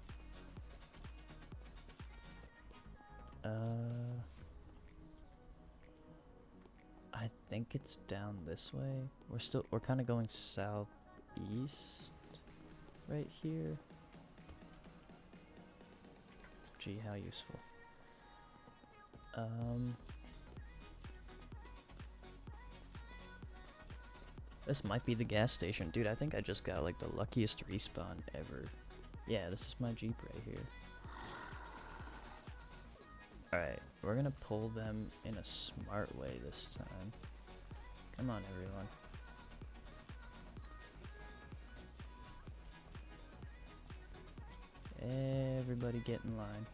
I think it's down this way. We're kind of going south east right here. Gee, how useful. This might be the gas station. Dude, I think I just got like the luckiest respawn ever. Yeah, this is my Jeep right here. Alright, we're gonna pull them in a smart way this time. Come on, everyone. Everybody get in line.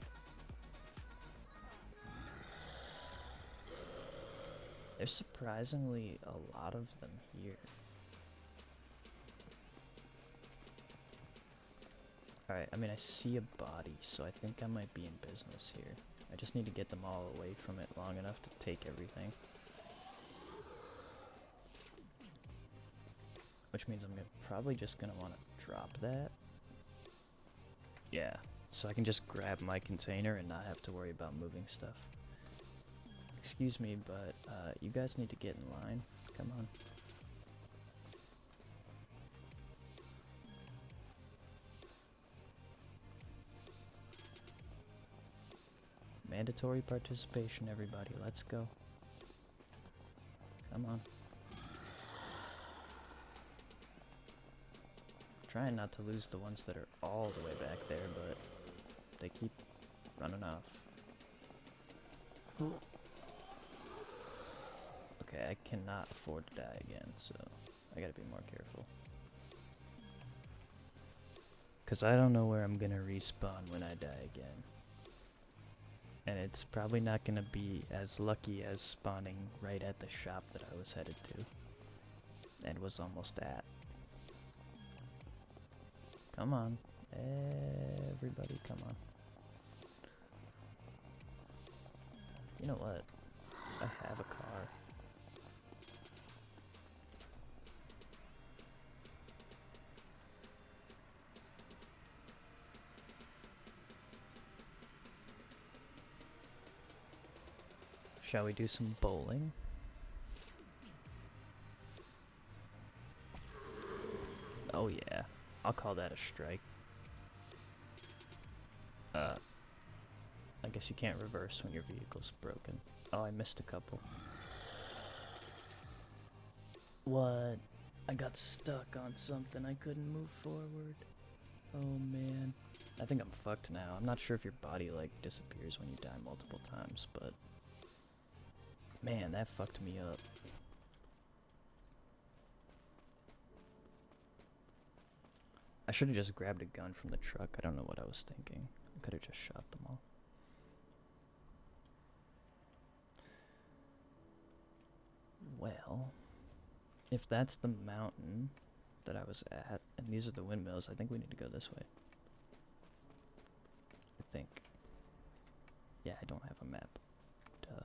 There's surprisingly a lot of them here. Alright, I mean I see a body, so I think I might be in business here. I just need to get them all away from it long enough to take everything. Which means I'm probably just gonna want to drop that. Yeah, so I can just grab my container and not have to worry about moving stuff. Excuse me, but you guys need to get in line. Come on. Mandatory participation, everybody. Let's go. Come on. Trying not to lose the ones that are all the way back there, but they keep running off. Okay, I cannot afford to die again, so I gotta be more careful. Cause I don't know where I'm gonna respawn when I die again. And it's probably not gonna be as lucky as spawning right at the shop that I was headed to. And was almost at. Come on. Everybody, come on. You know what? I have a car. Shall we do some bowling? Oh yeah, I'll call that a strike. I guess you can't reverse when your vehicle's broken. Oh, I missed a couple. What? I got stuck on something. I couldn't move forward. Oh man. I think I'm fucked now. I'm not sure if your body like disappears when you die multiple times, but man, that fucked me up. I should have just grabbed a gun from the truck. I don't know what I was thinking. I could have just shot them all. Well, if that's the mountain that I was at, and these are the windmills, I think we need to go this way. I think. Yeah, I don't have a map. Duh.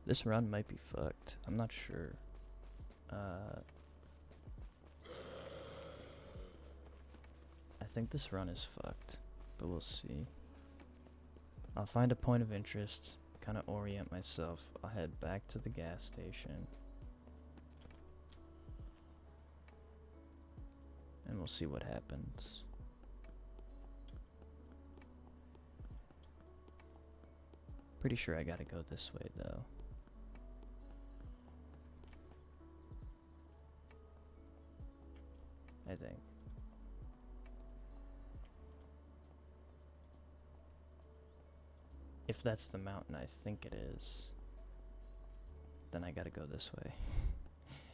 This run might be fucked. I'm not sure. I think this run is fucked, but we'll see. I'll find a point of interest, kind of orient myself. I'll head back to the gas station. And we'll see what happens. Pretty sure I gotta go this way though. I think. If that's the mountain I think it is, then I gotta go this way.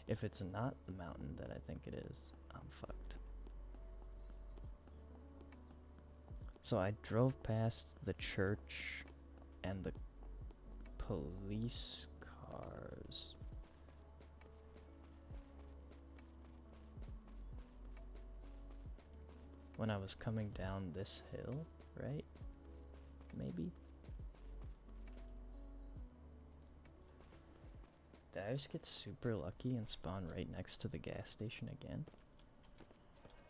If it's not the mountain that I think it is, I'm fucked. So I drove past the church and the police cars. When I was coming down this hill, right? Maybe? Did I just get super lucky and spawn right next to the gas station again?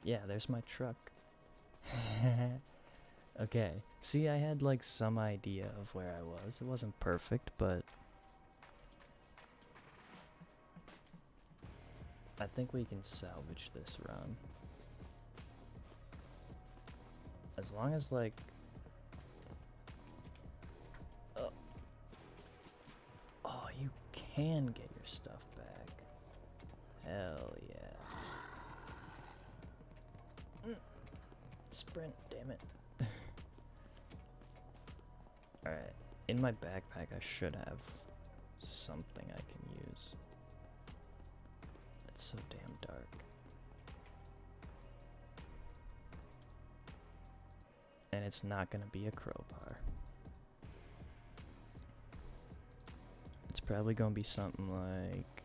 Yeah, there's my truck. Okay. See, I had like some idea of where I was. It wasn't perfect, but I think we can salvage this run. As long as like oh, you can get your stuff back. Hell yeah. Sprint, damn it. Alright, in my backpack I should have something I can use. It's so damn dark. And it's not gonna be a crowbar. It's probably gonna be something like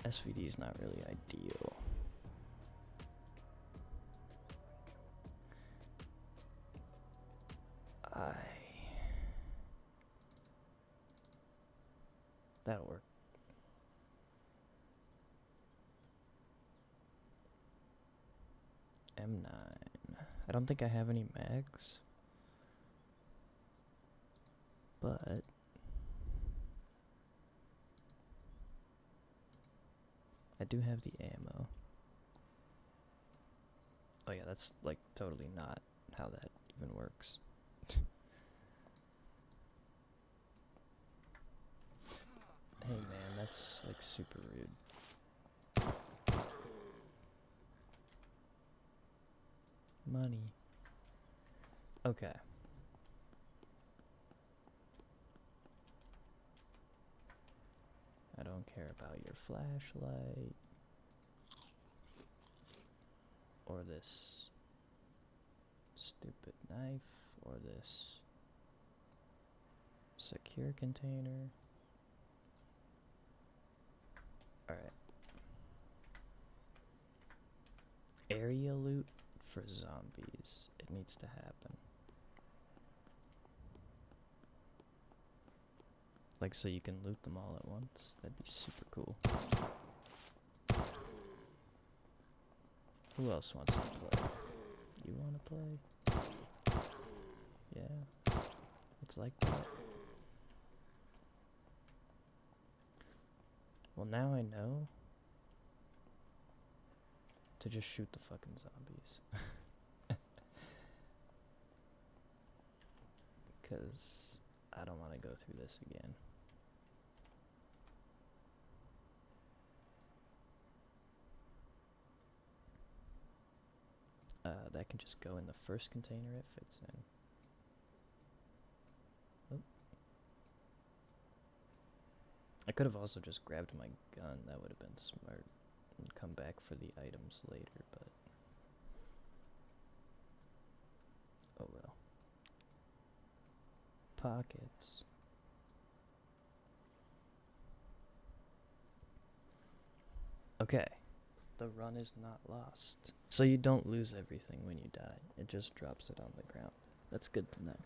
SVD's not really ideal. That'll work. M9. I don't think I have any mags. But I do have the ammo. Oh yeah, that's like totally not how that even works. Hey man, that's like super rude. Money. Okay. I don't care about your flashlight. Or this stupid knife. Or this secure container. Alright. Area loot for zombies. It needs to happen. Like, so you can loot them all at once. That'd be super cool. Who else wants to play? You want to play? Yeah. It's like that. Well, now I know to just shoot the fucking zombies. Because I don't want to go through this again. That can just go in the first container it fits in. Oh. I could have also just grabbed my gun. That would have been smart. And come back for the items later, but oh well. Pockets. Okay. The run is not lost. So you don't lose everything when you die. It just drops it on the ground. That's good to know.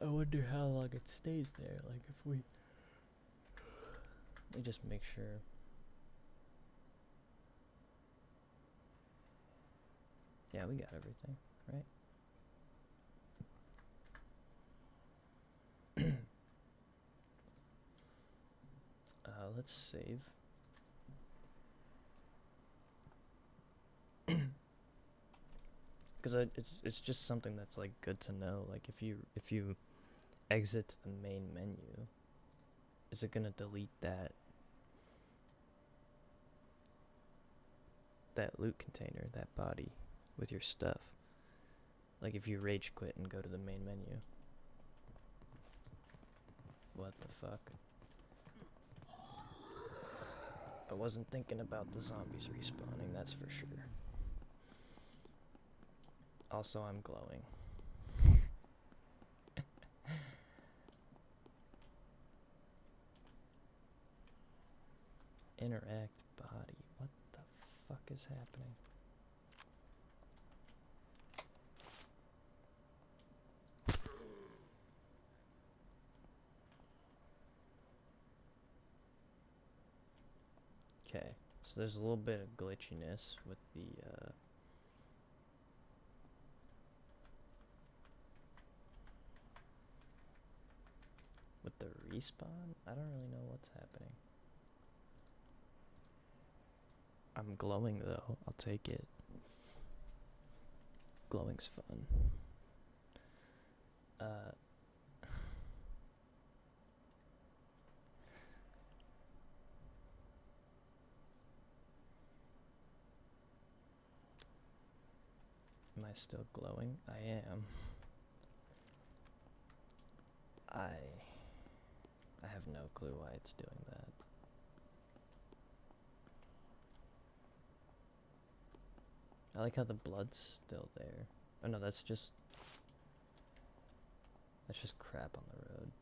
I wonder how long it stays there. Like if we just make sure. Yeah, we got everything, right? Let's save. Because it's just something that's like good to know. Like if you exit the main menu, is it gonna delete that loot container, that body with your stuff? Like if you rage quit and go to the main menu. What the fuck? I wasn't thinking about the zombies respawning, that's for sure. Also, I'm glowing. Interact body. What the fuck is happening? Okay, So there's a little bit of glitchiness with the respawn. I don't really know what's happening. I'm glowing though. I'll take it. Glowing's fun. Am I still glowing? I am. I have no clue why it's doing that. I like how the blood's still there. Oh no, that's just crap on the road.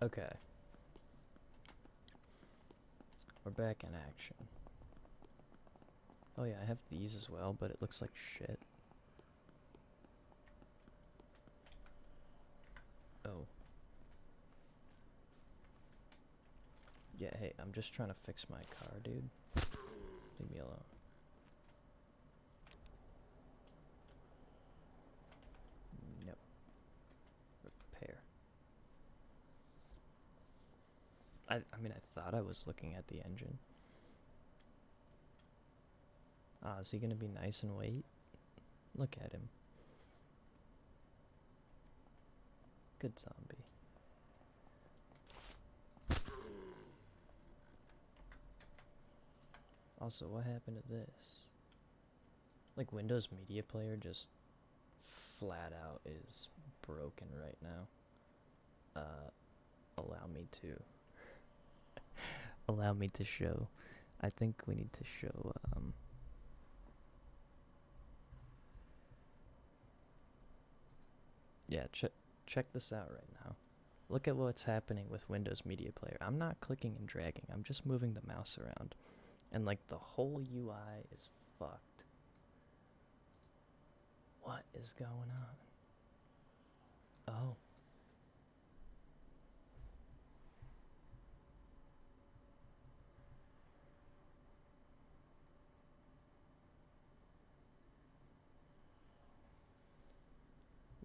Okay. We're back in action. Oh yeah, I have these as well, but it looks like shit. Oh. Yeah, hey, I'm just trying to fix my car, dude. Leave me alone. Nope. Repair. I mean, I thought I was looking at the engine. Ah, is he gonna be nice and wait? Look at him. Good zombie. Also, what happened to this? Like, Windows Media Player just flat out is broken right now. Allow me to show. I think we need to show, yeah, check this out right now. Look at what's happening with Windows Media Player. I'm not clicking and dragging. I'm just moving the mouse around. And, like, the whole UI is fucked. What is going on? Oh.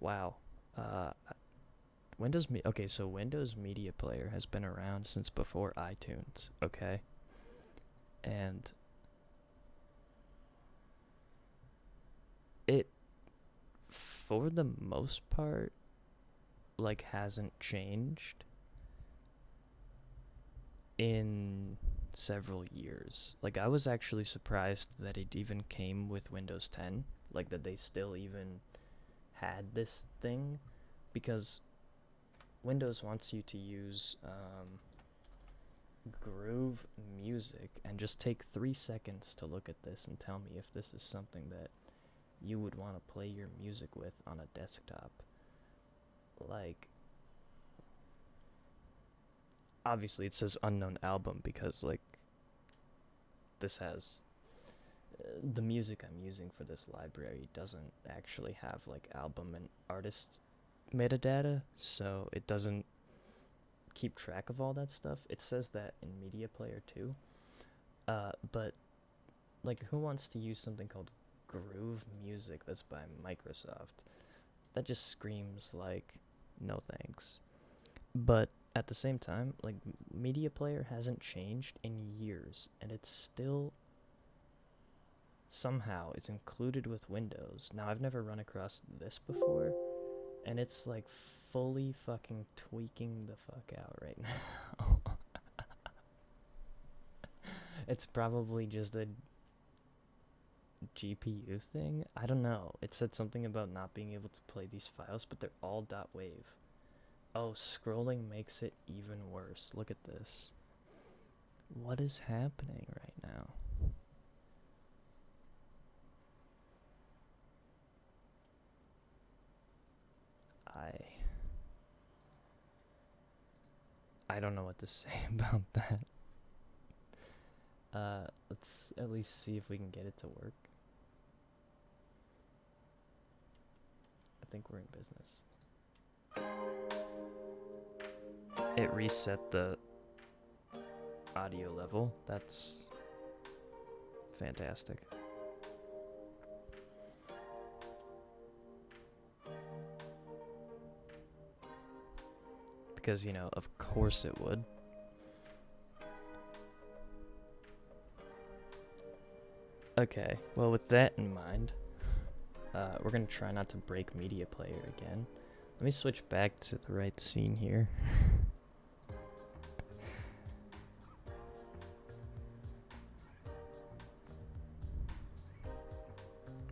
Wow. Okay, so Windows Media Player has been around since before iTunes, okay? And it, for the most part, like, hasn't changed in several years. Like, I was actually surprised that it even came with Windows 10, like, that they still even had this thing, because Windows wants you to use Groove Music, and just take 3 seconds to look at this and tell me if this is something that you would want to play your music with on a desktop. Like, obviously it says unknown album because, like, this has the music I'm using for this library doesn't actually have, like, album and artist metadata, so it doesn't keep track of all that stuff. It says that in Media Player too, but, like, who wants to use something called Groove Music that's by Microsoft? That just screams, like, no thanks. But at the same time, like, Media Player hasn't changed in years, and it's still somehow is included with Windows. Now, I've never run across this before, and it's, like, fully fucking tweaking the fuck out right now. It's probably just a GPU thing. I don't know. It said something about not being able to play these files, but they're all .wav. Oh, scrolling makes it even worse. Look at this. What is happening right now? I don't know what to say about that. Let's at least see if we can get it to work. I think we're in business. It reset the audio level. That's fantastic. Because, you know, of course it would. Okay, well, with that in mind, we're gonna try not to break media player again. Let me switch back to the right scene here.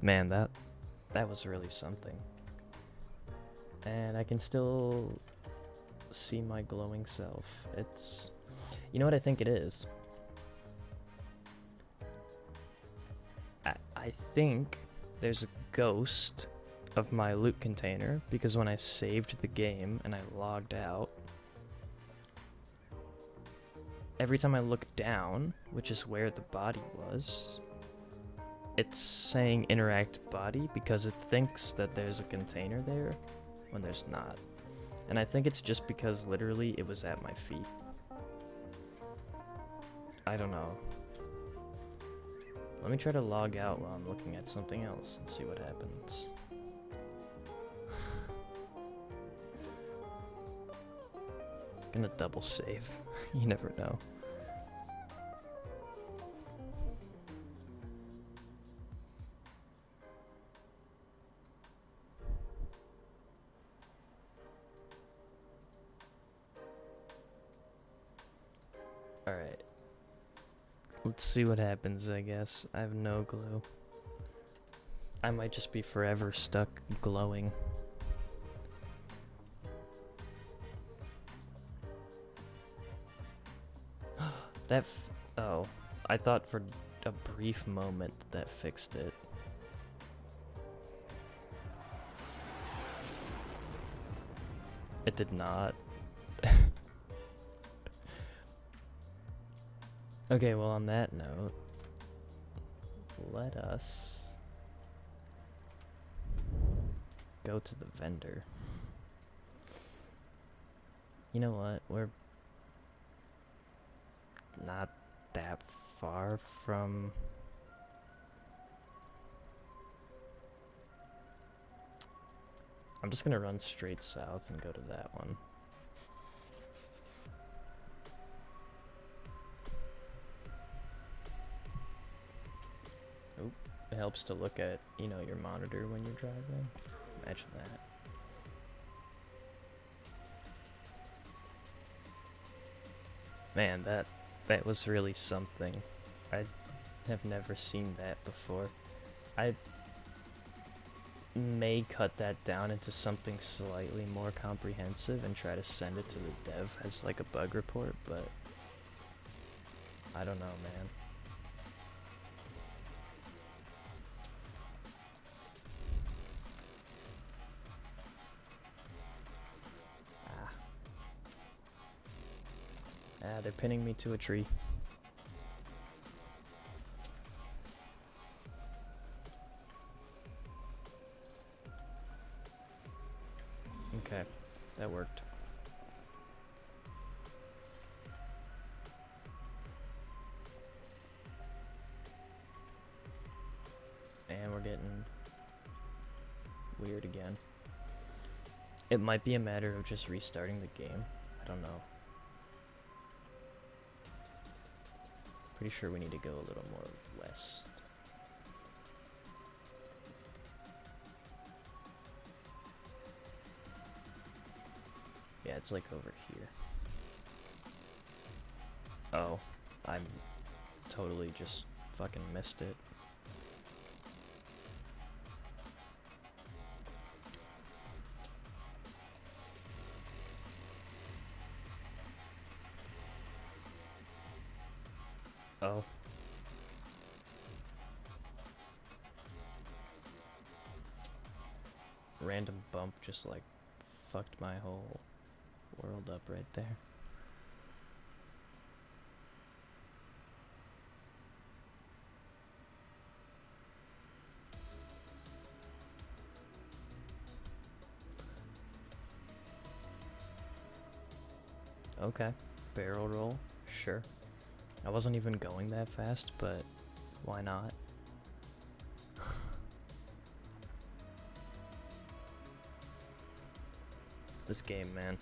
Man, that was really something. And I can still see my glowing self. It's... You know what I think it is? I think there's a ghost of my loot container, because when I saved the game and I logged out, every time I look down, which is where the body was, it's saying interact body because it thinks that there's a container there when there's not. And I think it's just because literally it was at my feet. I don't know. Let me try to log out while I'm looking at something else and see what happens. Gonna double save. You never know. Alright. Let's see what happens, I guess. I have no clue. I might just be forever stuck glowing. Oh, I thought for a brief moment that fixed it. It did not. Okay, well, on that note, let us go to the vendor. You know what? We're not that far from... I'm just gonna run straight south and go to that one. Oh, it helps to look at, you know, your monitor when you're driving. Imagine that. Man, that was really something. I have never seen that before. I may cut that down into something slightly more comprehensive and try to send it to the dev as like a bug report, but I don't know, man. They're pinning me to a tree. Okay, that worked. And we're getting weird again. It might be a matter of just restarting the game. I don't know. Pretty sure we need to go a little more west. Yeah, it's like over here. Oh, I totally just fucking missed it. Oh. Random bump just like fucked my whole world up right there. Okay. Barrel roll. Sure. I wasn't even going that fast, but why not? This game, man.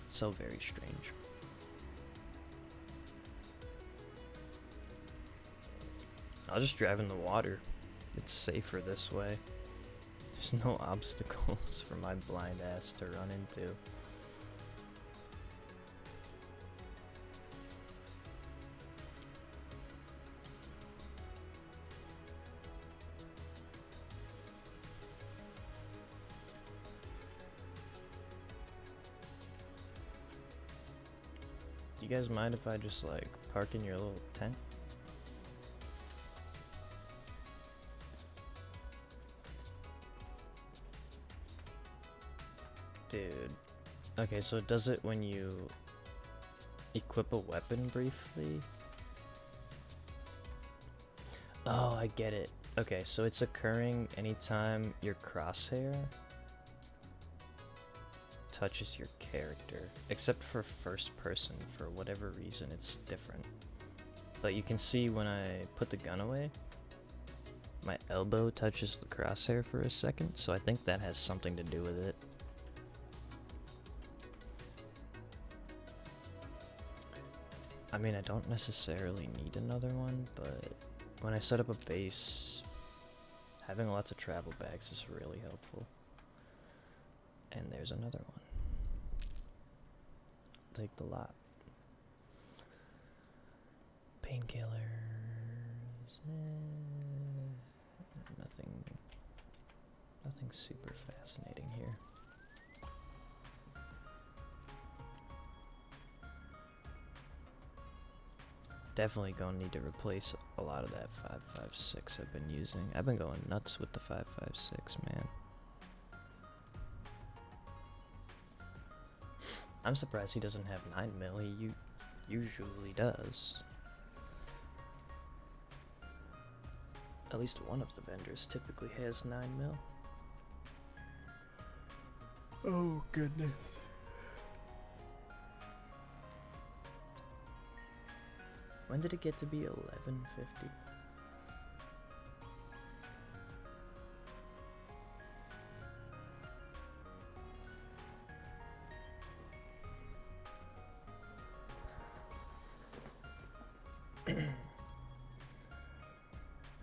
So very strange. I'll just drive in the water. It's safer this way. There's no obstacles for my blind ass to run into. Do you guys mind if I just like park in your little tent? Dude. Okay, so it does it when you equip a weapon briefly? Oh, I get it. Okay, so it's occurring anytime your crosshair touches your character, except for first person. For whatever reason, it's different. But you can see when I put the gun away, my elbow touches the crosshair for a second, so I think that has something to do with it. I mean, I don't necessarily need another one, but when I set up a base, having lots of travel bags is really helpful. And there's another one. I'll take the lot. Painkillers. Nothing super fascinating here. Definitely gonna need to replace a lot of that 5.56 I've been using. I've been going nuts with the 5.56, man. I'm surprised he doesn't have 9mm. He usually does. At least one of the vendors typically has 9mm. Oh, goodness. When did it get to be 1150?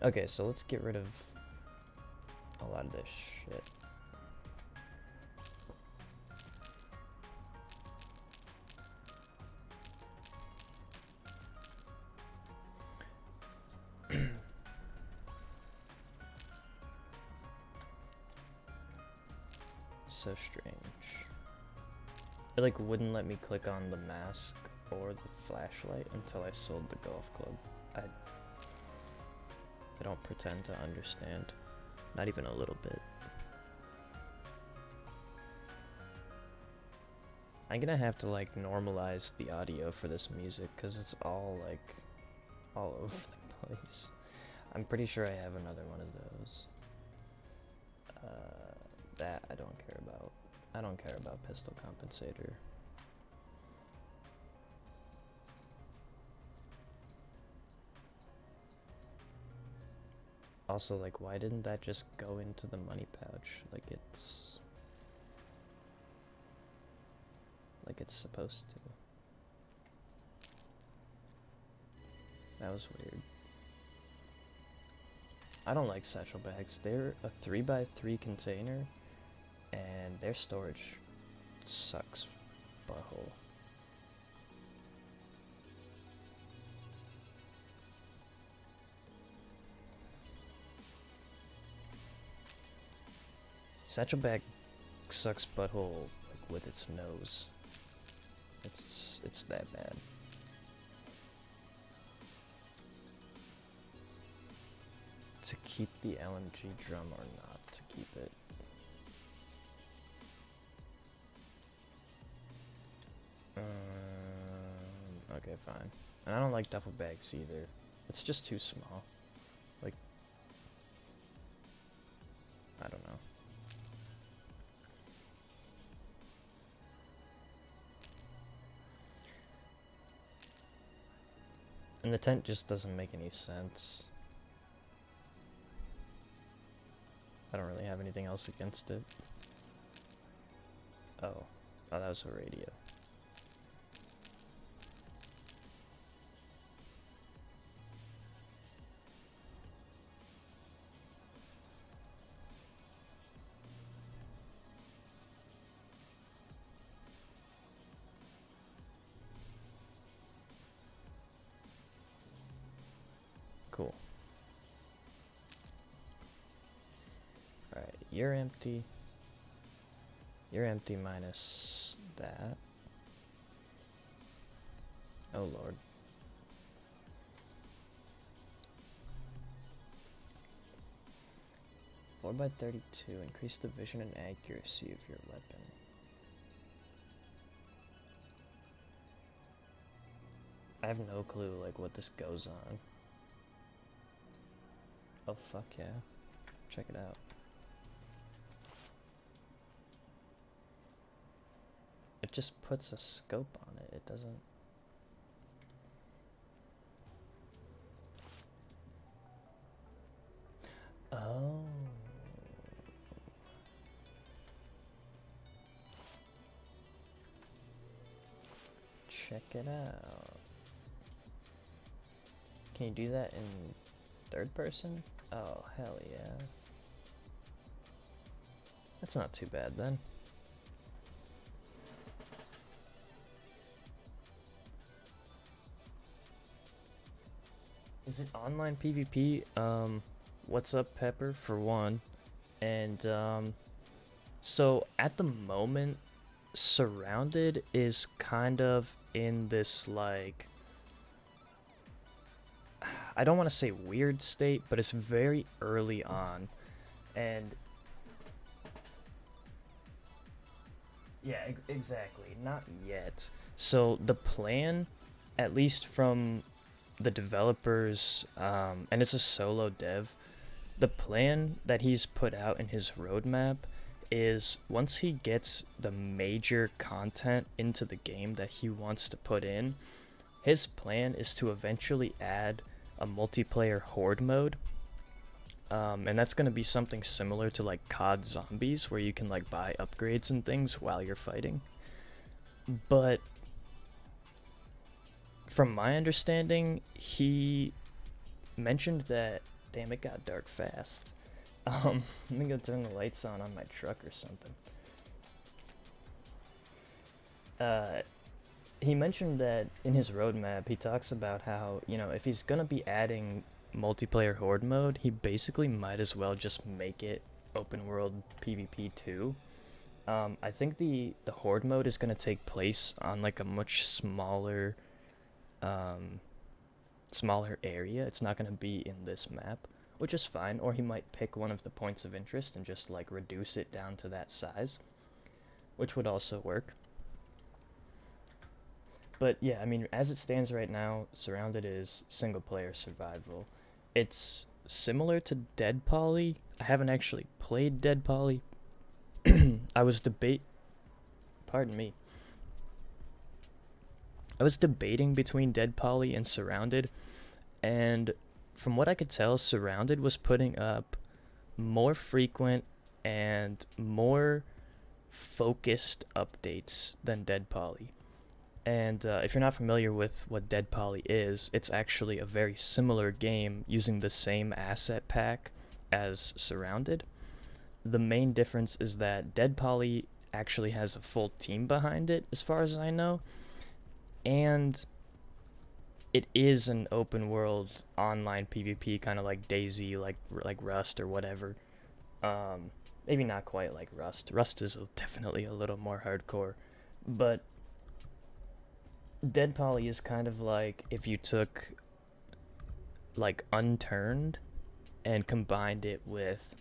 Okay, so let's get rid of a lot of this shit. So strange. It like wouldn't let me click on the mask or the flashlight until I sold the golf club. I don't pretend to understand. Not even a little bit. I'm gonna have to like normalize the audio for this music because it's all like all over the place. I'm pretty sure I have another one of those. That I don't care about. I don't care about pistol compensator. Also, like, why didn't that just go into the money pouch? Like it's supposed to. That was weird. I don't like satchel bags. They're a 3x3 container, and their storage sucks butthole. Satchel bag sucks butthole like, with its nose. It's that bad. To keep the LMG drum or not to keep it? Okay, fine. And I don't like duffel bags either. It's just too small. Like, I don't know. And the tent just doesn't make any sense. I don't really have anything else against it. Oh, that was a radio. Cool. Alright, you're empty. You're empty minus that. Oh lord. Four by 32. Increase the vision and accuracy of your weapon. I have no clue like what this goes on. Oh fuck yeah. Check it out. It just puts a scope on it. It doesn't... Oh. Check it out. Can you do that in third person? Oh, hell yeah. That's not too bad then. Is it online PvP? What's up, Pepper, for one. And, so at the moment, SurrounDead is kind of in this, like, I don't want to say weird state, but it's very early on. And, yeah, exactly, not yet. So the plan, at least from the developers, and it's a solo dev, the plan that he's put out in his roadmap is once he gets the major content into the game that he wants to put in, his plan is to eventually add a multiplayer horde mode. And that's going to be something similar to like COD Zombies, where you can like buy upgrades and things while you're fighting. But from my understanding, he mentioned that... Damn, it got dark fast. Let me go turn the lights on my truck or something. He mentioned that in his roadmap, he talks about how, you know, if he's gonna be adding multiplayer horde mode, he basically might as well just make it open world PvP 2. I think the horde mode is gonna take place on like a much smaller area. It's not gonna be in this map, which is fine. Or he might pick one of the points of interest and just like reduce it down to that size, which would also work. But yeah, I mean, as it stands right now, SurrounDead is single player survival. It's similar to Dead Poly. I haven't actually played Dead Poly. I was debating between Dead Poly and SurrounDead, and from what I could tell, SurrounDead was putting up more frequent and more focused updates than Dead Poly. And if you're not familiar with what Dead Poly is, it's actually a very similar game using the same asset pack as SurrounDead. The main difference is that Dead Poly actually has a full team behind it, as far as I know, and it is an open world online PvP, kind of like DayZ, like Rust or whatever. Maybe not quite like Rust. Rust is definitely a little more hardcore, but Dead Poly is kind of like if you took like Unturned and combined it with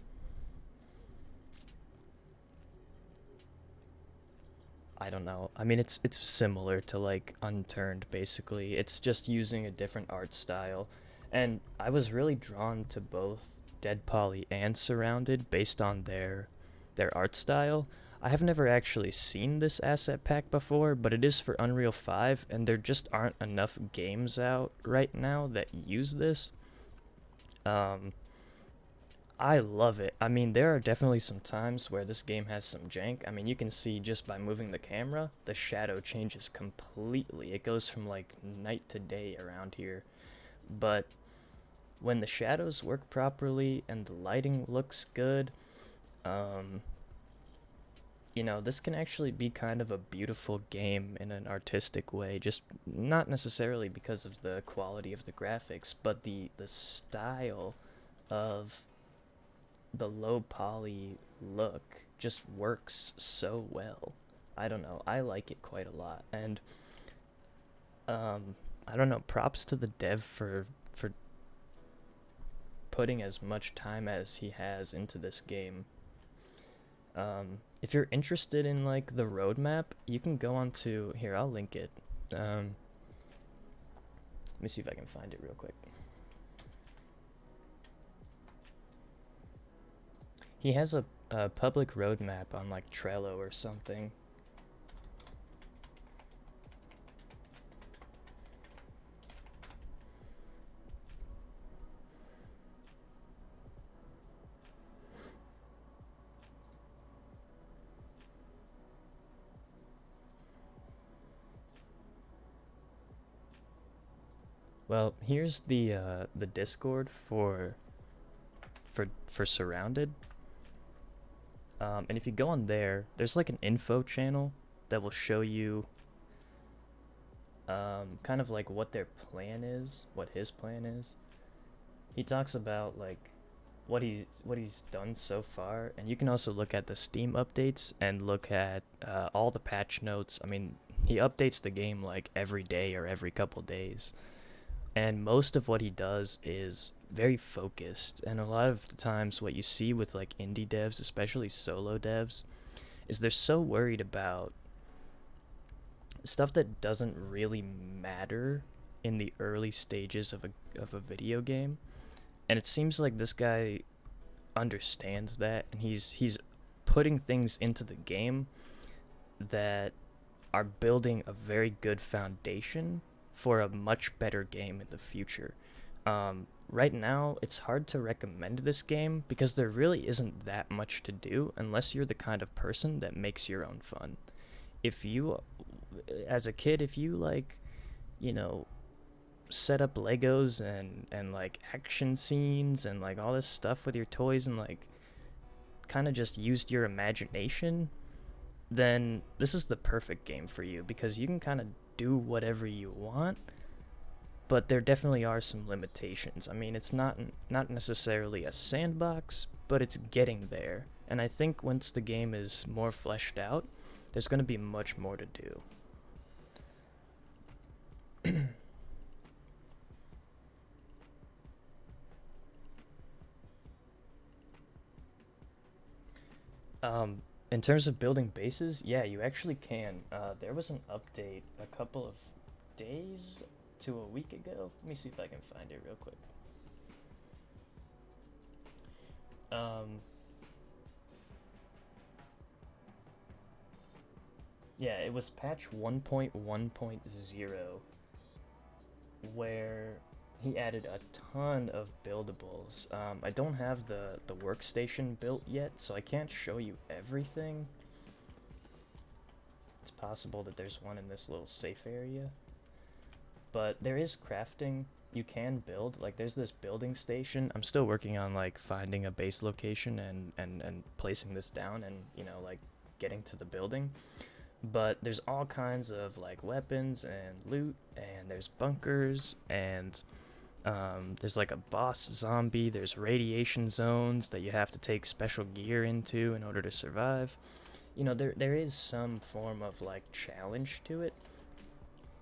I don't know. I mean, it's similar to like Unturned basically. It's just using a different art style. And I was really drawn to both Dead Poly and Surrounded based on their art style. I have never actually seen this asset pack before, but it is for Unreal 5 and there just aren't enough games out right now that use this. Um I love it. I mean, there are definitely some times where this game has some jank. I mean, you can see just by moving the camera, the shadow changes completely. It goes from like night to day around here. But when the shadows work properly and the lighting looks good, um, this can actually be kind of a beautiful game in an artistic way. Just not necessarily because of the quality of the graphics, but the style of the low poly look just works so well. I don't know. I like it quite a lot. And I don't know, props to the dev for putting as much time as he has into this game. If you're interested in like the roadmap, you can go on to here, I'll link it. Let me see if I can find it real quick. He has a public roadmap on like Trello or something. Well, here's the Discord for Surrounded. And if you go on there, there's like an info channel that will show you kind of like what their plan is, what his plan is. He talks about like what he's done so far, and you can also look at the Steam updates and look at all the patch notes. I mean, he updates the game like every day or every couple days. And most of what he does is very focused, and a lot of the times what you see with like indie devs, especially solo devs, is they're so worried about stuff that doesn't really matter in the early stages of a video game. And it seems like this guy understands that, and he's putting things into the game that are building a very good foundation for a much better game in the future. Right now, it's hard to recommend this game because there really isn't that much to do unless you're the kind of person that makes your own fun. If you, as a kid, if you like, you know, set up Legos and like action scenes and like all this stuff with your toys and like kind of just used your imagination, then this is the perfect game for you because you can kind of do whatever you want, but there definitely are some limitations. I mean, it's not necessarily a sandbox, but it's getting there. And I think once the game is more fleshed out, there's going to be much more to do. In terms of building bases, yeah, you actually can. There was an update a couple of days to a week ago. Let me see if I can find it real quick. Yeah, it was patch 1.1.0 where he added a ton of buildables. I don't have the workstation built yet, so I can't show you everything. It's possible that there's one in this little safe area. But there is crafting. You can build. Like, there's this building station. I'm still working on, like, finding a base location and placing this down and, you know, like, getting to the building. But there's all kinds of, like, weapons and loot, and there's bunkers, and there's like a boss zombie, there's radiation zones that you have to take special gear into in order to survive. You know, there is some form of like challenge to it.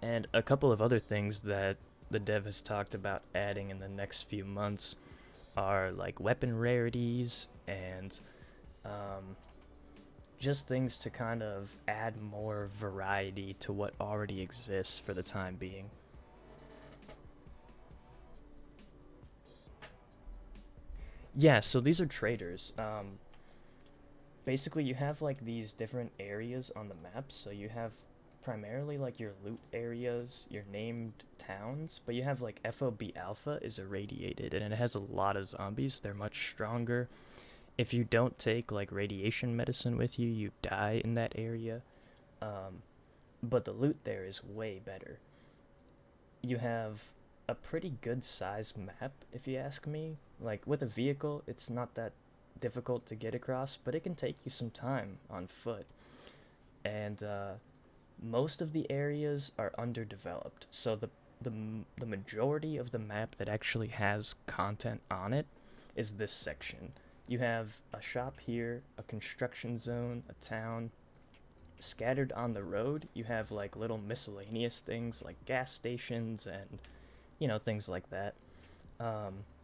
And a couple of other things that the dev has talked about adding in the next few months are like weapon rarities and just things to kind of add more variety to what already exists for the time being. Yeah, so these are traders. Basically, you have like these different areas on the map. So you have primarily like your loot areas, your named towns, but you have like FOB Alpha is irradiated and it has a lot of zombies. They're much stronger. If you don't take like radiation medicine with you, you die in that area. Um, but the loot there is way better. You have a pretty good sized map, if you ask me. Like with a vehicle, it's not that difficult to get across, but it can take you some time on foot. And most of the areas are underdeveloped, so the majority of the map that actually has content on it is this section. You have a shop here, a construction zone, a town. Scattered on the road, you have like little miscellaneous things like gas stations and things like that.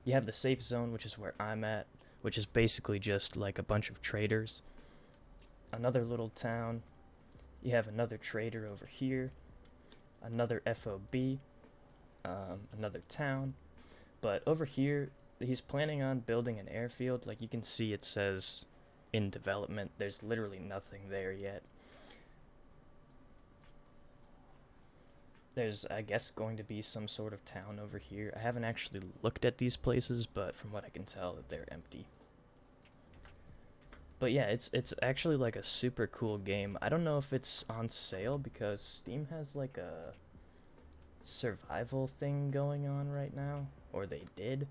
You have the safe zone, which is where I'm at, which is basically just like a bunch of traders. Another little town. You have another trader over here, another FOB, another town. But over here, he's planning on building an airfield. Like you can see, it says in development. There's literally nothing there yet. There's, I guess, going to be some sort of town over here. I haven't actually looked at these places, but from what I can tell, they're empty. But yeah, it's actually like a super cool game. I don't know if it's on sale because Steam has like a survival thing going on right now, or they did.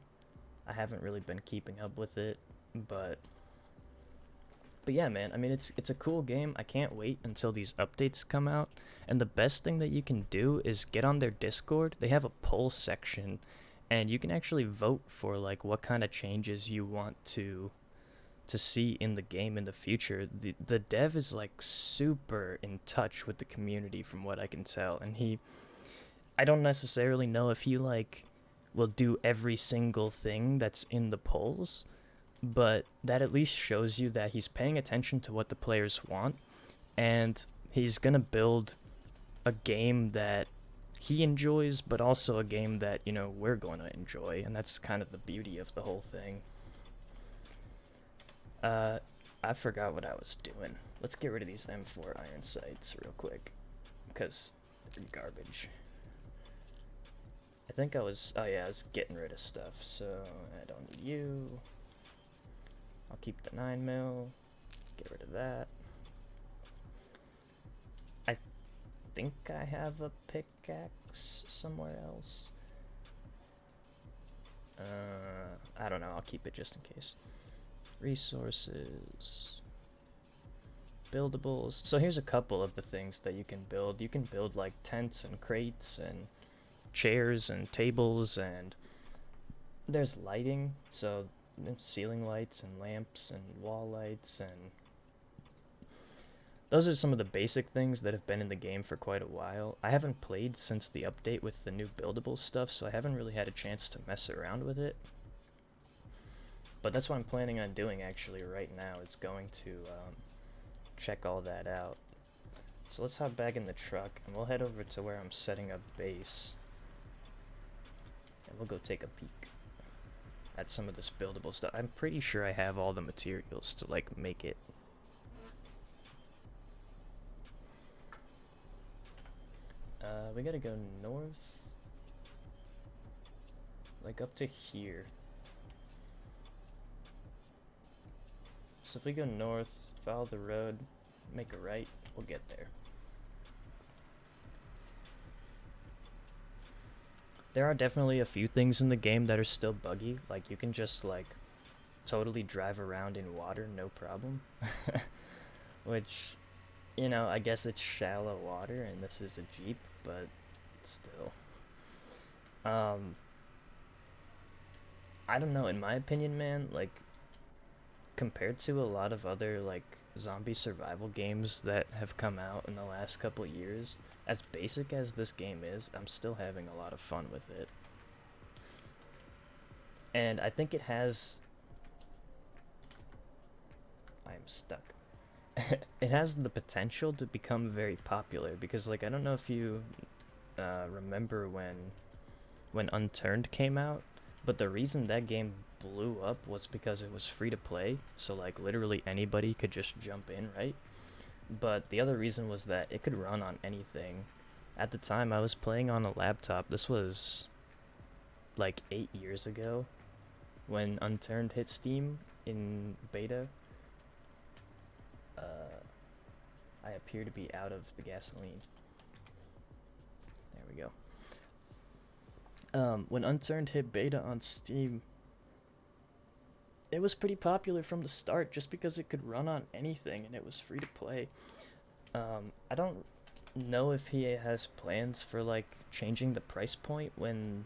I haven't really been keeping up with it, but yeah, man. I mean, it's a cool game. I can't wait until these updates come out. And the best thing that you can do is get on their Discord. They have a poll section, and you can actually vote for like what kind of changes you want to see in the game in the future. The dev is like super in touch with the community from what I can tell, and I don't necessarily know if he like will do every single thing that's in the polls, but that at least shows you that he's paying attention to what the players want, and he's gonna build a game that he enjoys, but also a game that, we're going to enjoy, and that's kind of the beauty of the whole thing. I forgot what I was doing. Let's get rid of these M4 iron sights real quick, because they're garbage. I think I was getting rid of stuff, so I don't need you. I'll keep the 9mm, get rid of that. I think I have a pickaxe somewhere else. I don't know, I'll keep it just in case. Resources, buildables. So here's a couple of the things that you can build. You can build like tents and crates and chairs and tables, and there's lighting, so ceiling lights and lamps and wall lights, and those are some of the basic things that have been in the game for quite a while. I haven't played since the update with the new buildable stuff, so I haven't really had a chance to mess around with it. But that's what I'm planning on doing actually right now, is going to check all that out. So let's hop back in the truck and we'll head over to where I'm setting up base. And we'll go take a peek at some of this buildable stuff. I'm pretty sure I have all the materials to like make it. We gotta go north, like up to here. So if we go north, follow the road, make a right, we'll get there. There are definitely a few things in the game that are still buggy, like you can just like totally drive around in water, no problem. Which, I guess it's shallow water and this is a Jeep, but still. I don't know, in my opinion, man, like, compared to a lot of other, like, zombie survival games that have come out in the last couple years, as basic as this game is, I'm still having a lot of fun with it. And I think it has... I am stuck. it has the potential to become very popular because, like, I don't know if you remember when Unturned came out, but the reason that game blew up was because it was free to play, so like literally anybody could just jump in, right? But the other reason was that it could run on anything. At the time, I was playing on a laptop. This was like 8 years ago when Unturned hit Steam in beta. I appear to be out of the gasoline. There we go. When Unturned hit beta on Steam, it was pretty popular from the start just because it could run on anything and it was free to play. I don't know if he has plans for like changing the price point when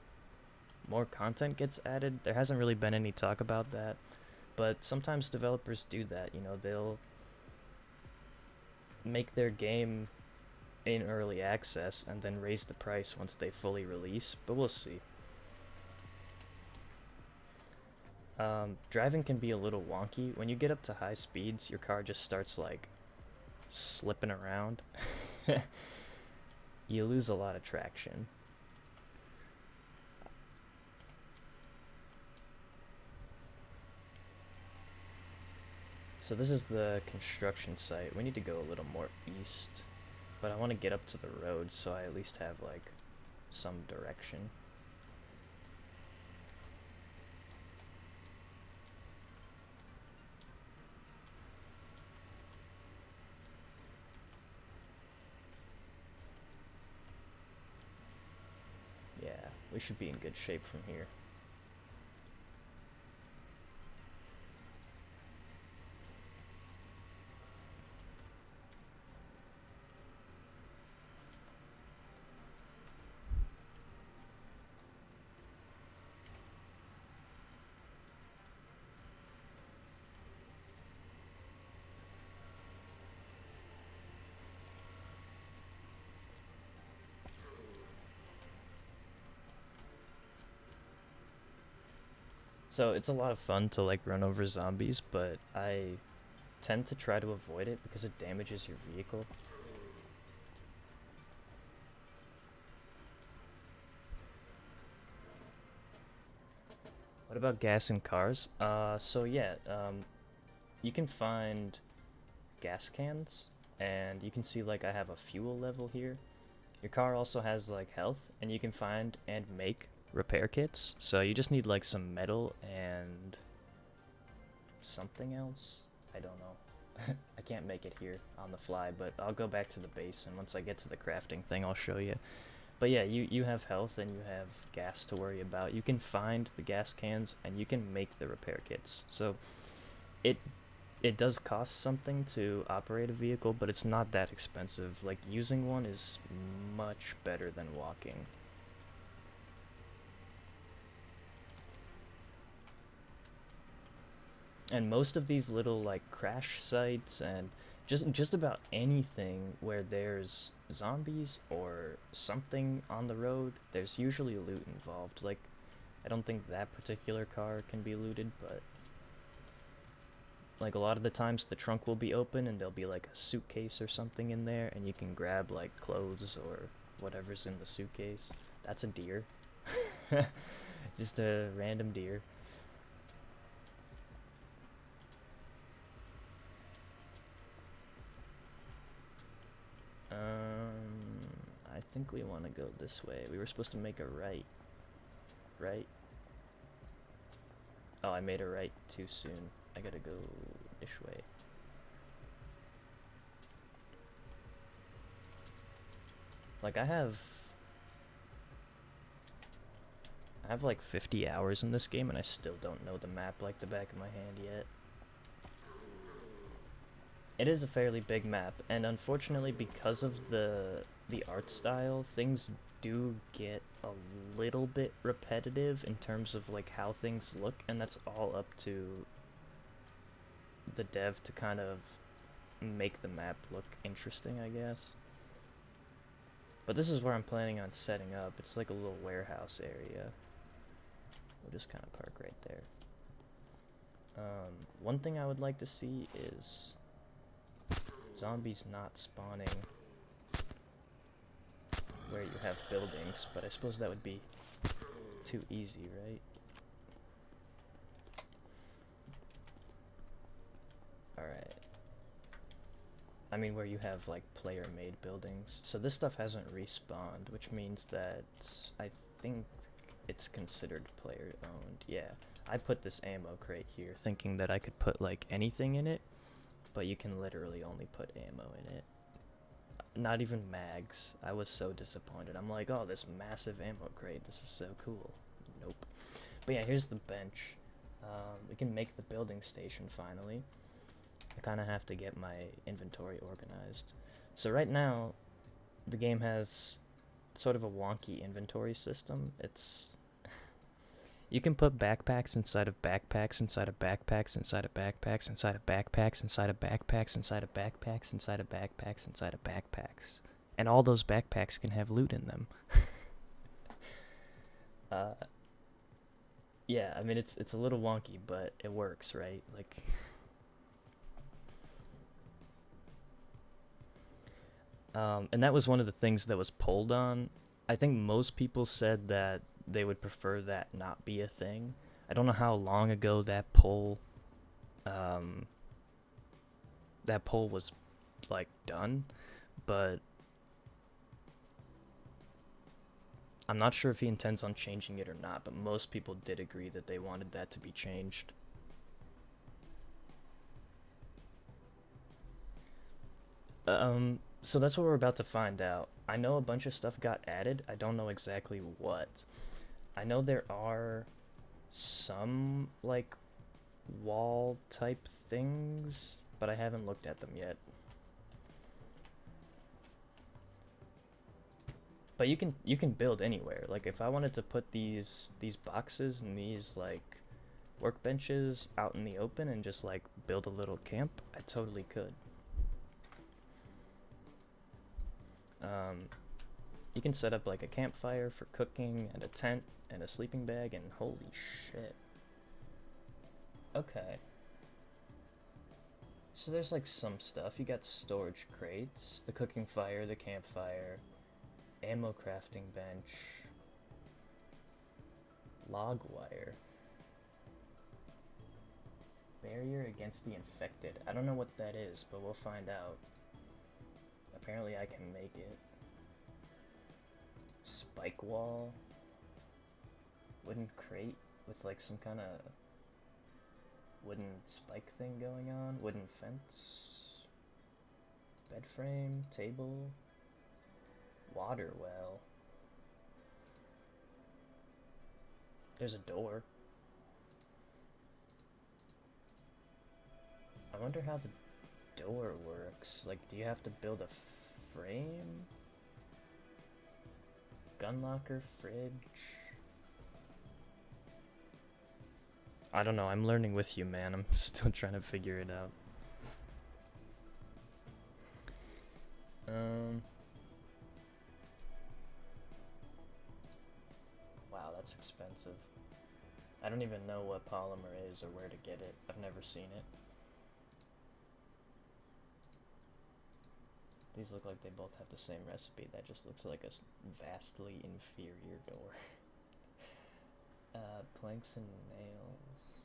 more content gets added. There hasn't really been any talk about that, but sometimes developers do that. You know, they'll make their game in early access and then raise the price once they fully release, but we'll see. Driving can be a little wonky. When you get up to high speeds, your car just starts like slipping around. You lose a lot of traction. So this is the construction site. We need to go a little more east, but I want to get up to the road so I at least have like some direction. Yeah, we should be in good shape from here. So it's a lot of fun to like run over zombies, but I tend to try to avoid it because it damages your vehicle. What about gas in cars? So yeah, you can find gas cans, and you can see like I have a fuel level here. Your car also has like health, and you can find and make repair kits. So you just need like some metal and something else. I don't know. I can't make it here on the fly, but I'll go back to the base, and once I get to the crafting thing, I'll show you. But yeah, you have health and you have gas to worry about. You can find the gas cans and you can make the repair kits. So it it does cost something to operate a vehicle, but it's not that expensive. Like using one is much better than walking. And most of these little like crash sites and just about anything where there's zombies or something on the road, there's usually loot involved. Like I don't think that particular car can be looted, but like a lot of the times the trunk will be open and there'll be like a suitcase or something in there and you can grab like clothes or whatever's in the suitcase. That's a deer. Just a random deer. I think we want to go this way. We were supposed to make a right. Right? Oh, I made a right too soon. I gotta go this way. Like I have like 50 hours in this game and I still don't know the map like the back of my hand yet. It is a fairly big map, and unfortunately because of the art style, things do get a little bit repetitive in terms of like how things look, and that's all up to the dev to kind of make the map look interesting, I guess. But this is where I'm planning on setting up. It's like a little warehouse area. We'll just kind of park right there. One thing I would like to see is zombies not spawning where you have buildings, but I suppose that would be too easy, right? Alright. I mean, where you have, like, player-made buildings. So this stuff hasn't respawned, which means that I think it's considered player-owned. Yeah, I put this ammo crate here thinking that I could put, like, anything in it, but you can literally only put ammo in it. Not even mags. I was so disappointed. I'm like, oh, this massive ammo crate, this is so cool. Nope. But yeah, here's the bench. We can make the building station finally. I kind of have to get my inventory organized. So right now, the game has sort of a wonky inventory system. It's... You can put backpacks inside of backpacks inside of backpacks inside of backpacks inside of backpacks inside of backpacks inside of backpacks inside of backpacks inside of backpacks. And all those backpacks can have loot in them. Yeah, I mean, it's a little wonky, but it works, right? Like... and that was one of the things that was polled on. I think most people said that they would prefer that not be a thing. I don't know how long ago that poll was, like, done, but I'm not sure if he intends on changing it or not, but most people did agree that they wanted that to be changed. So that's what we're about to find out. I know a bunch of stuff got added. I don't know exactly what. I know there are some, like, wall type things, but I haven't looked at them yet. But you can build anywhere. Like, if I wanted to put these boxes and these, like, workbenches out in the open and just, like, build a little camp, I totally could. You can set up, like, a campfire for cooking and a tent and a sleeping bag, and holy shit. Okay. So there's, like, some stuff. You got storage crates, the cooking fire, the campfire, ammo crafting bench, log wire, barrier against the infected. I don't know what that is, but we'll find out. Apparently I can make it. Spike wall. Wooden crate with, like, some kind of wooden spike thing going on. Wooden fence. Bed frame. Table. Water well. There's a door. I wonder how the door works. Like, do you have to build a frame? Gun locker, fridge. I don't know, I'm learning with you, man. I'm still trying to figure it out. Wow, that's expensive. I don't even know what polymer is or where to get it. I've never seen it. These look like they both have the same recipe. That just looks like a vastly inferior door. Planks and nails.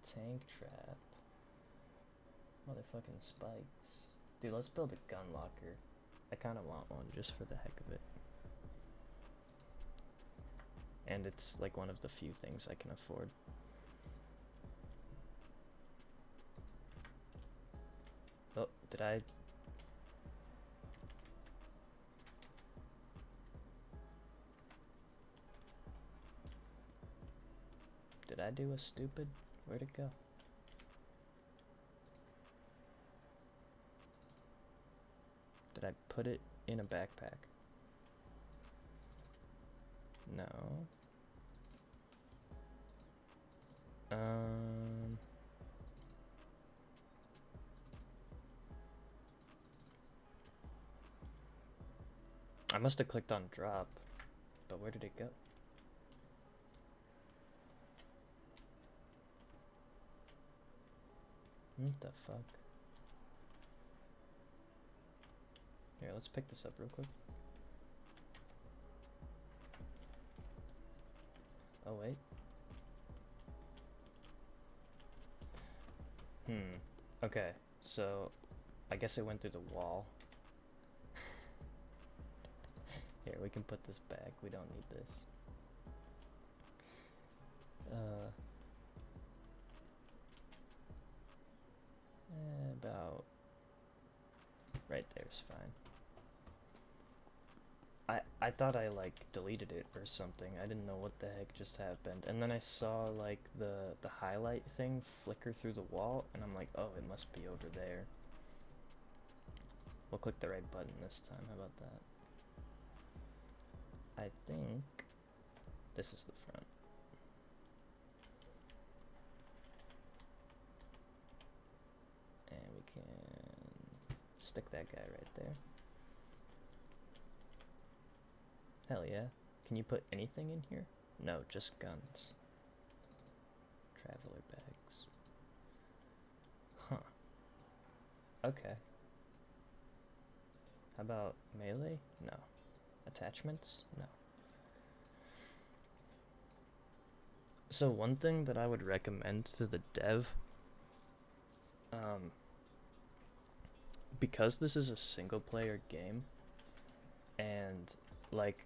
Tank trap. Motherfucking spikes. Dude, let's build a gun locker. I kinda want one just for the heck of it. And it's like one of the few things I can afford. Oh, did I? Did I do a stupid? Where'd it go? Did I put it in a backpack? No. I must have clicked on drop, but where did it go? What the fuck? Here, let's pick this up real quick. Oh, wait. Okay, so I guess it went through the wall. Here, we can put this back. We don't need this. About right there's fine. I thought I like deleted it or something. I didn't know what the heck just happened. And then I saw like the highlight thing flicker through the wall, and I'm like, oh, it must be over there. We'll click the right button this time. How about that? I think this is the front. And we can stick that guy right there. Hell yeah. Can you put anything in here? No, just guns. Traveler bags. Huh. Okay. How about melee? No. Attachments? No. So one thing that I would recommend to the dev, because this is a single player game, and like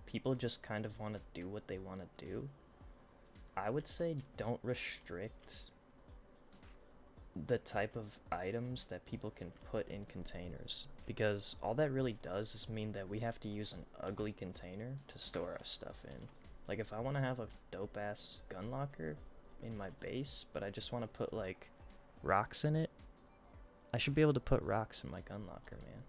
people just kind of want to do what they want to do, I would say don't restrict the type of items that people can put in containers, because all that really does is mean that we have to use an ugly container to store our stuff in. Like if I want to have a dope ass gun locker in my base, but I just want to put like rocks in it, I should be able to put rocks in my gun locker, man.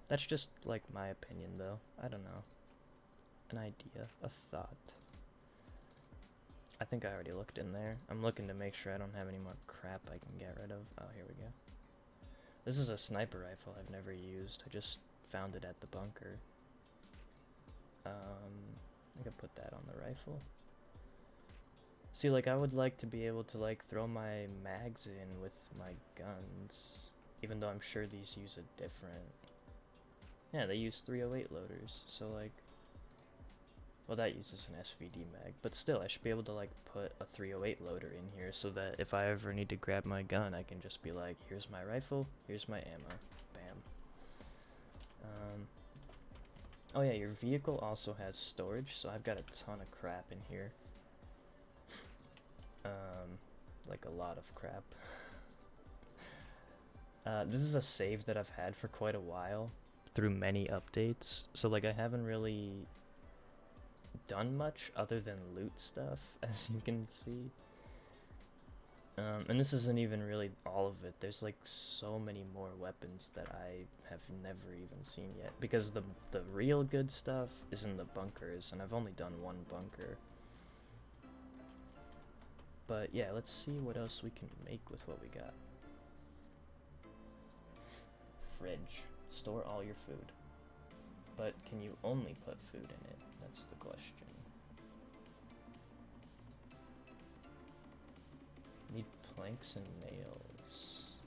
That's just like my opinion though. I don't know. An idea, a thought. I think I already looked in there. I'm looking to make sure I don't have any more crap I can get rid of. Oh, here we go. This is a sniper rifle I've never used. I just found it at the bunker. I could put that on the rifle. See, like I would like to be able to like throw my mags in with my guns, even though I'm sure these use a different... Yeah, they use 308 loaders, so like... Well, that uses an SVD mag, but still, I should be able to like put a 308 loader in here so that if I ever need to grab my gun, I can just be like, here's my rifle, here's my ammo, bam. Oh yeah, your vehicle also has storage, so I've got a ton of crap in here. Like a lot of crap. This is a save that I've had for quite a while through many updates, so like I haven't really done much other than loot stuff, as you can see. And this isn't even really all of it. There's like so many more weapons that I have never even seen yet, because the real good stuff is in the bunkers, and I've only done one bunker. But yeah, let's see what else we can make with what we got. Fridge. Store all your food. But can you only put food in it? That's the question. Need planks and nails.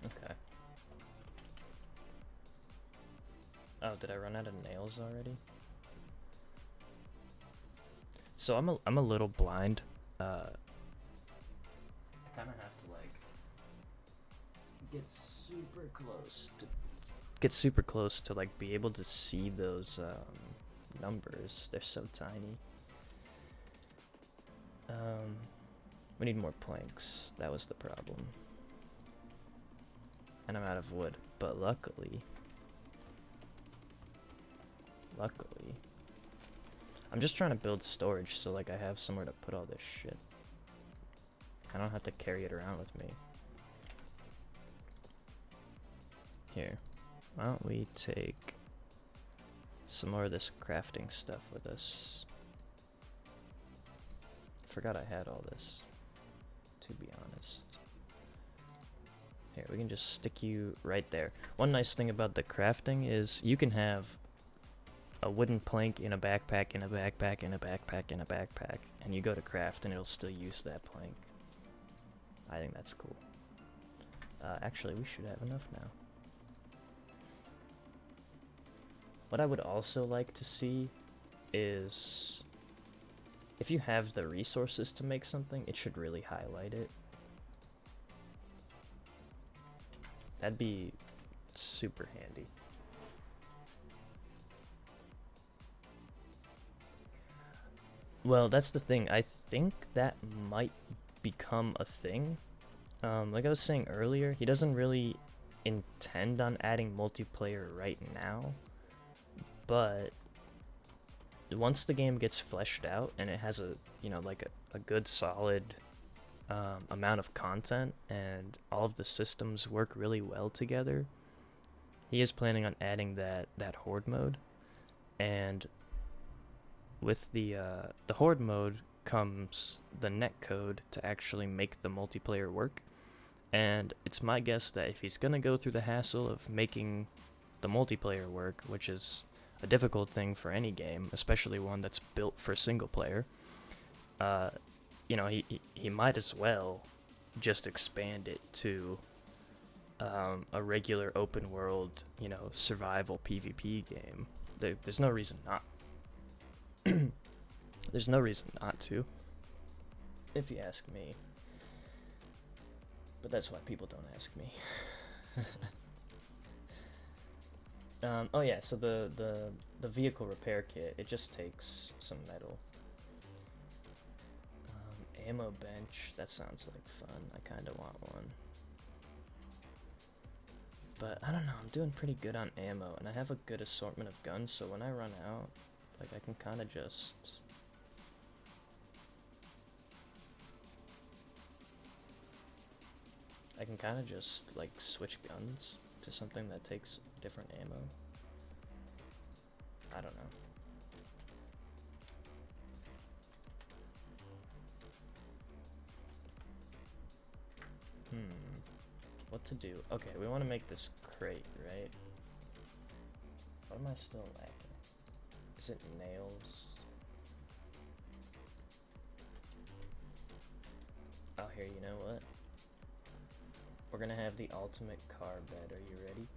Okay. Oh, did I run out of nails already? So I'm a little blind. I kind of have to like get super close to like be able to see those numbers. They're so tiny. We need more planks. That was the problem. And I'm out of wood, but luckily, I'm just trying to build storage so like I have somewhere to put all this shit. I don't have to carry it around with me. Here, why don't we take some more of this crafting stuff with us? Forgot I had all this. to be honest. Here, we can just stick you right there. One nice thing about the crafting is you can have a wooden plank in a backpack, in a backpack, in a backpack, in a backpack, and you go to craft and it'll still use that plank. I think that's cool. Actually, we should have enough now. What I would also like to see is if you have the resources to make something, it should really highlight it. That'd be super handy. Well, that's the thing. I think that might become a thing. Like I was saying earlier, he doesn't really intend on adding multiplayer right now, but once the game gets fleshed out and it has a, you know, like a good solid amount of content and all of the systems work really well together, he is planning on adding that horde mode. And with the horde mode comes the netcode to actually make the multiplayer work. And it's my guess that if he's gonna go through the hassle of making the multiplayer work, which is a difficult thing for any game, especially one that's built for single player, you know, he might as well just expand it to a regular open world, you know, survival PvP game. There's no reason not. There's no reason not to, if you ask me. But that's why people don't ask me. Oh yeah, so the vehicle repair kit, it just takes some metal. Ammo bench, that sounds like fun. I kind of want one. But I don't know, I'm doing pretty good on ammo, and I have a good assortment of guns, so when I run out, like, I can kind of just... like, switch guns to something that takes different ammo. I don't know. What to do? Okay, we want to make this crate, right? What am I still lacking? Is it nails? Oh, here, you know what? We're gonna have the ultimate car bed. Are you ready?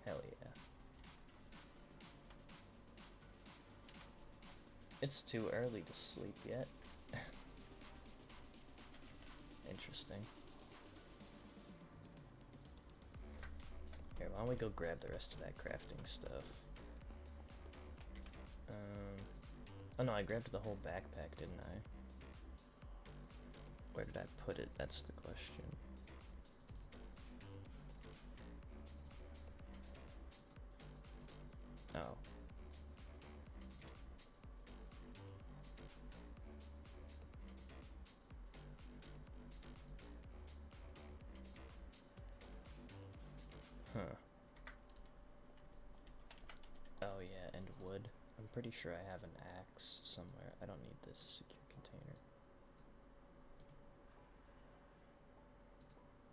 Hell yeah. It's too early to sleep yet. Interesting. Here, why don't we go grab the rest of that crafting stuff? Oh no, I grabbed the whole backpack, didn't I? Where did I put it? That's the question. Oh. Huh. Oh yeah, and wood. I'm pretty sure I have an axe somewhere. I don't need this secure container.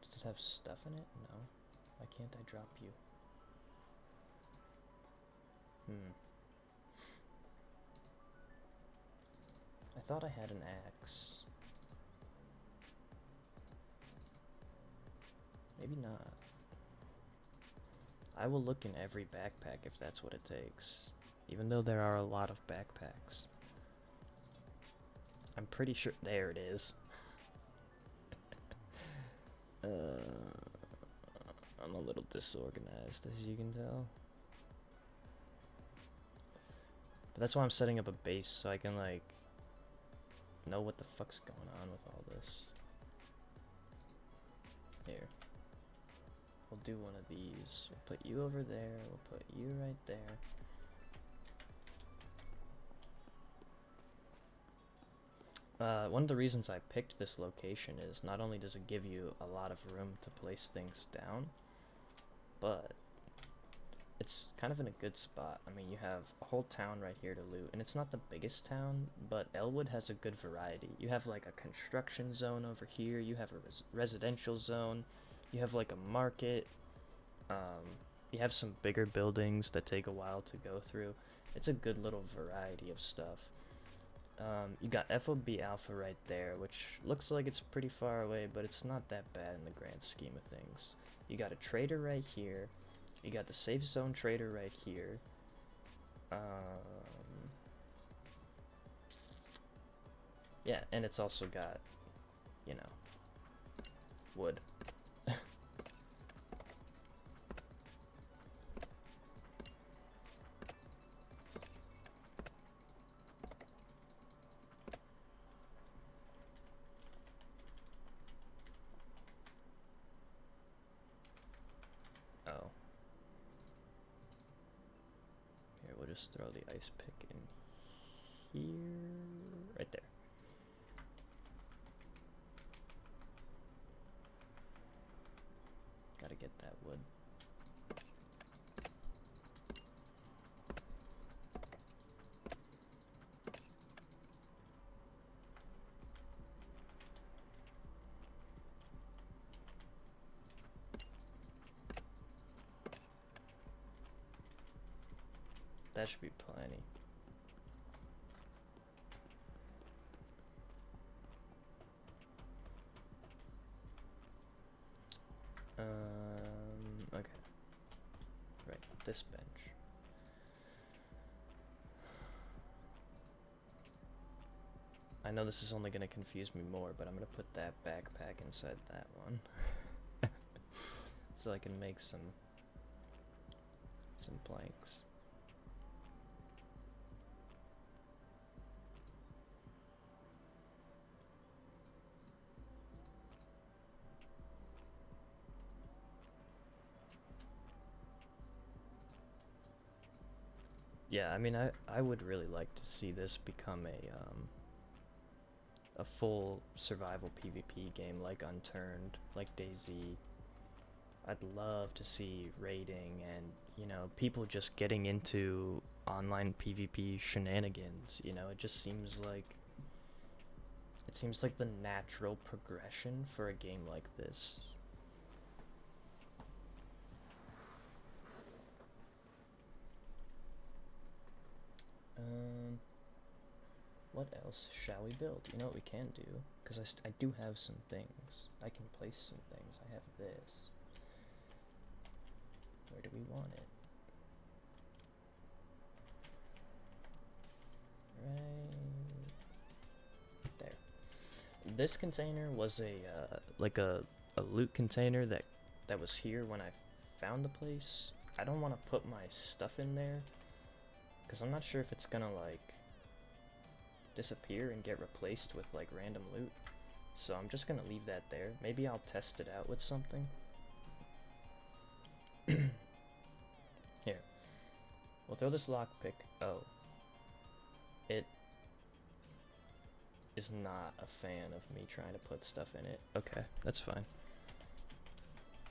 Does it have stuff in it? No. Why can't I drop you? I thought I had an axe. Maybe not. I will look in every backpack if that's what it takes. Even though there are a lot of backpacks. I'm pretty sure... There it is. I'm a little disorganized, as you can tell. But that's why I'm setting up a base, so I can, like, know what the fuck's going on with all this. Here. We'll do one of these. We'll put you over there. We'll put you right there. One of the reasons I picked this location is not only does it give you a lot of room to place things down, but it's kind of in a good spot. I mean, you have a whole town right here to loot, and it's not the biggest town, but Elwood has a good variety. You have like a construction zone over here, you have a residential zone, you have like a market, you have some bigger buildings that take a while to go through. It's a good little variety of stuff. You got FOB Alpha right there, which looks like it's pretty far away, but it's not that bad in the grand scheme of things. You got a trader right here. You got the safe zone trader right here. Yeah, and it's also got, you know, wood. Oh. Here, we'll just throw the ice pick in here. Right there. Gotta get that wood. That should be plenty. Okay. Right, this bench. I know this is only going to confuse me more, but I'm going to put that backpack inside that one. So I can make some planks. Yeah, I mean, I would really like to see this become a full survival PvP game like Unturned, like DayZ. I'd love to see raiding and, you know, people just getting into online PvP shenanigans, you know, it seems like the natural progression for a game like this. What else shall we build? You know what we can do? Because I do have some things. I can place some things. I have this. Where do we want it? Right there. This container was like a loot container that was here when I found the place. I don't want to put my stuff in there because I'm not sure if it's gonna like disappear and get replaced with like random loot. So I'm just gonna leave that there. Maybe I'll test it out with something. Here. We'll throw this lockpick. Oh. It is not a fan of me trying to put stuff in it. Okay, that's fine.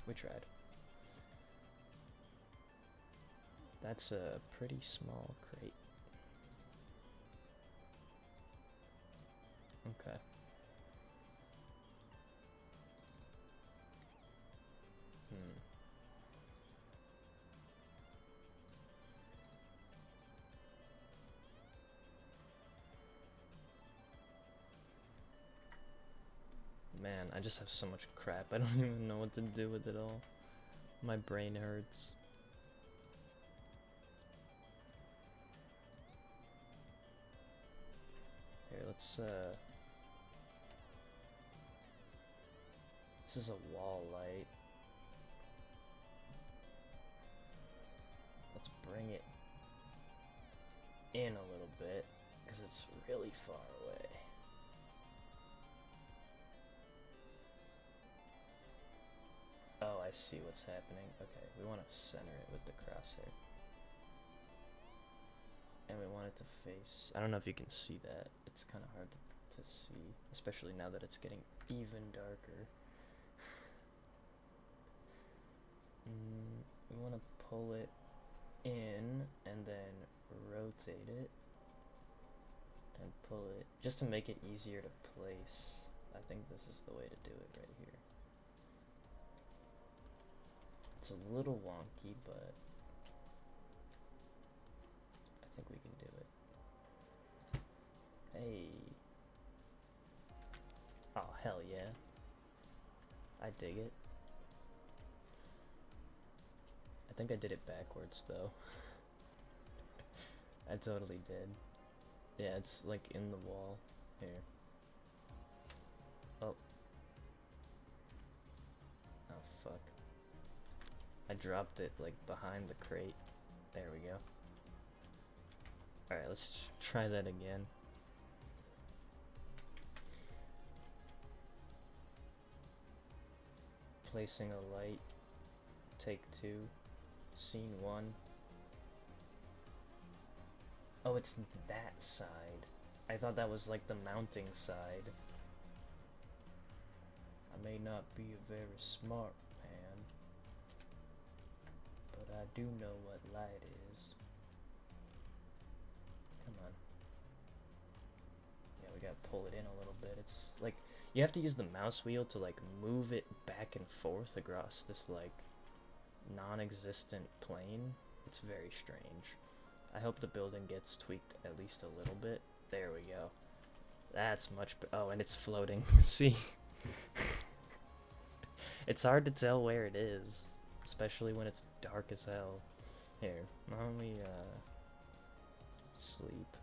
We tried. That's a pretty small crate. Okay. Man, I just have so much crap. I don't even know what to do with it all. My brain hurts. Here, let's this is a wall light. Let's bring it in a little bit because it's really far away. Oh, I see what's happening. Okay, we want to center it with the crosshair. And we want it to face... I don't know if you can see that. It's kind of hard to see, especially now that it's getting even darker. We want to pull it in and then rotate it and pull it just to make it easier to place. I think this is the way to do it right here. It's a little wonky, but I think we can do it. Hey. Oh, hell yeah. I dig it. I think I did it backwards though. I totally did. Yeah, it's like in the wall. Here. Oh. Oh, fuck. I dropped it like behind the crate. There we go. Alright, let's try that again. Placing a light. Take 2. Scene 1. Oh, it's that side. I thought that was like the mounting side. I may not be a very smart man, but I do know what light is. Come on. Yeah, we gotta pull it in a little bit. It's like, you have to use the mouse wheel to like move it back and forth across this like non-existent plane. It's very strange. I hope the building gets tweaked at least a little bit. There we go. That's much oh, and it's floating. See? It's hard to tell where it is, especially when it's dark as hell. Here, why don't we sleep?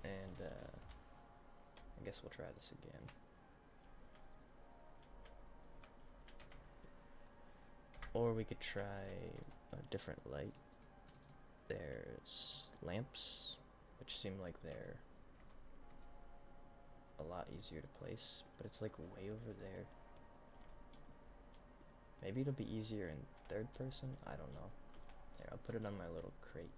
And I guess we'll try this again. Or we could try a different light. There's lamps, which seem like they're a lot easier to place, but it's like way over there. Maybe it'll be easier in third person? I don't know. Here, I'll put it on my little crate.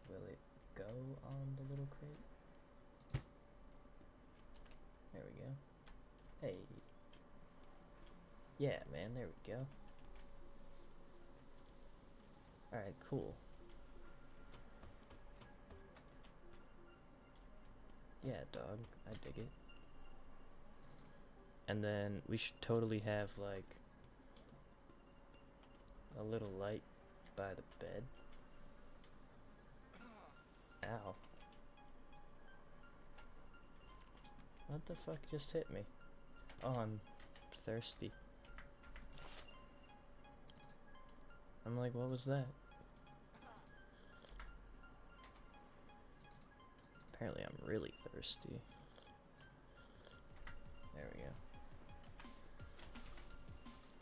Will it go on the little crate? There we go. Hey. Yeah, man, there we go. Alright, cool. Yeah, dog, I dig it. And then we should totally have, like, a little light by the bed. Ow. What the fuck just hit me? Oh, I'm thirsty. I'm like, what was that? Apparently I'm really thirsty. There we go.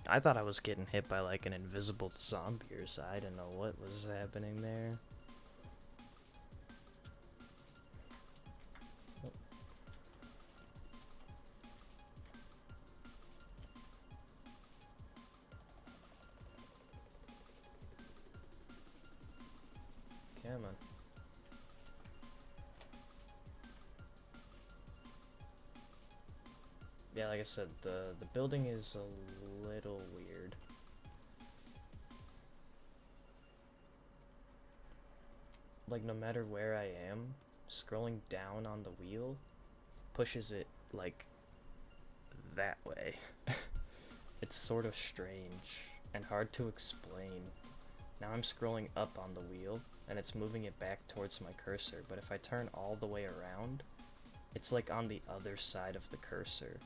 I thought I was getting hit by like an invisible zombie or so. I didn't know what was happening there. Oh. Come on. Yeah, like I said, the building is a little weird. Like, no matter where I am, scrolling down on the wheel pushes it, like, that way. It's sort of strange and hard to explain. Now I'm scrolling up on the wheel, and it's moving it back towards my cursor, but if I turn all the way around, it's like on the other side of the cursor.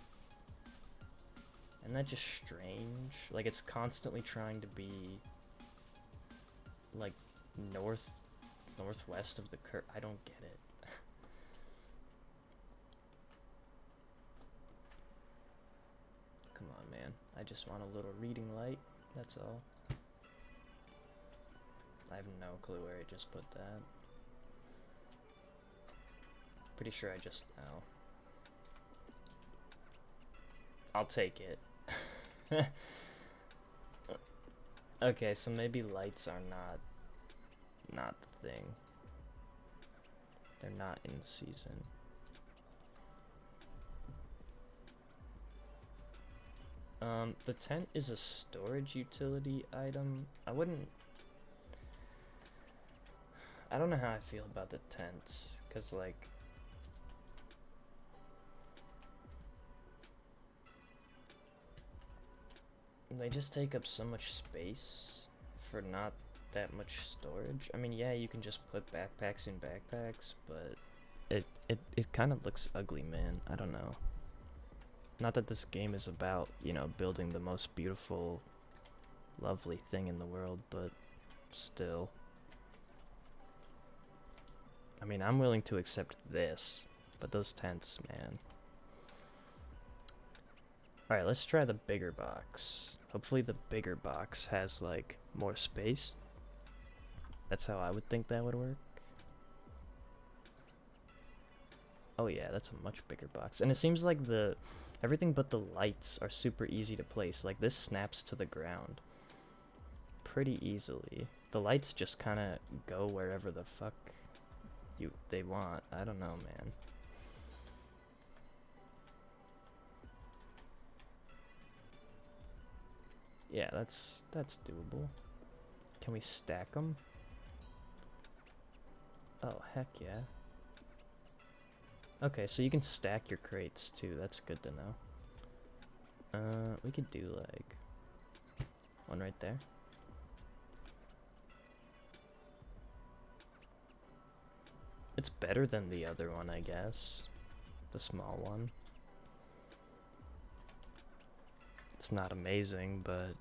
Isn't that just strange? Like, it's constantly trying to be, like, northwest of the I don't get it. Come on, man. I just want a little reading light, that's all. I have no clue where I just put that. Pretty sure I just... oh. I'll take it. Okay, so maybe lights are not the thing. They're not in season. The tent is a storage utility item. I don't know how I feel about the tents, cause like, they just take up so much space for not that much storage. I mean, yeah, you can just put backpacks in backpacks, but it kind of looks ugly, man. I don't know. Not that this game is about, you know, building the most beautiful, lovely thing in the world, but still. I mean, I'm willing to accept this, but those tents, man. Alright, let's try the bigger box. Hopefully the bigger box has, like, more space. That's how I would think that would work. Oh yeah, that's a much bigger box. And it seems like everything but the lights are super easy to place. Like, this snaps to the ground pretty easily. The lights just kind of go wherever the fuck they want. I don't know, man. Yeah, that's doable. Can we stack them? Oh, heck yeah. Okay, so you can stack your crates too. That's good to know. We could do like one right there. It's better than the other one, I guess. The small one. It's not amazing, but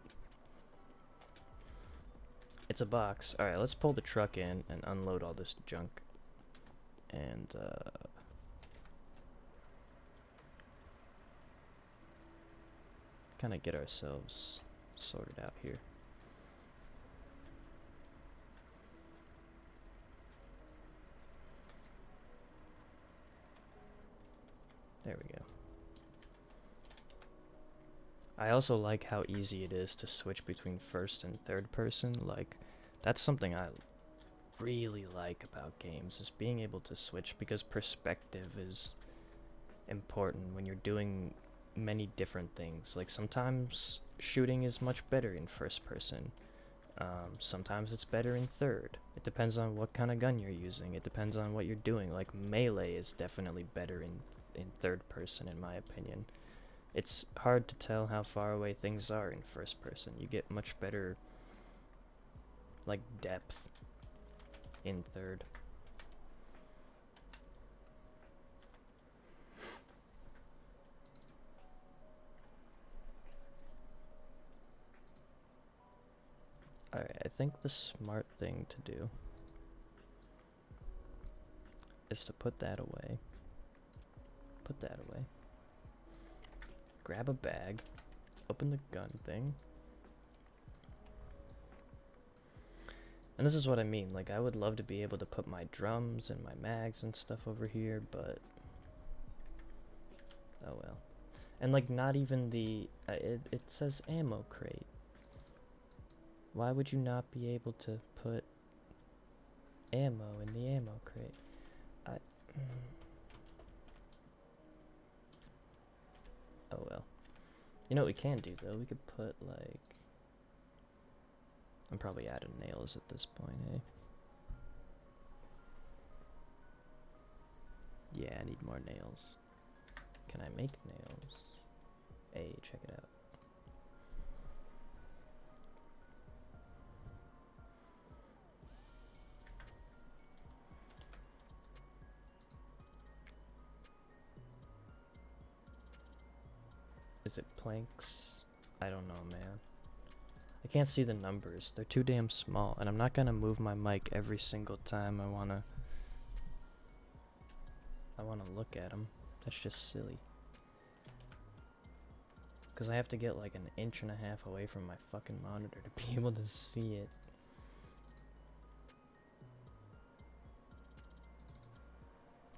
it's a box. Alright, let's pull the truck in and unload all this junk. And, kind of get ourselves sorted out here. There we go. I also like how easy it is to switch between first and third person. Like, that's something I really like about games, is being able to switch, because perspective is important when you're doing many different things. Like, sometimes shooting is much better in first person. Sometimes it's better in third. It depends on what kind of gun you're using. It depends on what you're doing. Like, melee is definitely better in third person, in my opinion. It's hard to tell how far away things are in first person. You get much better, like, depth in third. Alright, I think the smart thing to do is to put that away. Put that away. Grab a bag. Open the gun thing. And this is what I mean. Like, I would love to be able to put my drums and my mags and stuff over here, but oh well. And, like, not even the... it says ammo crate. Why would you not be able to put ammo in the ammo crate? Oh well. You know what we can do, though? We could put, like... I'm probably out of nails at this point, eh? Yeah, I need more nails. Can I make nails? Hey, check it out. Is it planks? I don't know, man. I can't see the numbers. They're too damn small, and I'm not gonna move my mic every single time I wanna look at them. That's just silly. Because I have to get like 1.5 inches away from my fucking monitor to be able to see it.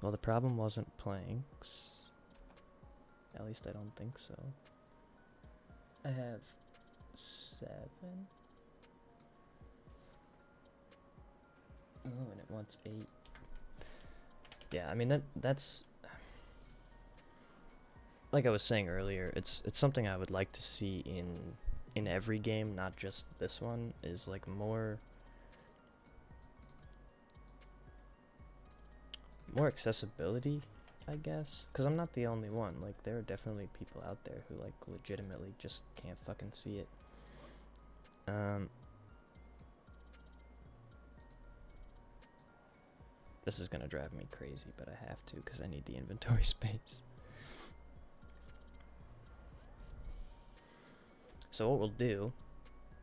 Well, the problem wasn't planks. At least I don't think so. I have 7. Oh, and it wants 8. Yeah, I mean that's... like I was saying earlier, it's something I would like to see in every game, not just this one, is like more accessibility, I guess, because I'm not the only one. Like, there are definitely people out there who like legitimately just can't fucking see it. This is gonna drive me crazy, but I have to because I need the inventory space. So what we'll do,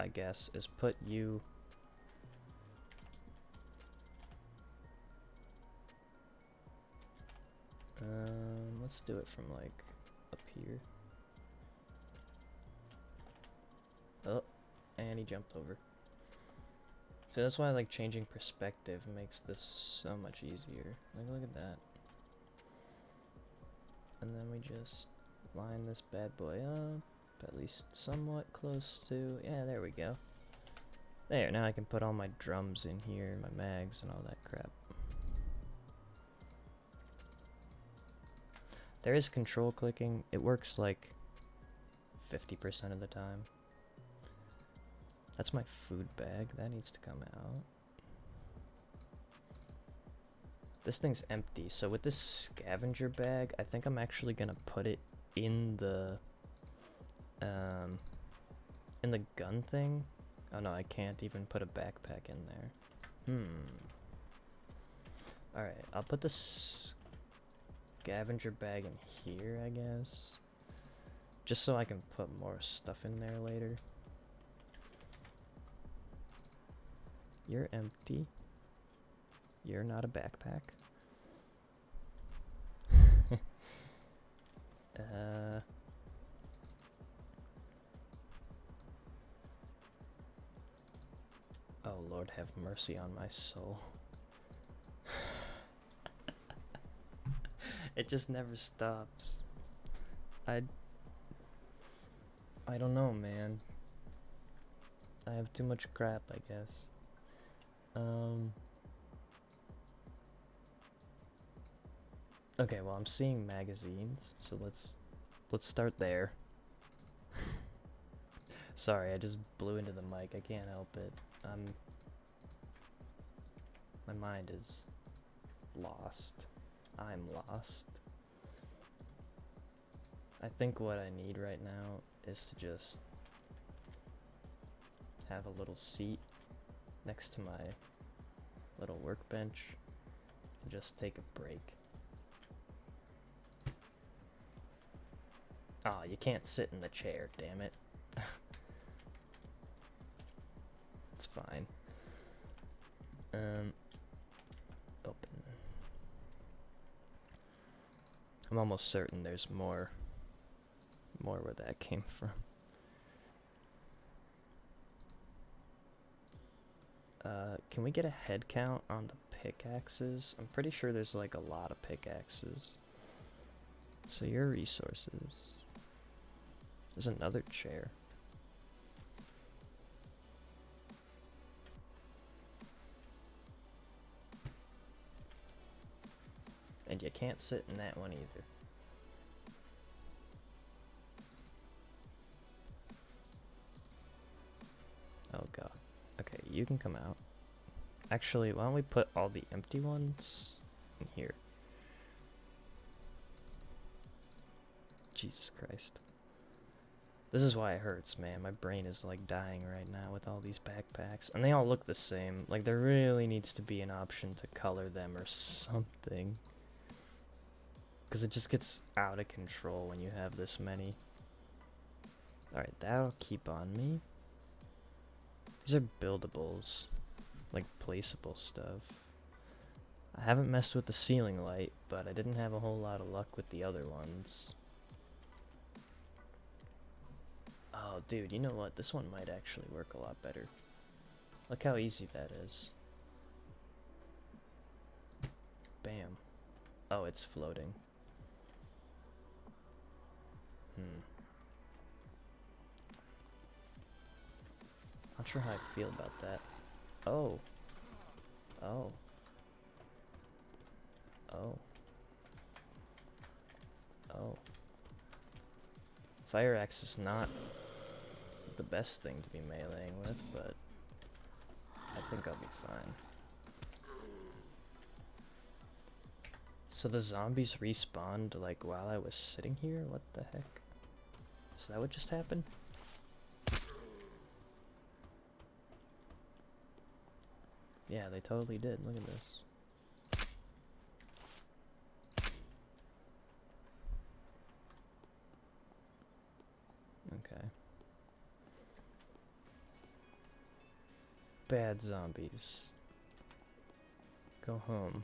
I guess, is put you... let's do it from, like, up here. Oh, and he jumped over. So that's why, like, changing perspective makes this so much easier. Like, look at that. And then we just line this bad boy up, at least somewhat close to... Yeah, there we go. There, now I can put all my drums in here, my mags, and all that crap. There is control clicking. It works like 50% of the time. That's my food bag. That needs to come out. This thing's empty. So with this scavenger bag, I think I'm actually gonna put it in the gun thing. Oh no, I can't even put a backpack in there. Alright, I'll put this scavenger bag in here, I guess. Just so I can put more stuff in there later. You're empty. You're not a backpack. Oh Lord, have mercy on my soul. It just never stops. I don't know, man. I have too much crap, I guess. Okay, well, I'm seeing magazines, so let's start there. Sorry, I just blew into the mic. I can't help it. My mind is lost. I'm lost. I think what I need right now is to just have a little seat next to my little workbench and just take a break. Ah, you can't sit in the chair, damn it. It's fine. Open. I'm almost certain there's more where that came from. Can we get a head count on the pickaxes? I'm pretty sure there's like a lot of pickaxes. So your resources. There's another chair. And you can't sit in that one either. Oh god. Okay, you can come out. Actually, why don't we put all the empty ones in here? Jesus Christ. This is why it hurts, man. My brain is like dying right now with all these backpacks. And they all look the same. Like, there really needs to be an option to color them or something. Because it just gets out of control when you have this many. Alright, that'll keep on me. These are buildables. Like, placeable stuff. I haven't messed with the ceiling light, but I didn't have a whole lot of luck with the other ones. Oh, dude, you know what? This one might actually work a lot better. Look how easy that is. Bam. Oh, it's floating. Not sure how I feel about that. Oh. Oh. Oh. Oh. Fire axe is not the best thing to be meleeing with, but I think I'll be fine. So the zombies respawned like while I was sitting here? What the heck? Is that what just happened? Yeah, they totally did. Look at this. Okay. Bad zombies. Go home.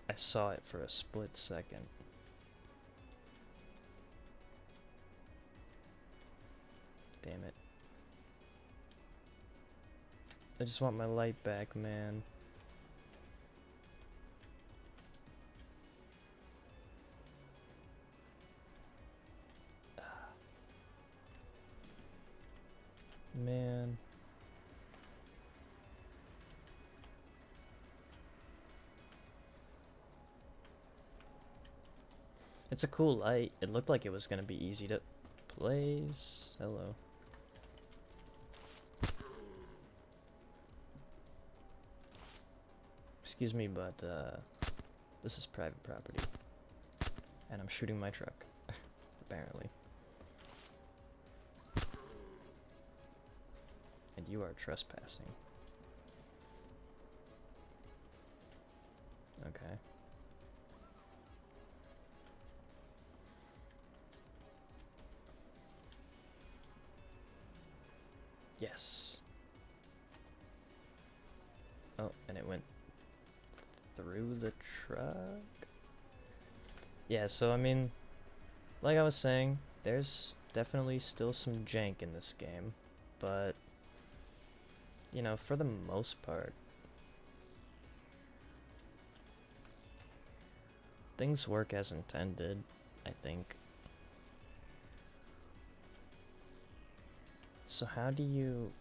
I saw it for a split second. Damn it. I just want my light back, man. Man. It's a cool light. It looked like it was gonna be easy to place. Hello. Excuse me, but this is private property. And I'm shooting my truck. Apparently. And you are trespassing. Okay. Yes. Oh, and it went through the truck? Yeah, so I mean, like I was saying, there's definitely still some jank in this game, but, you know, for the most part, things work as intended, I think. So how do you...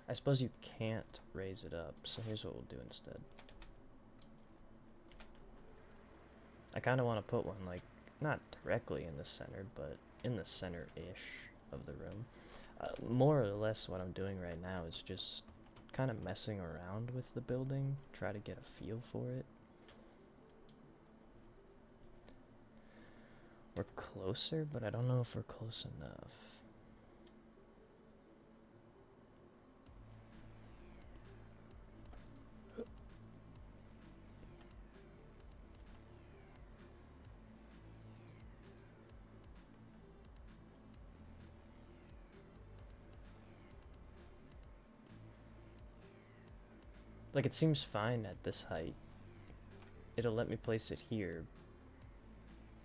I suppose you can't raise it up, so here's what we'll do instead. I kind of want to put one, like, not directly in the center, but in the center-ish of the room. More or less what I'm doing right now is just kind of messing around with the building, try to get a feel for it. We're closer, but I don't know if we're close enough. Like, it seems fine at this height. It'll let me place it here,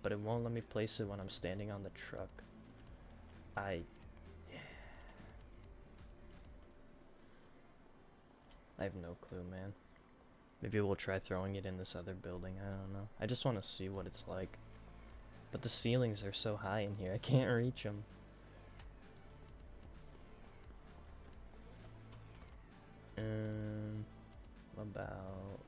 but it won't let me place it when I'm standing on the truck. I have no clue, man. Maybe we'll try throwing it in this other building, I don't know. I just want to see what it's like. But the ceilings are so high in here, I can't reach them. About...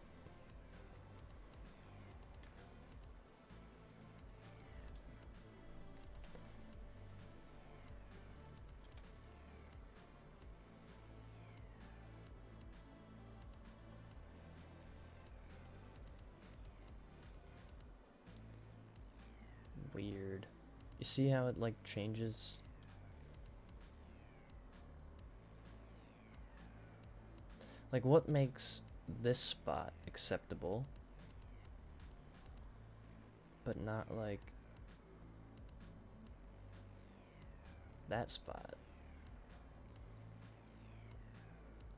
Weird. You see how it, like, changes? Like, what makes this spot acceptable, but not, like, that spot?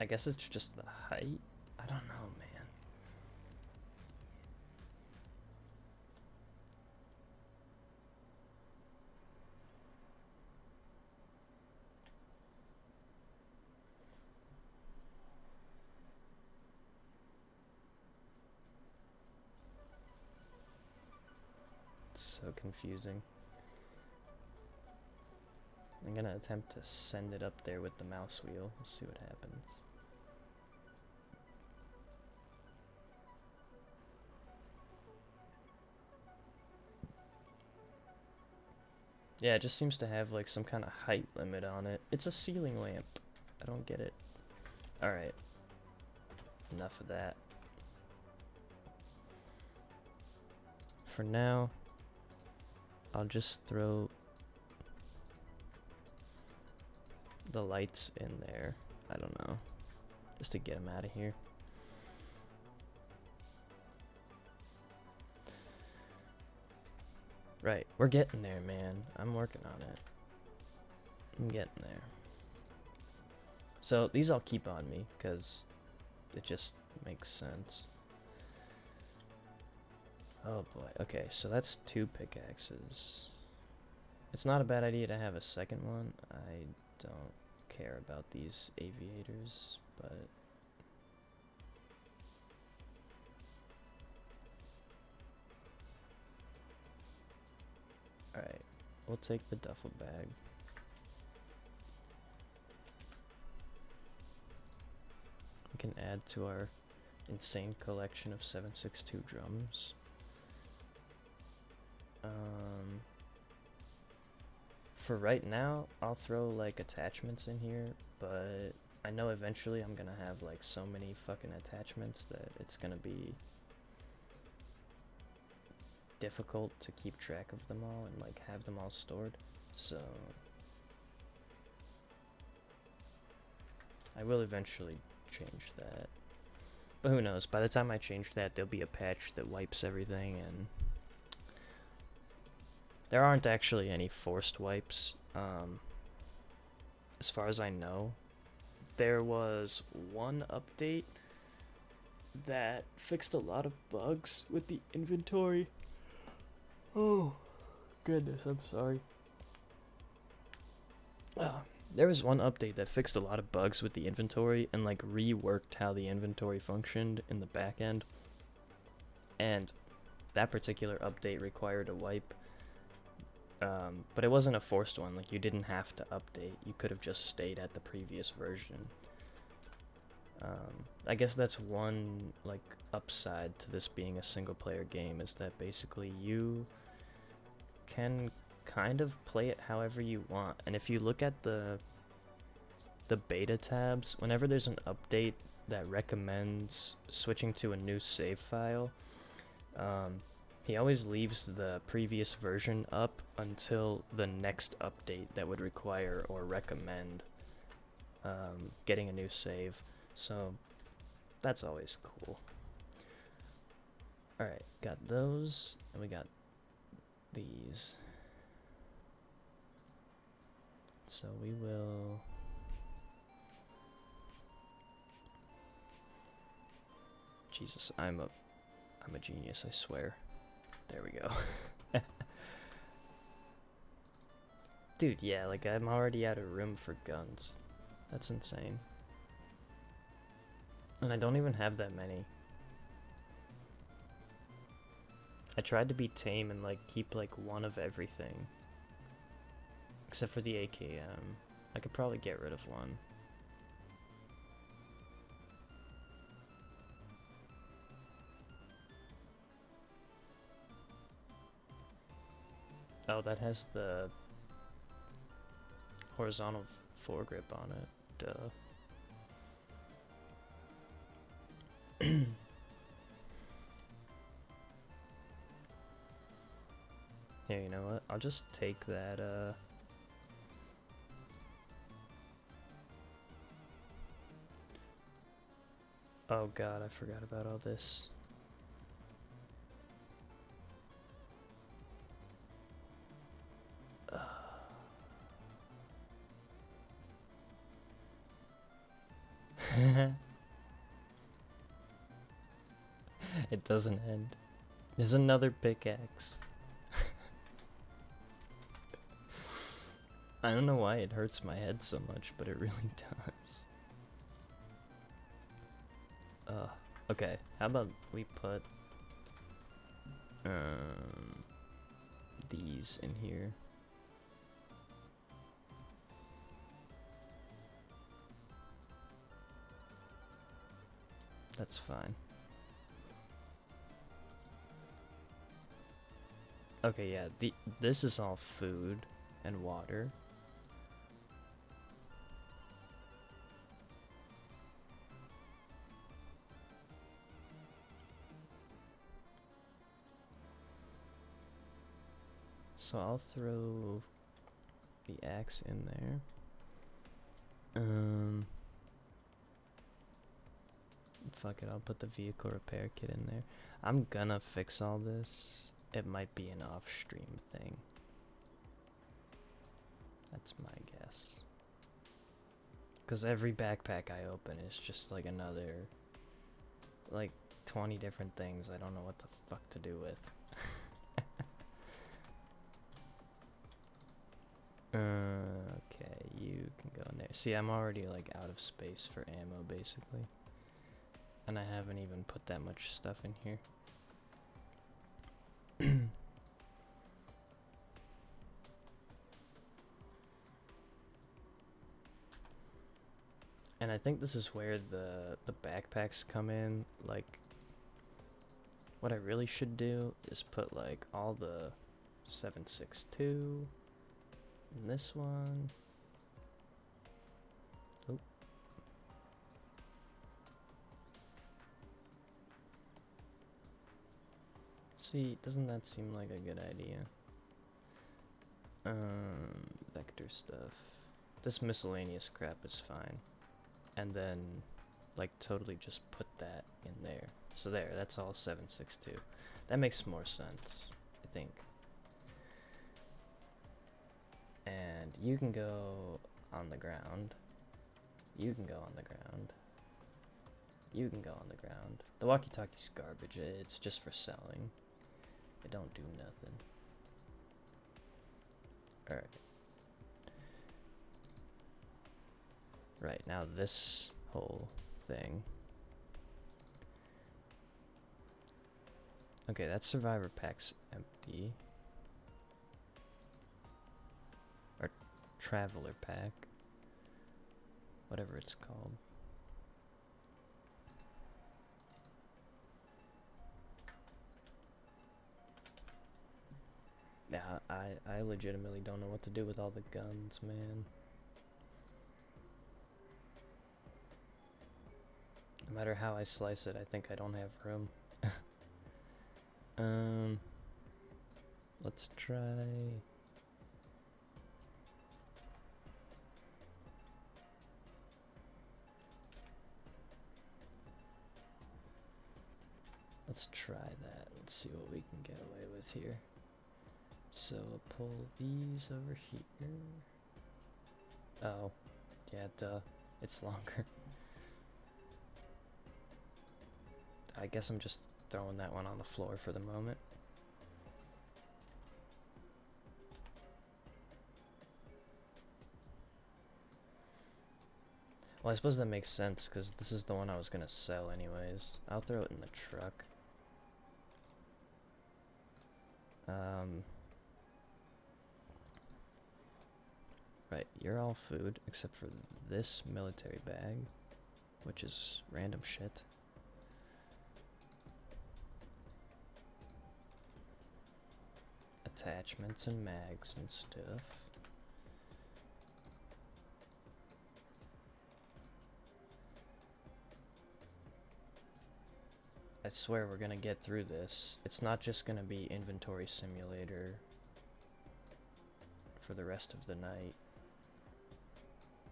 I guess it's just the height? I don't know, man. so confusing. I'm gonna attempt to send it up there with the mouse wheel. Let's see what happens. Yeah, it just seems to have like some kind of height limit on it. It's a ceiling lamp. I don't get it. Alright. Enough of that. For now, I'll just throw the lights in there. I don't know. Just to get them out of here. Right, we're getting there, man. I'm working on it. I'm getting there. So these I'll keep on me, because it just makes sense. Oh boy, okay, so that's 2 pickaxes. It's not a bad idea to have a second one. I don't care about these aviators, but... Alright, we'll take the duffel bag. We can add to our insane collection of 762 drums. For right now, I'll throw like attachments in here, but I know eventually I'm gonna have like so many fucking attachments that it's gonna be difficult to keep track of them all and like have them all stored. So I will eventually change that. But who knows, by the time I change that, there'll be a patch that wipes everything, and there aren't actually any forced wipes, as far as I know. There was one update that fixed a lot of bugs with the inventory. Oh, goodness, I'm sorry. There was one update that fixed a lot of bugs with the inventory and like reworked how the inventory functioned in the back end. And that particular update required a wipe. But it wasn't a forced one. Like, you didn't have to update. You could have just stayed at the previous version. I guess that's one like upside to this being a single player game, is that basically you can kind of play it however you want. And if you look at the beta tabs, whenever there's an update that recommends switching to a new save file, he always leaves the previous version up until the next update that would require or recommend getting a new save. So that's always cool. Alright, got those, and we got these. So we will... Jesus, I'm a genius, I swear. There we go. Dude, yeah, like I'm already out of room for guns. That's insane. And I don't even have that many. I tried to be tame and like keep like one of everything. Except for the AKM. I could probably get rid of one. Oh, that has the horizontal foregrip on it. Duh. Here, you know what? I'll just take that, Oh god, I forgot about all this. It doesn't end. There's another pickaxe. I don't know why it hurts my head so much, but it really does. Okay, how about we put... these in here. That's fine. Okay, yeah, this is all food and water. So I'll throw the axe in there. Fuck it, I'll put the vehicle repair kit in there. I'm gonna fix all this. It might be an off-stream thing. That's my guess. Because every backpack I open is just like another, like 20 different things I don't know what the fuck to do with. Okay, you can go in there. See, I'm already like out of space for ammo basically. And I haven't even put that much stuff in here. And I think this is where the backpacks come in. Like, what I really should do is put like all the 7.62 in this one. Oh. See, doesn't that seem like a good idea? Vector stuff. This miscellaneous crap is fine. And then, like, totally just put that in there. So there, that's all 7.62. That makes more sense, I think. And you can go on the ground. You can go on the ground. You can go on the ground. The walkie-talkie's garbage. It's just for selling. It don't do nothing. Alright. Right, now this whole thing. Okay, that survivor pack's empty. Or traveler pack. Whatever it's called. Yeah, I legitimately don't know what to do with all the guns, man. No matter how I slice it, I think I don't have room. Let's try... Let's try that. Let's see what we can get away with here. So I'll pull these over here. Oh, yeah, duh. It's longer. I guess I'm just throwing that one on the floor for the moment. Well, I suppose that makes sense, because this is the one I was going to sell anyways. I'll throw it in the truck. Right, you're all food, except for this military bag, which is random shit. Attachments and mags and stuff. I swear we're gonna get through this. It's not just gonna be inventory simulator for the rest of the night.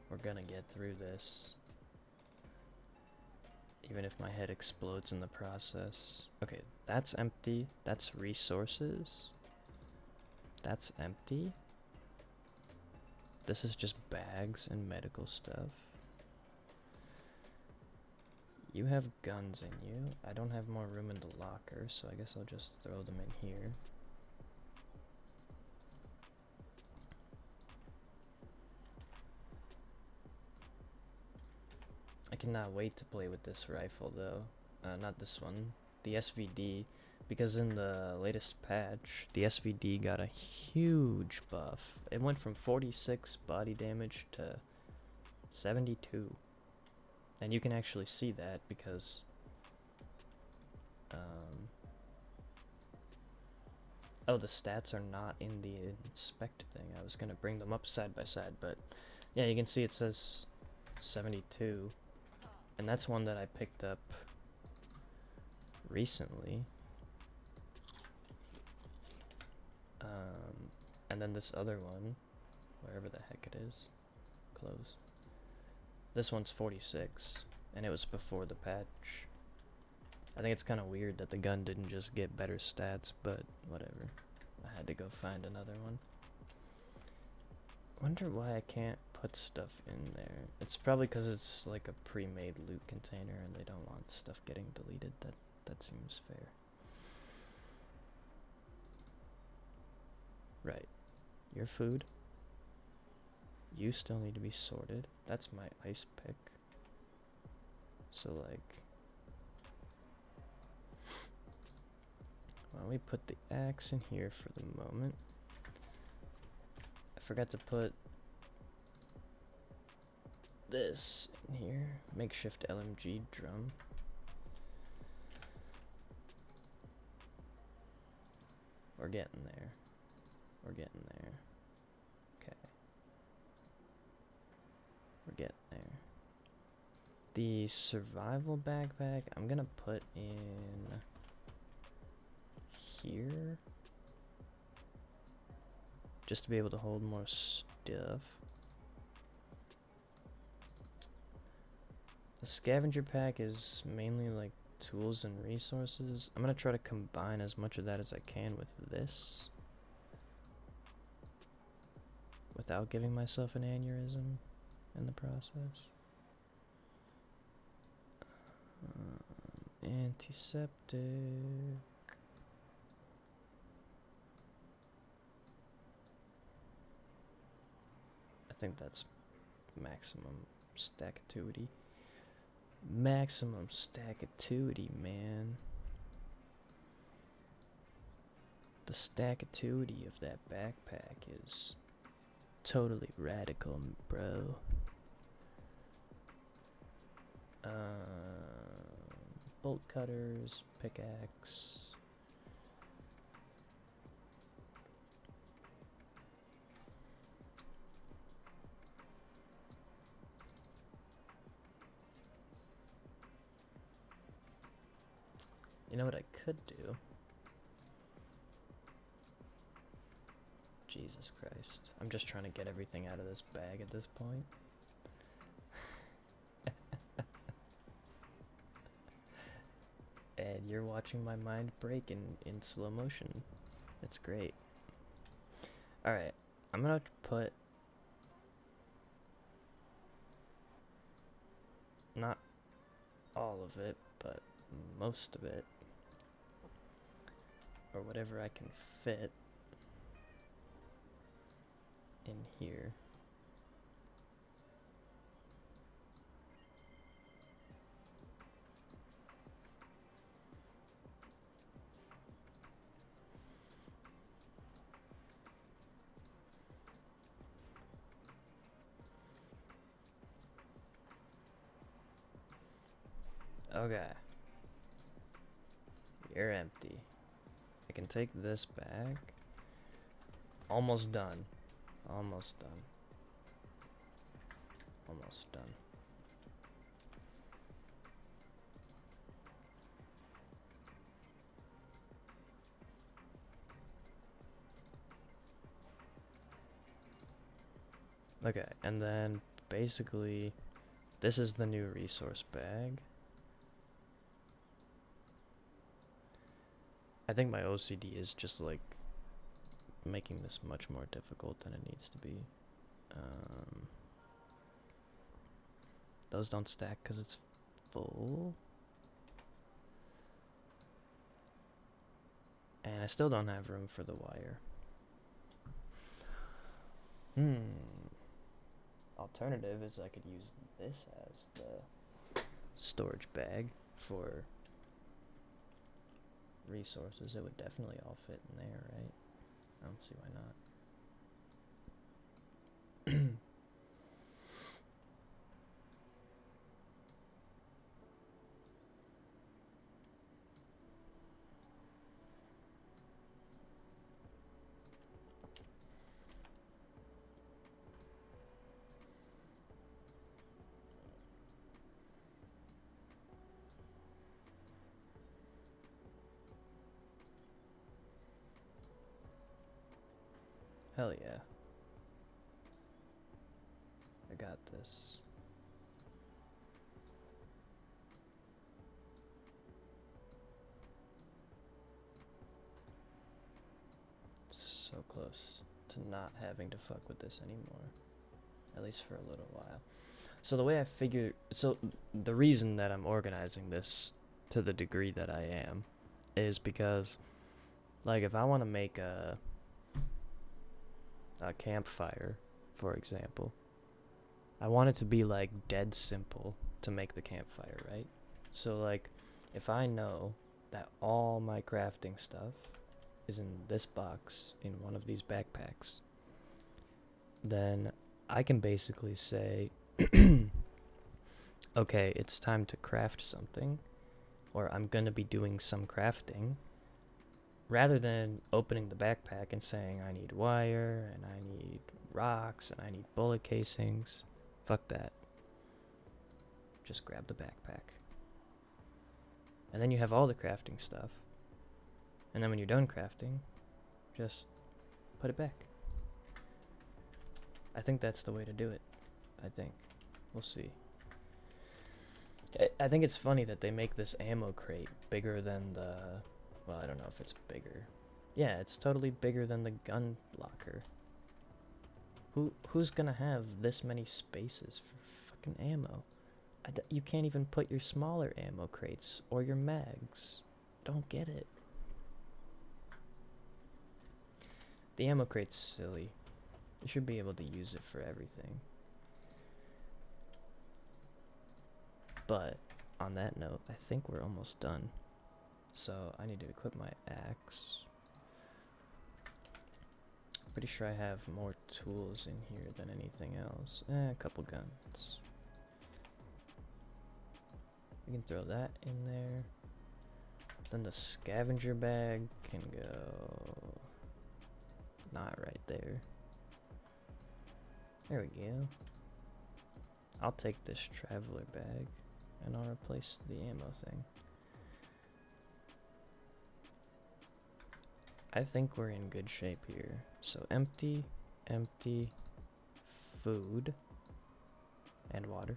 We're gonna get through this. Even if my head explodes in the process. Okay, that's empty. That's resources. That's empty. This is just bags and medical stuff. You have guns in you. I don't have more room in the locker, so I guess I'll just throw them in here. I cannot wait to play with this rifle though. Not this one. The SVD. Because in the latest patch, the SVD got a huge buff. It went from 46 body damage to 72. And you can actually see that because oh, the stats are not in the inspect thing. I was gonna bring them up side by side, but yeah, you can see it says 72, and that's one that I picked up recently. And then this other one, wherever the heck it is, close. This one's 46, and it was before the patch. I think it's kind of weird that the gun didn't just get better stats, but whatever. I had to go find another one. Wonder why I can't put stuff in there. It's probably because it's like a pre-made loot container and they don't want stuff getting deleted. That seems fair. Right. Your food. You still need to be sorted. That's my ice pick. So like, why don't we put the axe in here for the moment? I forgot to put this in here. Makeshift LMG drum. We're getting there. We're getting there. Okay. We're getting there. The survival backpack, I'm gonna put in here. Just to be able to hold more stuff. The scavenger pack is mainly like tools and resources. I'm gonna try to combine as much of that as I can with this, without giving myself an aneurysm in the process. Antiseptic. I think that's maximum stackituity. Maximum stackituity, man. The stackituity of that backpack is totally radical, bro. Bolt cutters, pickaxe. You know what I could do? Jesus Christ. I'm just trying to get everything out of this bag at this point. And you're watching my mind break in slow motion. It's great. Alright, I'm gonna put... not all of it, but most of it. Or whatever I can fit in here. Okay. You're empty. I can take this back. Almost done. Almost done. Almost done. Okay, and then basically this is the new resource bag. I think my OCD is just like making this much more difficult than it needs to be. Those don't stack because it's full. And I still don't have room for the wire. Alternative is I could use this as the storage bag for resources, it would definitely all fit in there, right? I don't see why not. Hell yeah. I got this. So close to not having to fuck with this anymore. At least for a little while. So the way I figure... So the reason that I'm organizing this to the degree that I am is because, like, if I want to make a campfire, for example, I want it to be, like, dead simple to make the campfire, right? So, like, if I know that all my crafting stuff is in this box, in one of these backpacks, then I can basically say, okay, it's time to craft something, or I'm going to be doing some crafting, rather than opening the backpack and saying I need wire, and I need rocks, and I need bullet casings. Fuck that. Just grab the backpack. And then you have all the crafting stuff. And then when you're done crafting, just put it back. I think that's the way to do it. I think. We'll see. I think it's funny that they make this ammo crate bigger than the... Well, I don't know if it's bigger. Yeah, it's totally bigger than the gun locker. Who's gonna have this many spaces for fucking ammo? You can't even put your smaller ammo crates or your mags. Don't get it. The ammo crate's silly. You should be able to use it for everything. But, on that note, I think we're almost done. So, I need to equip my axe. Pretty sure I have more tools in here than anything else. A couple guns. We can throw that in there. Then the scavenger bag can go... Not right there. There we go. I'll take this traveler bag and I'll replace the ammo thing. I think we're in good shape here. So empty, empty, food, and water.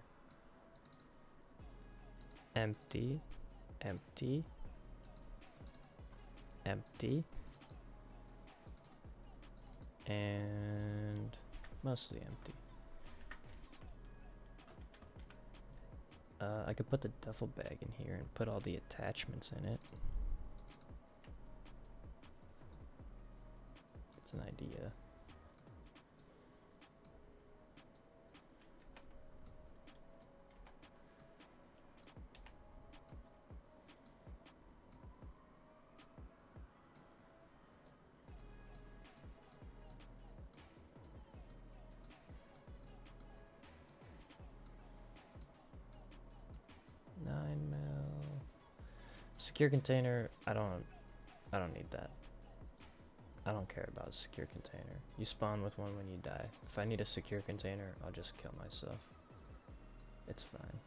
Empty, empty, empty, and mostly empty. I could put the duffel bag in here and put all the attachments in it. It's an idea. Secure container, I don't need that. I don't care about a secure container. You spawn with one when you die. If I need a secure container, I'll just kill myself. It's fine.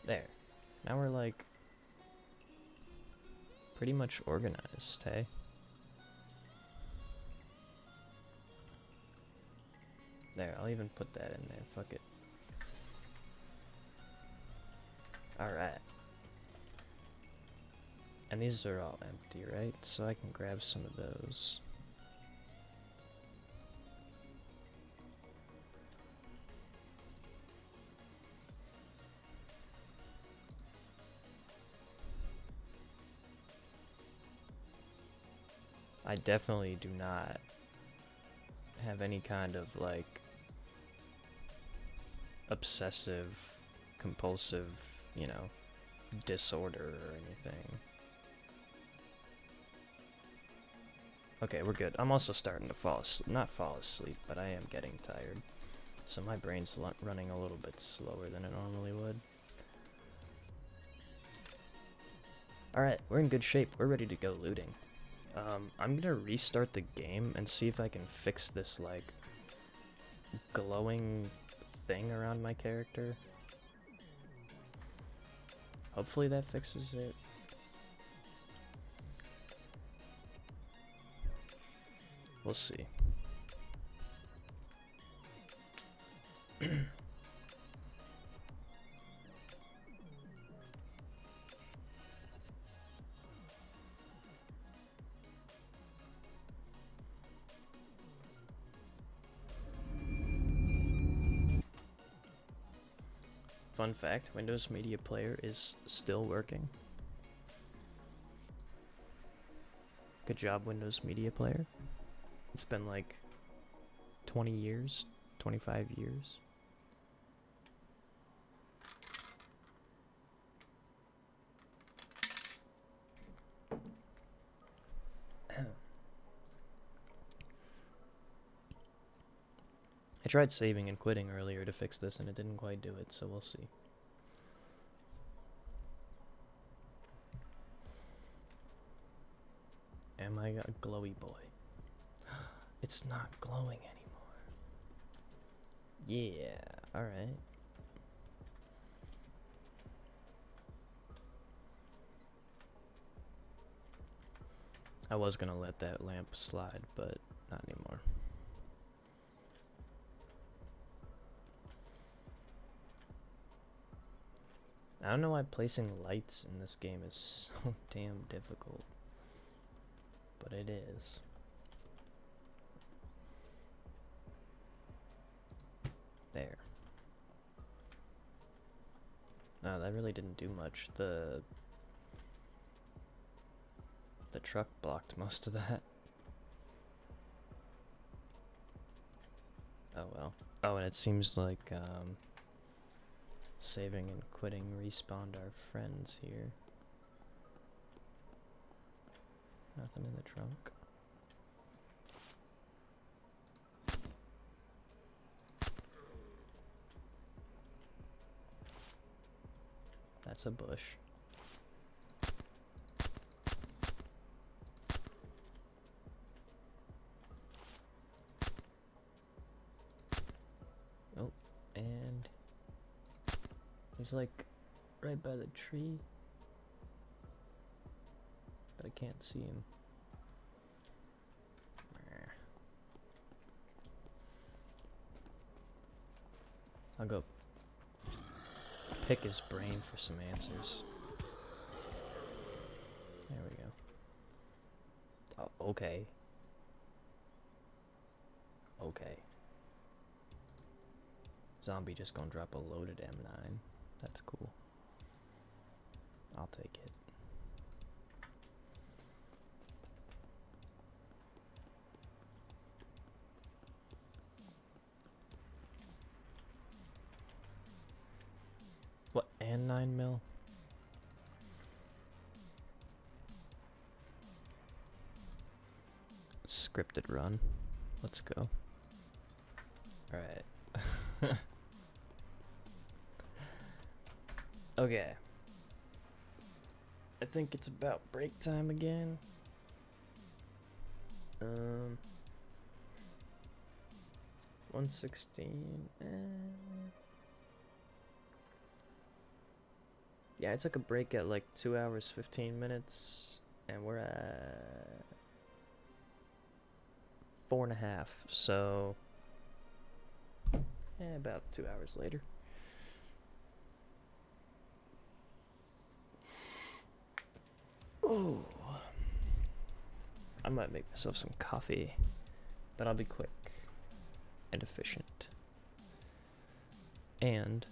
There. Now we're like pretty much organized, hey? There, I'll even put that in there. Fuck it. Alright. And these are all empty, right? So I can grab some of those. I definitely do not have any kind of like obsessive, compulsive, you know, disorder or anything. Okay, we're good. I'm also starting to not fall asleep, but I am getting tired. So my brain's running a little bit slower than it normally would. Alright, we're in good shape. We're ready to go looting. I'm gonna restart the game and see if I can fix this, like, glowing thing around my character. Hopefully that fixes it. We'll see. Fun fact, Windows Media Player is still working. Good job, Windows Media Player. It's been like 20 years, 25 years. I tried saving and quitting earlier to fix this and it didn't quite do it, so we'll see. Am I a glowy boy? It's not glowing anymore. Yeah, alright. I was gonna let that lamp slide, but not anymore. I don't know why placing lights in this game is so damn difficult, but it is. There. Oh, that really didn't do much. The truck blocked most of that. Oh well. Oh, and it seems like saving and quitting respawned our friends here. Nothing in the trunk. That's a bush. Oh, and he's like right by the tree, but I can't see him. I'll go pick his brain for some answers. There we go. Oh, okay. Okay. Zombie just gonna drop a loaded M9. That's cool. I'll take it. What, and 9 mil? Scripted run. Let's go. Alright. Okay. I think it's about break time again. 116. Yeah, I took a break at like 2 hours 15 minutes, and we're at 4.5. So, about 2 hours later. Ooh. I might make myself some coffee, but I'll be quick and efficient. And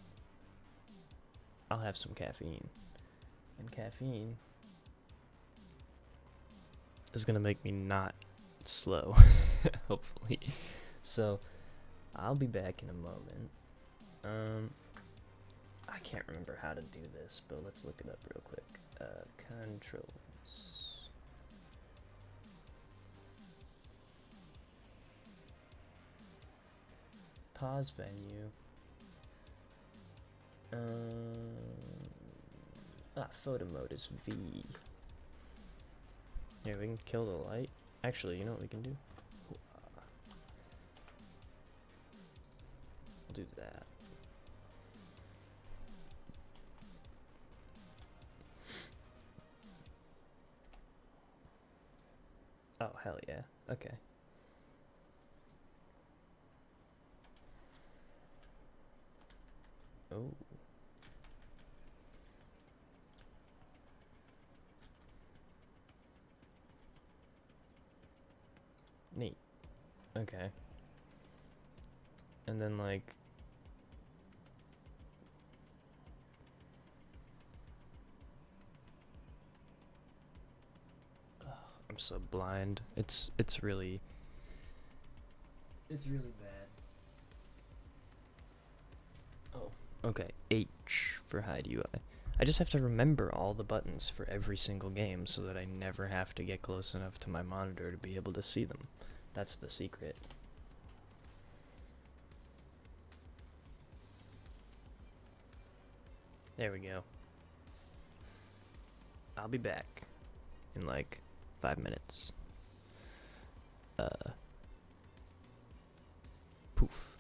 I'll have some caffeine. And caffeine is gonna make me not slow, hopefully. So, I'll be back in a moment. I can't remember how to do this, but let's look it up real quick. Controls. Pause venue. Photo mode is V. Yeah, we can kill the light. Actually, you know what we can do? We'll do that. Oh, hell yeah. Okay. Oh. Neat. Okay. And then, like... I'm so blind. It's really... It's really bad. Oh, okay. H for hide UI. I just have to remember all the buttons for every single game so that I never have to get close enough to my monitor to be able to see them. That's the secret. There we go. I'll be back in like 5 minutes. Poof.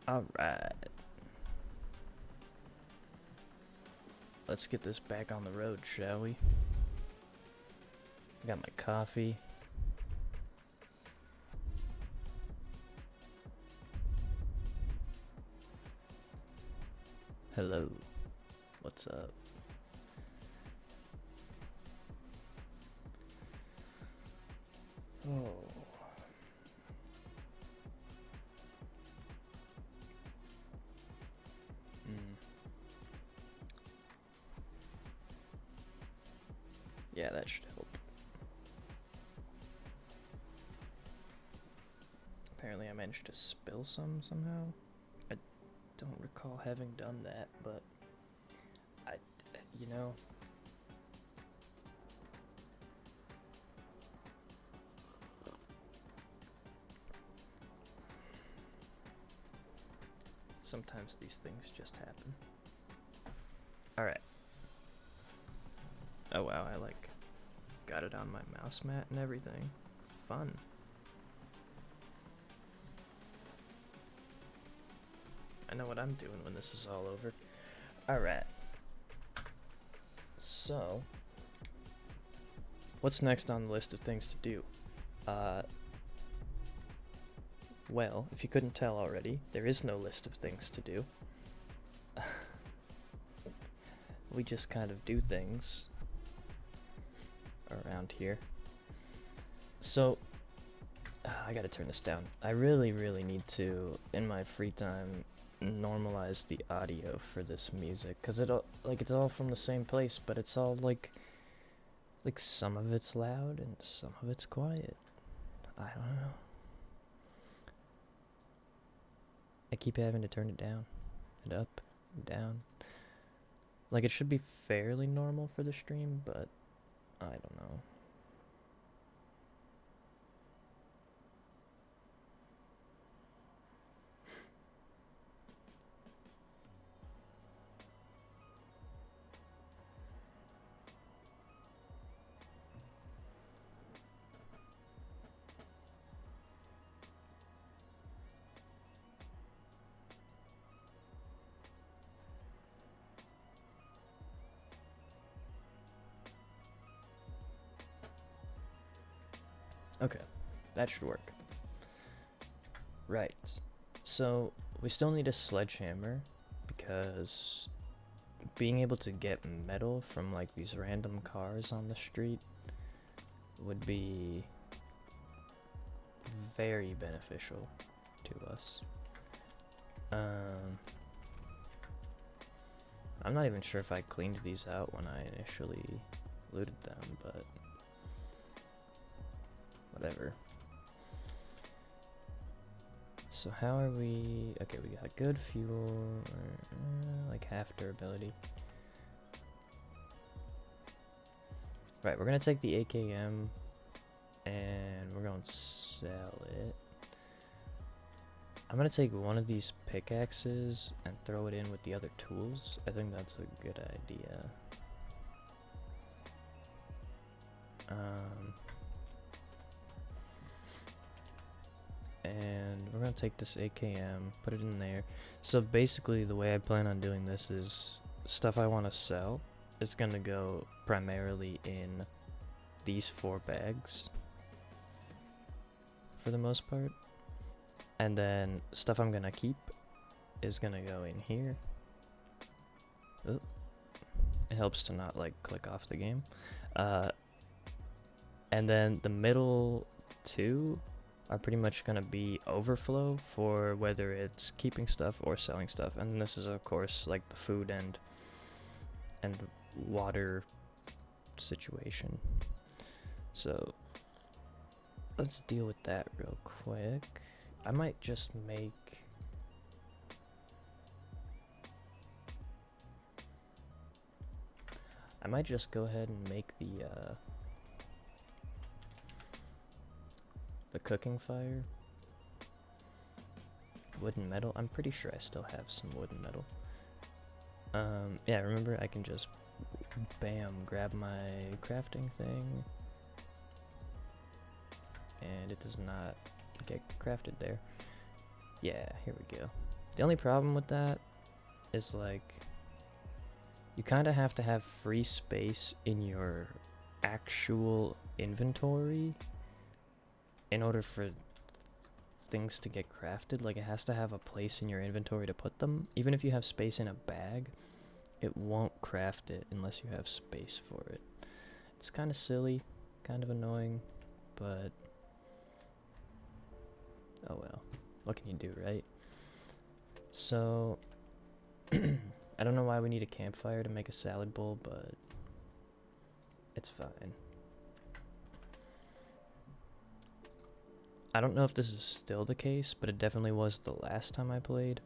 Alright. Let's get this back on the road, shall we? Got my coffee. Hello. What's up? Oh. Yeah, that should help. Apparently I managed to spill some somehow. I don't recall having done that, but you know, sometimes these things just happen. Alright. Oh wow, I like got it on my mouse mat and everything. Fun. I know what I'm doing when this is all over. Alright. So, what's next on the list of things to do? Well, if you couldn't tell already, there is no list of things to do. We just kind of do things around here. So, I gotta turn this down. I really need to, in my free time, normalize the audio for this music, because it's all from the same place, but it's all like some of it's loud and some of it's quiet. I don't know. I keep having to turn it down and up and down. Like, it should be fairly normal for the stream, but I don't know. Okay, that should work. Right, so we still need a sledgehammer, because being able to get metal from like these random cars on the street would be very beneficial to us. I'm not even sure if I cleaned these out when I initially looted them, but whatever. So how are we? Okay, we got good fuel, like half durability. Right, we're gonna take the AKM and we're gonna sell it. I'm gonna take one of these pickaxes and throw it in with the other tools. I think that's a good idea. And we're gonna take this AKM, put it in there. So basically the way I plan on doing this is stuff I want to sell is gonna go primarily in these 4 bags for the most part, and then stuff I'm gonna keep is gonna go in here. Oop. It helps to not like click off the game. And then the middle 2 are pretty much going to be overflow for whether it's keeping stuff or selling stuff. And this is of course like the food and water situation. So let's deal with that real quick. I might just make go ahead and make the cooking fire. Wooden metal. I'm pretty sure I still have some wooden metal. Yeah, remember I can just bam, grab my crafting thing. And it does not get crafted there. Yeah, here we go. The only problem with that is like you kind of have to have free space in your actual inventory in order for things to get crafted. Like, it has to have a place in your inventory to put them. Even if you have space in a bag, it won't craft it unless you have space for it. It's kind of silly, kind of annoying, but oh well, what can you do, right? So I don't know why we need a campfire to make a salad bowl, but it's fine. I don't know if this is still the case, but it definitely was the last time I played.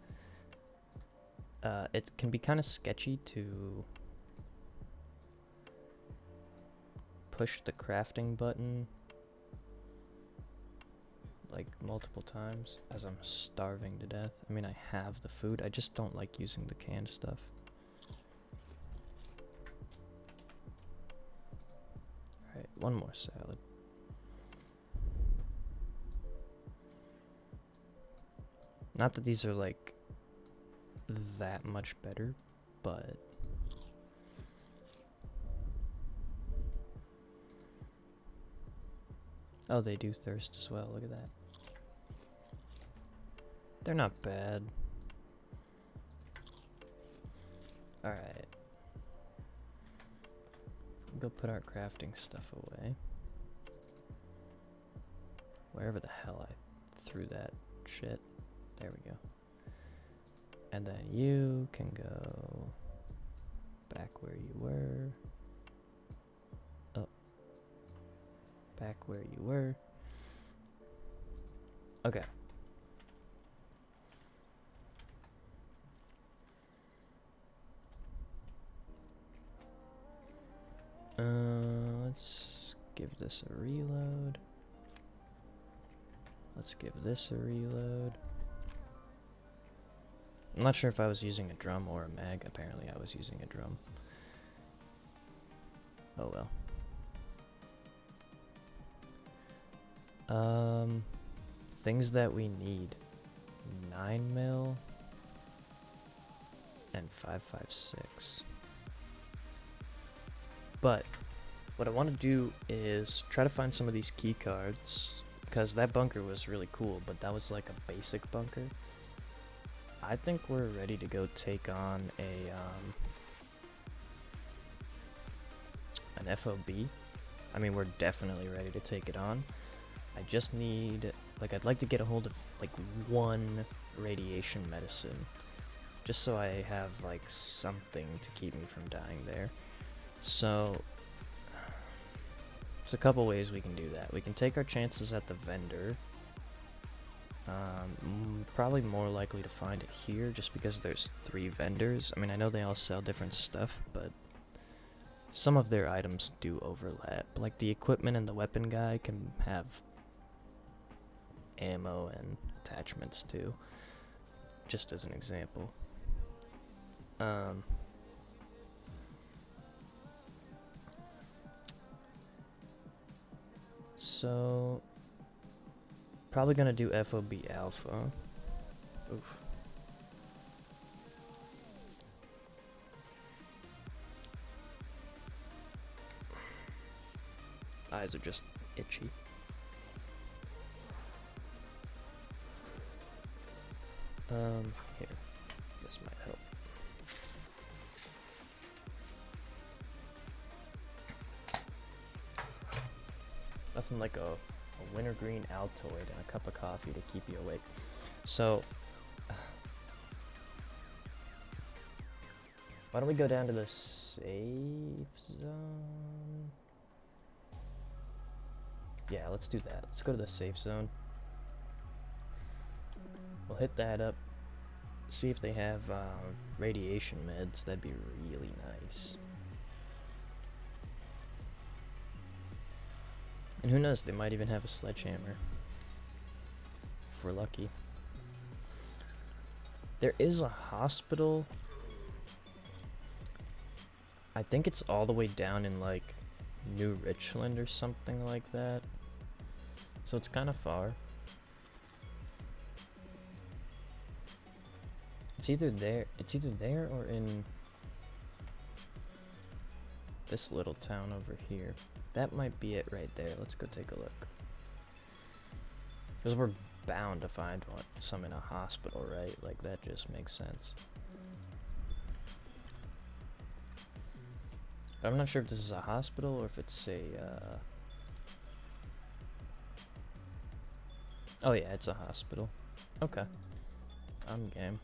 It can be kind of sketchy to push the crafting button like multiple times as I'm starving to death. I mean, I have the food, I just don't like using the canned stuff. Alright, one more salad. Not that these are like that much better, but oh, they do thirst as well. Look at that. They're not bad. Alright. Go put our crafting stuff away. Wherever the hell I threw that shit. There we go. And then you can go back where you were. Oh. Back where you were. Okay. Let's give this a reload. Let's give this a reload. I'm not sure if I was using a drum or a mag. Apparently I was using a drum. Oh well. Things that we need. 9mm and 5.56. But what I want to do is try to find some of these key cards, because that bunker was really cool, but that was like a basic bunker. I think we're ready to go take on an FOB. I mean, we're definitely ready to take it on. I just need, like, I'd like to get a hold of like one radiation medicine, just so I have like something to keep me from dying there. So there's a couple ways we can do that. We can take our chances at the vendor. Probably more likely to find it here just because there's 3 vendors. I mean, I know they all sell different stuff, but some of their items do overlap. Like the equipment and the weapon guy can have ammo and attachments too, just as an example. So probably gonna do FOB Alpha. Oof. Eyes are just itchy. Here. This might help. Nothing like a wintergreen Altoid and a cup of coffee to keep you awake. So, why don't we go down to the safe zone? Yeah, let's do that. Let's go to the safe zone. We'll hit that up. See if they have radiation meds. That'd be really nice. And who knows, they might even have a sledgehammer. If we're lucky. There is a hospital. I think it's all the way down in like New Richland or something like that. So it's kind of far. It's either there or in this little town over here. That might be it right there. Let's go take a look. Because we're bound to find some in a hospital, right? Like, that just makes sense. But I'm not sure if this is a hospital or if it's a, Oh yeah, it's a hospital. Okay. I'm game.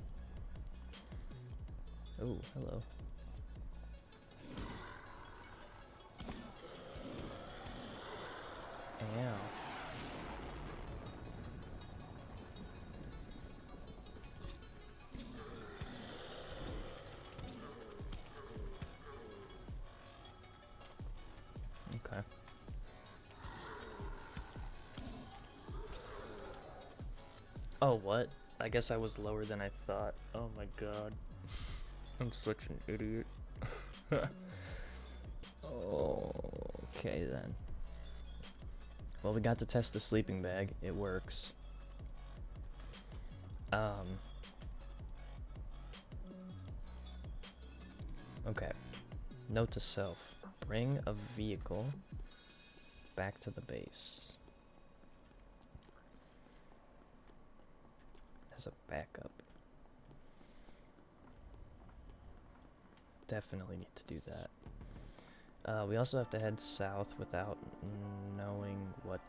Oh, hello. Ow. Okay. Oh, what? I guess I was lower than I thought. Oh my god. I'm such an idiot. Okay then. Well, we got to test the sleeping bag. It works. Okay. Note to self. Bring a vehicle back to the base. As a backup. Definitely need to do that. We also have to head south without knowing what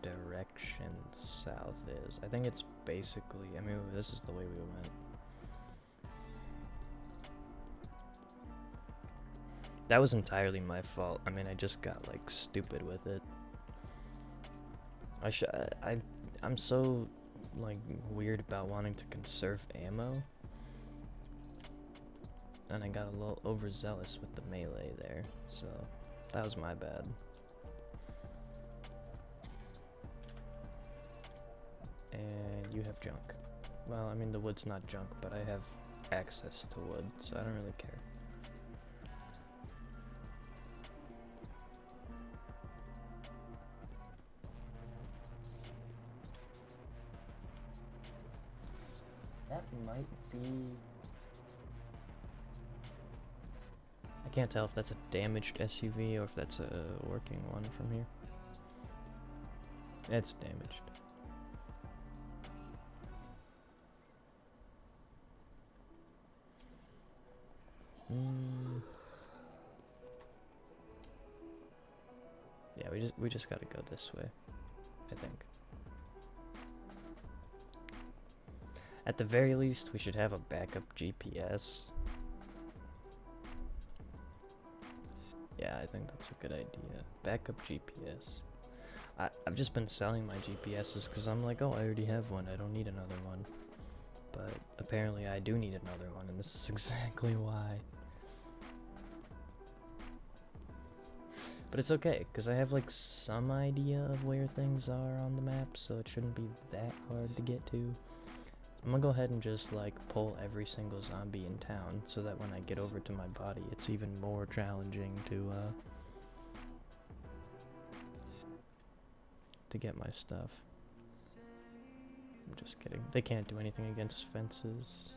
direction south is. I think it's basically, I mean, this is the way we went. That was entirely my fault. I mean, I just got like stupid with it. I'm so like weird about wanting to conserve ammo. And I got a little overzealous with the melee there, so that was my bad. And you have junk. Well, I mean, the wood's not junk, but I have access to wood, so I don't really care. That might be... I can't tell if that's a damaged SUV or if that's a working one from here. It's damaged. Yeah, we just gotta go this way, I think. At the very least, we should have a backup GPS. Yeah, I think that's a good idea. Backup GPS. I've just been selling my GPSs because I'm like, oh, I already have one. I don't need another one. But apparently I do need another one, and this is exactly why. But it's okay, because I have like some idea of where things are on the map, so it shouldn't be that hard to get to. I'm gonna go ahead and just like pull every single zombie in town so that when I get over to my body it's even more challenging to get my stuff. I'm just kidding. They can't do anything against fences.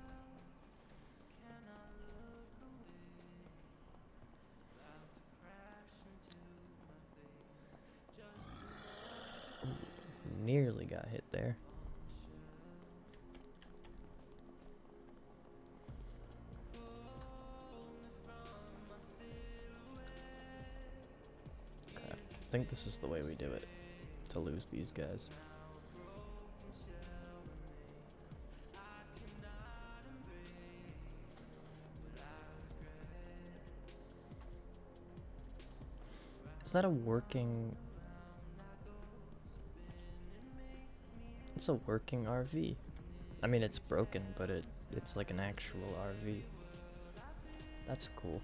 Ooh, nearly got hit there. I think this is the way we do it, to lose these guys. Is that a working... It's a working RV. I mean, it's broken, but it's like an actual RV. That's cool.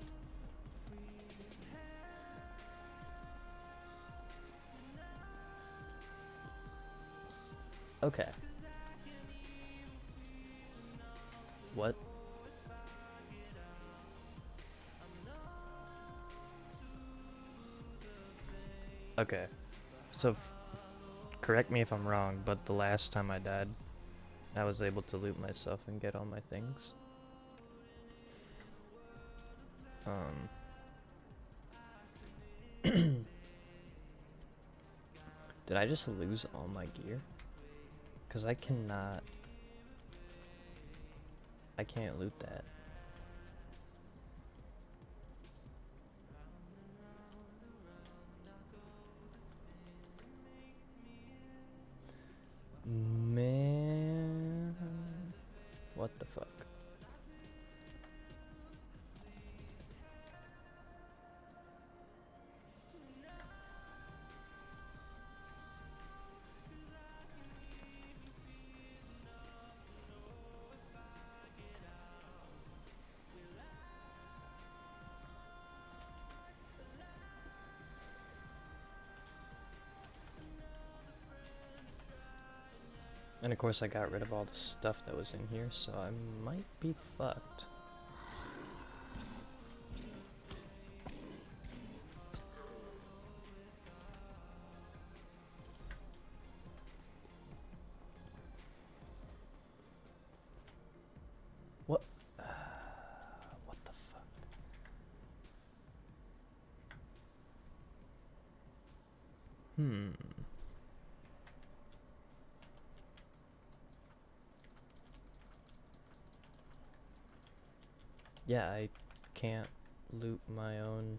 Okay. What? Okay. So, correct me if I'm wrong, but the last time I died, I was able to loot myself and get all my things. Did I just lose all my gear? Because I can't loot that. Man, what the fuck? And of course I got rid of all the stuff that was in here, so I might be fucked. What? What the fuck? Yeah, I can't loot my own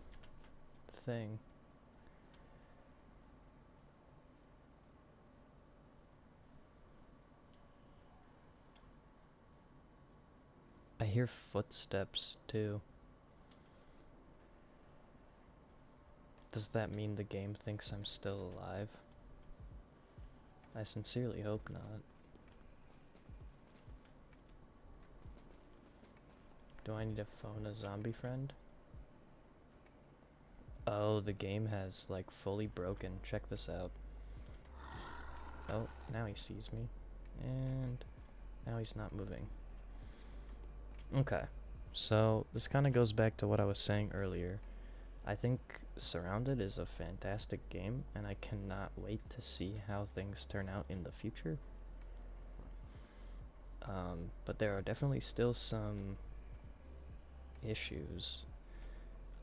thing. I hear footsteps too. Does that mean the game thinks I'm still alive? I sincerely hope not. Do I need to phone a zombie friend? Oh, the game has like fully broken. Check this out. Oh, now he sees me. And now he's not moving. Okay, so this kind of goes back to what I was saying earlier. I think SurrounDead is a fantastic game, and I cannot wait to see how things turn out in the future. But there are definitely still some issues.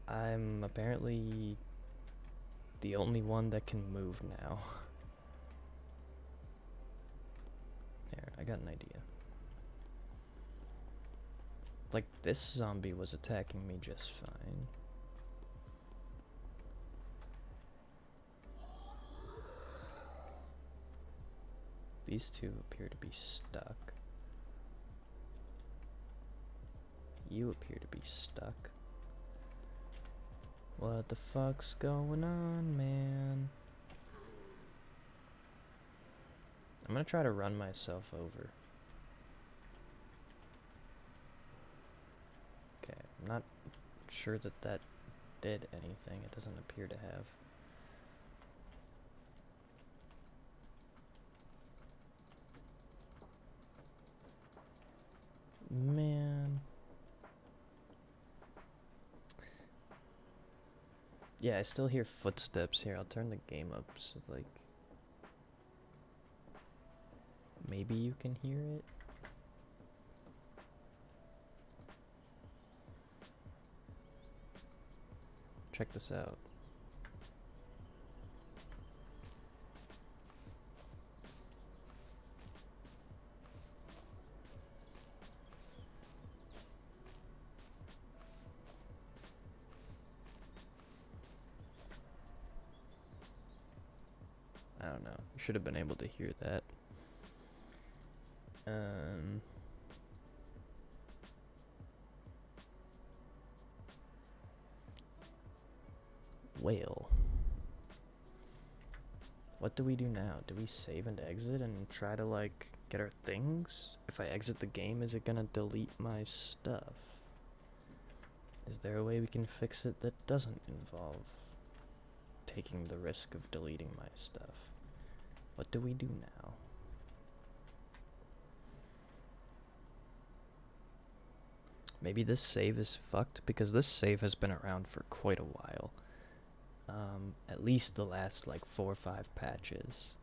I'm apparently the only one that can move now. There, I got an idea. Like, this zombie was attacking me just fine. These two appear to be stuck. You appear to be stuck. What the fuck's going on, man? I'm gonna try to run myself over. Okay, I'm not sure that that did anything. It doesn't appear to have. Man. Yeah, I still hear footsteps here. I'll turn the game up so, like, maybe you can hear it. Check this out. I don't know. You should have been able to hear that. Whale. What do we do now? Do we save and exit and try to, like, get our things? If I exit the game, is it gonna delete my stuff? Is there a way we can fix it that doesn't involve taking the risk of deleting my stuff? What do we do now? Maybe this save is fucked because this save has been around for quite a while. At least the last like 4 or 5 patches.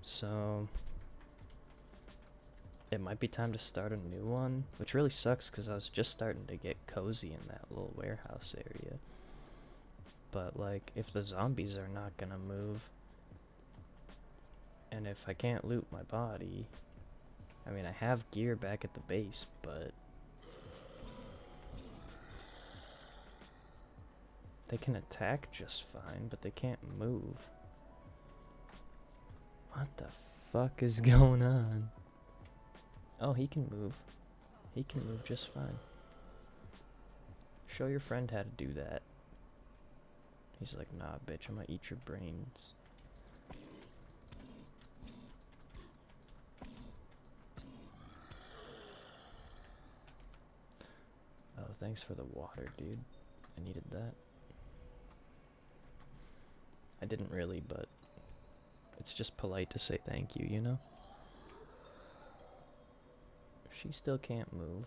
So it might be time to start a new one, which really sucks because I was just starting to get cozy in that little warehouse area. But, like, if the zombies are not gonna move, and if I can't loot my body, I mean, I have gear back at the base, but they can attack just fine, but they can't move. What the fuck is going on? Oh, he can move. He can move just fine. Show your friend how to do that. He's like, nah, bitch, I'm gonna eat your brains. Oh, thanks for the water, dude. I needed that. I didn't really, but it's just polite to say thank you, you know? She still can't move.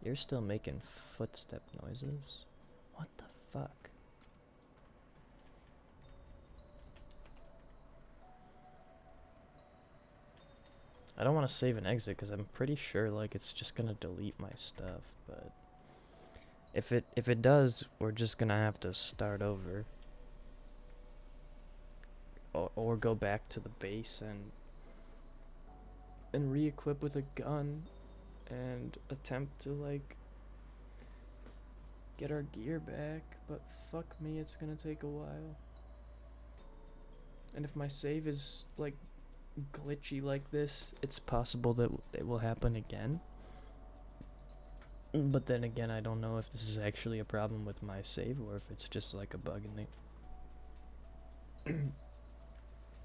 You're still making footstep noises. What the fuck? I don't want to save and exit because I'm pretty sure like it's just gonna delete my stuff, but if it does, we're just gonna have to start over. Or go back to the base and re-equip with a gun and attempt to like get our gear back, but fuck me, it's gonna take a while. And if my save is like glitchy like this, it's possible that it will happen again. But then again, I don't know if this is actually a problem with my save or if it's just like a bug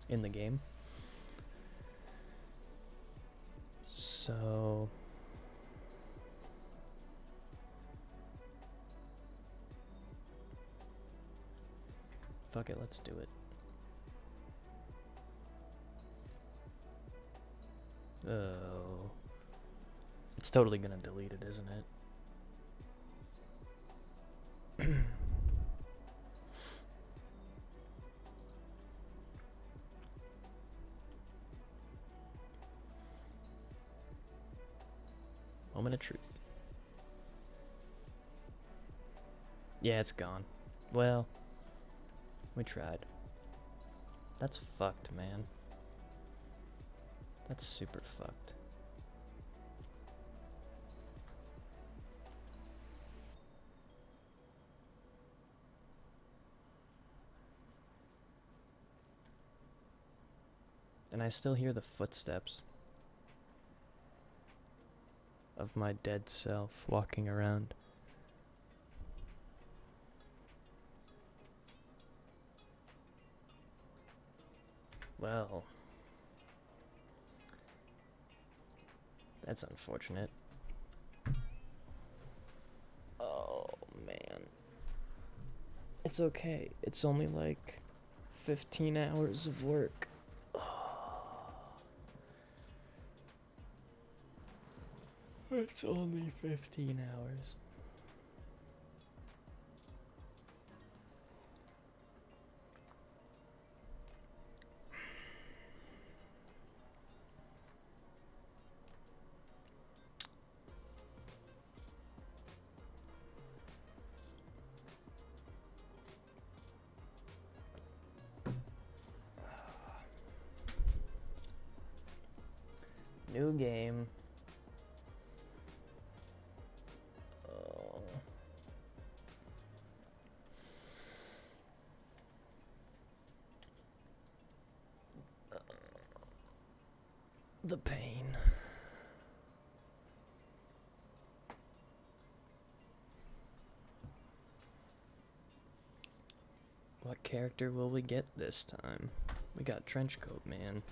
in the game. So fuck it, let's do it. Oh, it's totally gonna delete it, isn't it? Moment of truth. Yeah, it's gone. Well, we tried. That's fucked, man. That's super fucked. And I still hear the footsteps of my dead self walking around. Well, that's unfortunate. Oh, man. It's okay. It's only like 15 hours of work. It's only 15 hours. New game. The pain. What character will we get this time? We got Trenchcoat Man.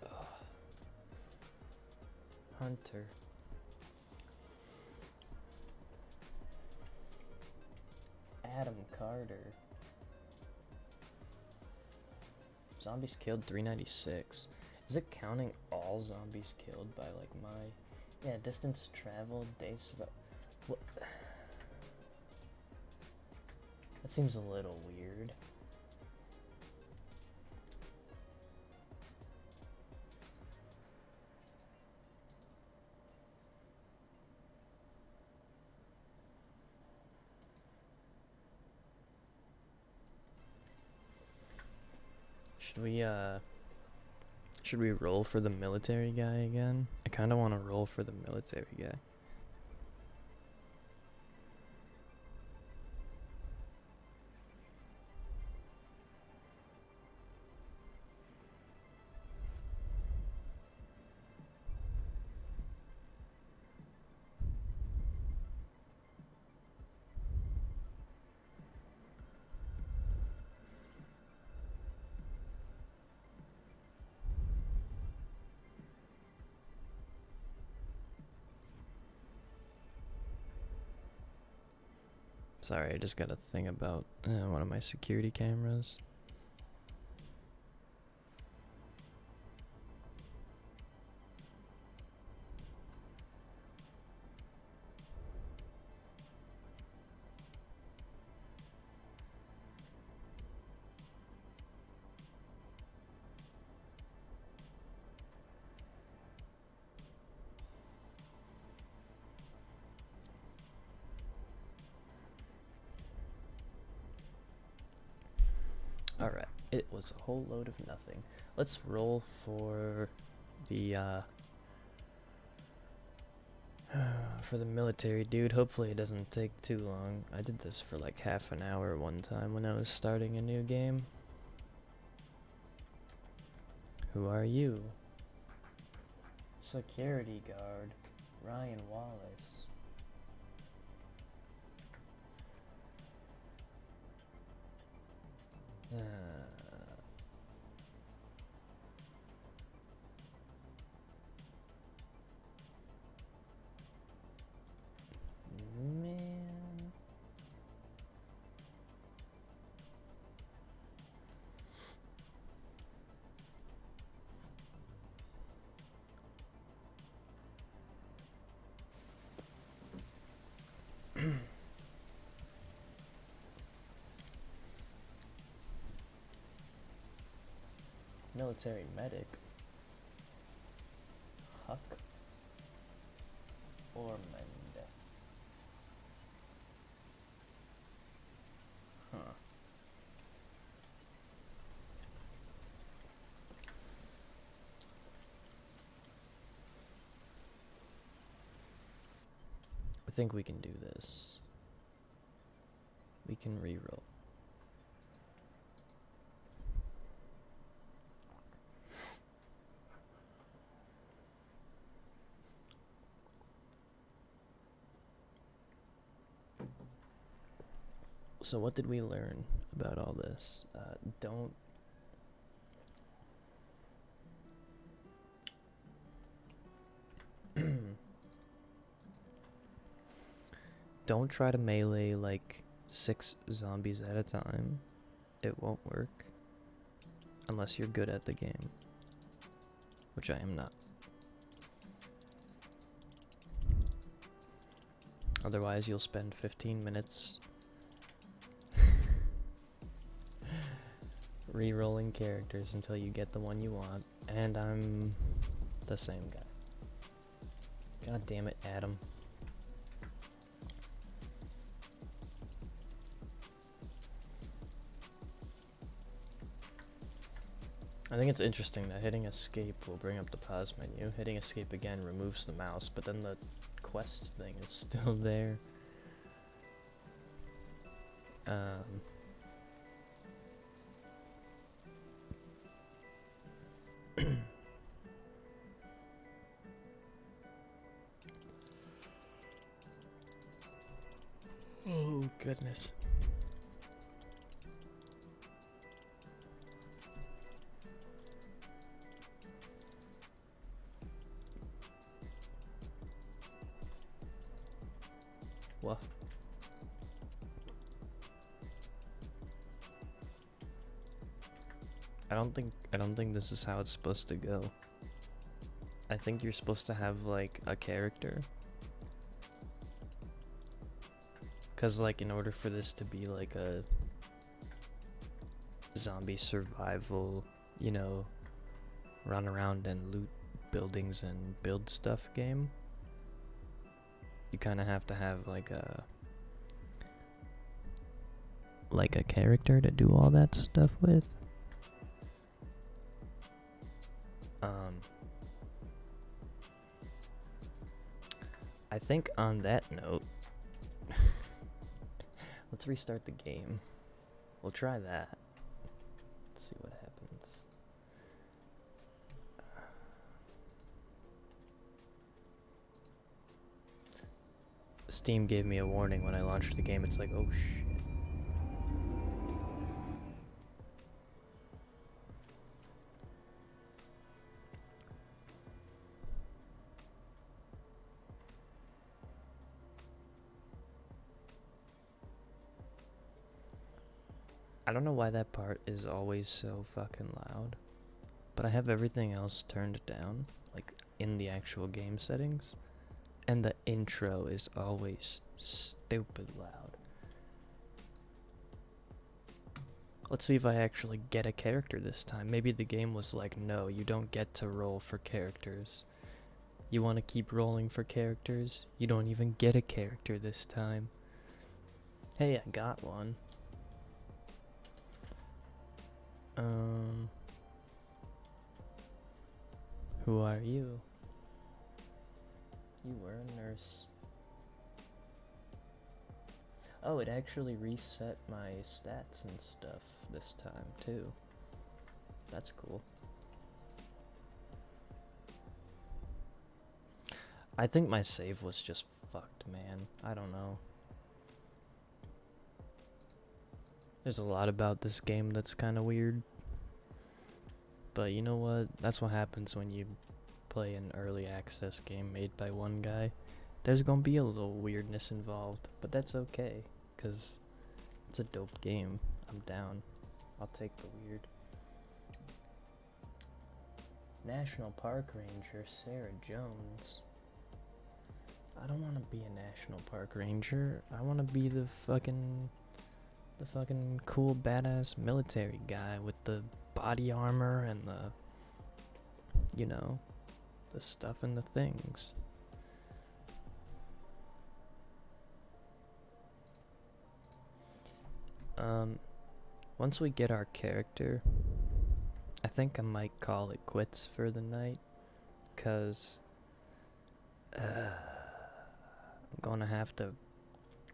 Ugh. Hunter. Adam Carter. Zombies killed 396. Is it counting all zombies killed by like my... Yeah, distance traveled, days... What? That seems a little weird. Should we roll for the military guy again? I kind of want to roll for the military guy. Sorry, I just got a thing about one of my security cameras. Alright, it was a whole load of nothing. Let's roll for the military dude. Hopefully it doesn't take too long. I did this for like half an hour one time when I was starting a new game. Who are you? Security guard, Ryan Wallace. Man. Military medic. Huck Ormond. Huh. I think we can do this. We can reroll. So what did we learn about all this? Don't try to melee like 6 zombies at a time. It won't work. Unless you're good at the game. Which I am not. Otherwise you'll spend 15 minutes re-rolling characters until you get the one you want, and I'm the same guy. God damn it, Adam. I think it's interesting that hitting escape will bring up the pause menu. Hitting escape again removes the mouse, but then the quest thing is still there. Oh, goodness. What? I don't think this is how it's supposed to go. I think you're supposed to have like a character Cause like in order for this to be like a zombie survival, you know, run around and loot buildings and build stuff game, you kind of have to have like a character to do all that stuff with. I think on that note, let's restart the game. We'll try that. Let's see what happens. Steam gave me a warning when I launched the game. It's like, oh shit. I don't know why that part is always so fucking loud, but I have everything else turned down, like in the actual game settings, and the intro is always stupid loud. Let's see if I actually get a character this time. Maybe the game was like, no, you don't get to roll for characters. You want to keep rolling for characters? You don't even get a character this time. Hey, I got one. Who are you? You were a nurse. Oh, it actually reset my stats and stuff this time, too. That's cool. I think my save was just fucked, man. I don't know. There's a lot about this game that's kind of weird. But you know what? That's what happens when you play an early access game made by one guy. There's gonna be a little weirdness involved, but that's okay, because it's a dope game. I'm down. I'll take the weird. National Park Ranger Sarah Jones. I don't want to be a National Park Ranger. I want to be the fucking cool badass military guy with the body armor and the, you know, the stuff and the things. Once we get our character, I think I might call it quits for the night, 'cause I'm gonna have to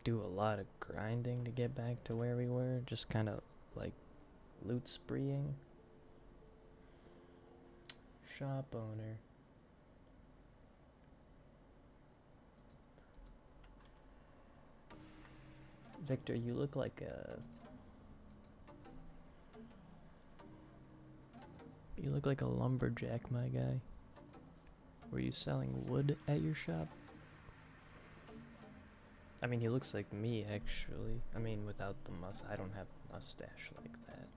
do a lot of grinding to get back to where we were, just kind of like loot spreeing. Shop owner. Victor, you look like a... You look like a lumberjack, my guy. Were you selling wood at your shop? I mean, he looks like me, actually. I mean, without the mustache. I don't have a mustache like that.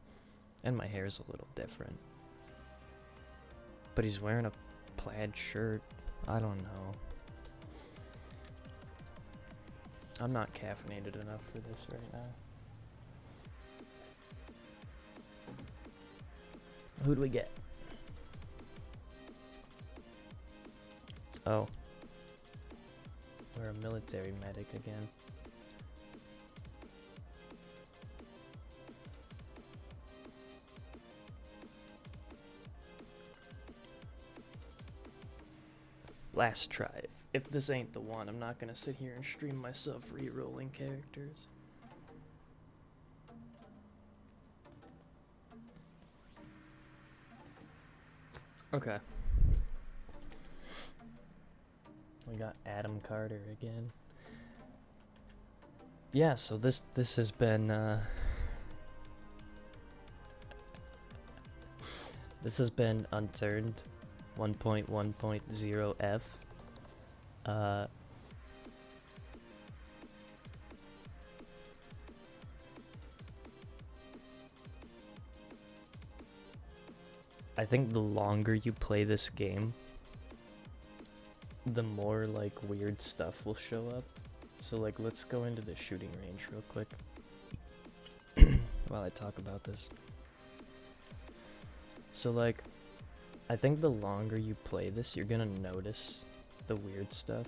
And my hair's a little different. But he's wearing a plaid shirt. I don't know. I'm not caffeinated enough for this right now. Who do we get? Oh. We're a military medic again. Last try. If this ain't the one, I'm not gonna sit here and stream myself re-rolling characters. Okay. We got Adam Carter again. Yeah, so this has been this has been Unturned 1.1.0F. I think the longer you play this game, the more like weird stuff will show up. So like, let's go into the shooting range real quick while I talk about this. So like, I think the longer you play this, you're gonna notice the weird stuff.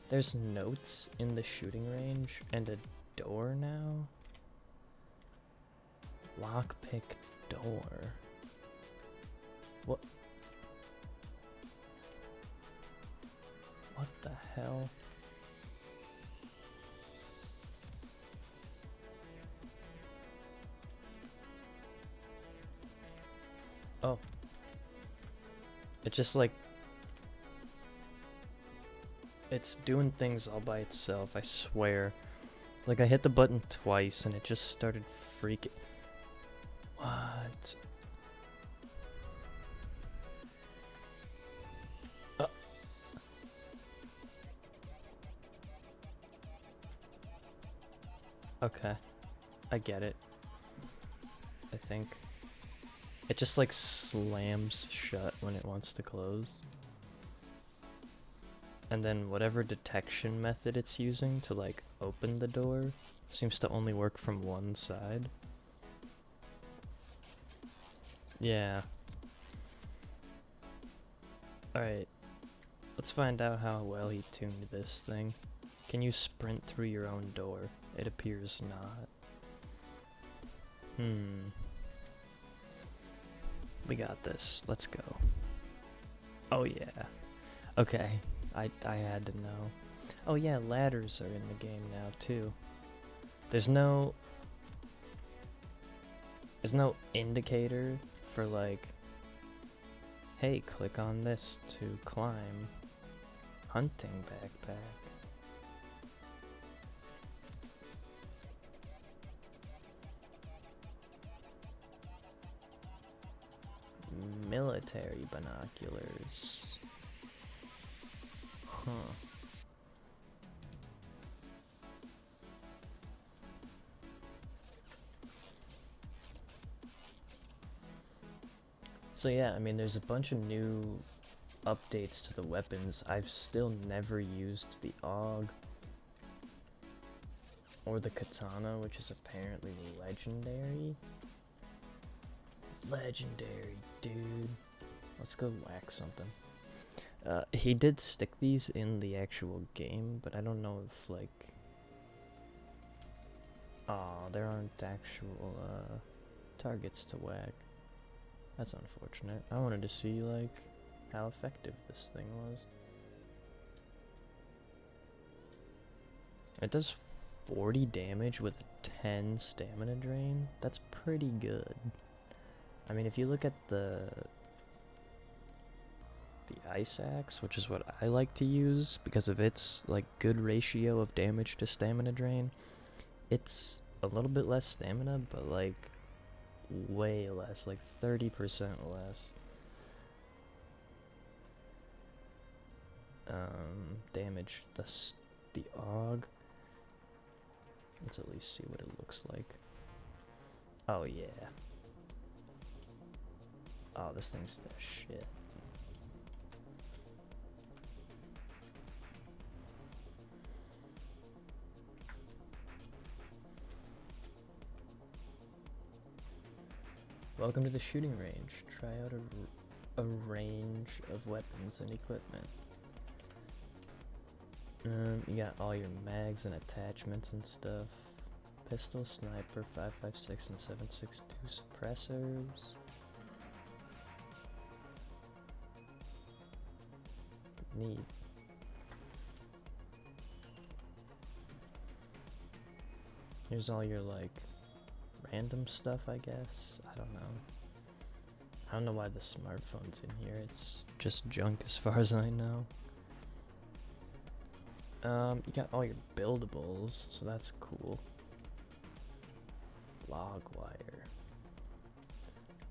There's notes in the shooting range and a door now. Lockpick door. What? What the hell? Oh. It just like... It's doing things all by itself, I swear. Like I hit the button twice and it just started freaking... What? Okay. I get it. I think. It just like slams shut when it wants to close. And then whatever detection method it's using to like open the door seems to only work from one side. Yeah. Alright. Let's find out how well he tuned this thing. Can you sprint through your own door? It appears not. We got this. Let's go. Oh yeah. Okay. I had to know. Oh yeah, ladders are in the game now too. There's no indicator for like, hey, click on this to climb. Hunting backpack. Military binoculars. Huh. So yeah, I mean, there's a bunch of new updates to the weapons. I've still never used the AUG or the katana, which is apparently legendary. Legendary, dude. Let's go whack something. He did stick these in the actual game, but I don't know if, like... Aw, there aren't actual, targets to whack. That's unfortunate. I wanted to see, like, how effective this thing was. It does 40 damage with 10 stamina drain? That's pretty good. I mean, if you look at the ice axe, which is what I like to use because of its like good ratio of damage to stamina drain, it's a little bit less stamina, but like way less, like 30% less damage. The AUG. Let's at least see what it looks like. Oh yeah. Oh, this thing's the shit. Welcome to the shooting range. Try out a range of weapons and equipment. You got all your mags and attachments and stuff. Pistol, sniper, 5.56 and 7.62 suppressors. Neat. Here's all your like random stuff, I guess. I don't know. I don't know why the smartphone's in here. It's just junk as far as I know. You got all your buildables, so that's cool. Log wire.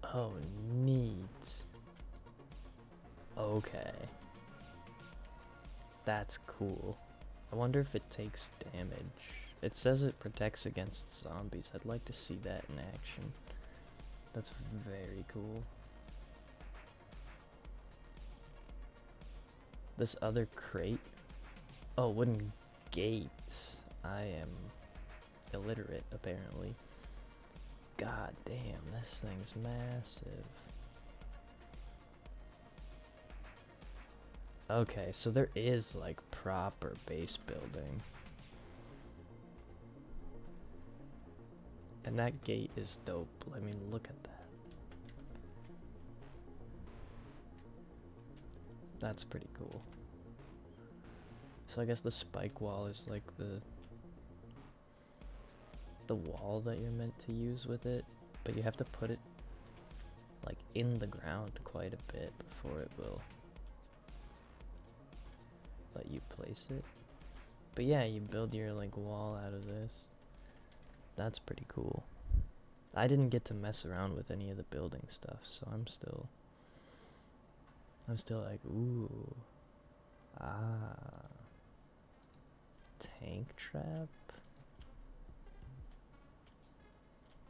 Oh, neat. Okay. That's cool. I wonder if it takes damage. It says it protects against zombies. I'd like to see that in action. That's very cool. This other crate. Oh, wooden gates. I am illiterate, apparently. God damn, this thing's massive. Okay, so there is like proper base building. And that gate is dope. I mean, look at that. That's pretty cool. So I guess the spike wall is like the wall that you're meant to use with it, but you have to put it like in the ground quite a bit before it will let you place it. But yeah, you build your like wall out of this. That's pretty cool. I didn't get to mess around with any of the building stuff, so I'm still like, ooh. Ah. Tank trap?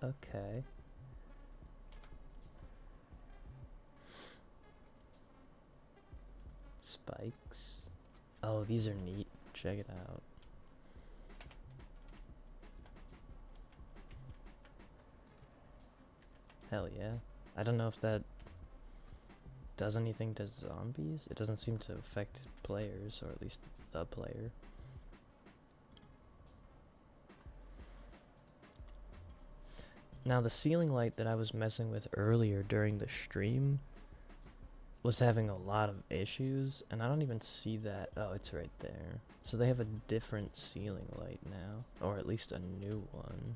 Okay. Spikes. Oh, these are neat. Check it out. Hell yeah. I don't know if that does anything to zombies. It doesn't seem to affect players, or at least the player. Now the ceiling light that I was messing with earlier during the stream was having a lot of issues, and I don't even see that. Oh, it's right there. So they have a different ceiling light now, or at least a new one.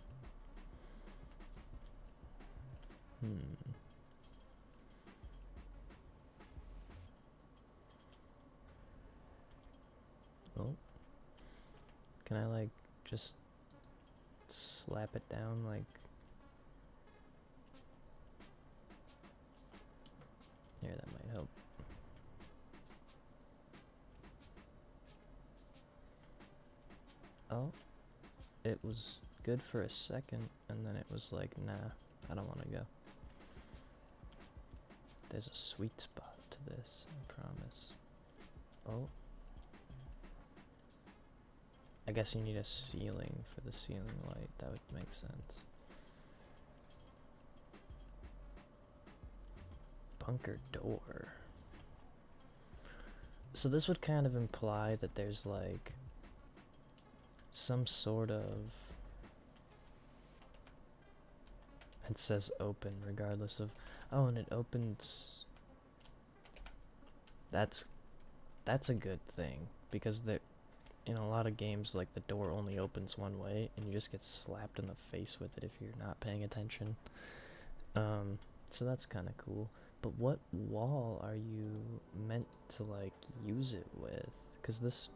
Oh. Can I like just slap it down like... Here, that might help. Oh, it was good for a second, and then it was like, nah, I don't want to go. There's a sweet spot to this, I promise. Oh. I guess you need a ceiling for the ceiling light. That would make sense. Bunker door. So this would kind of imply that there's like some sort of... It says open regardless of... Oh, and it opens... That's a good thing, because there, in a lot of games, like, the door only opens one way, and you just get slapped in the face with it if you're not paying attention. So that's kind of cool. But what wall are you meant to, like, use it with? Because this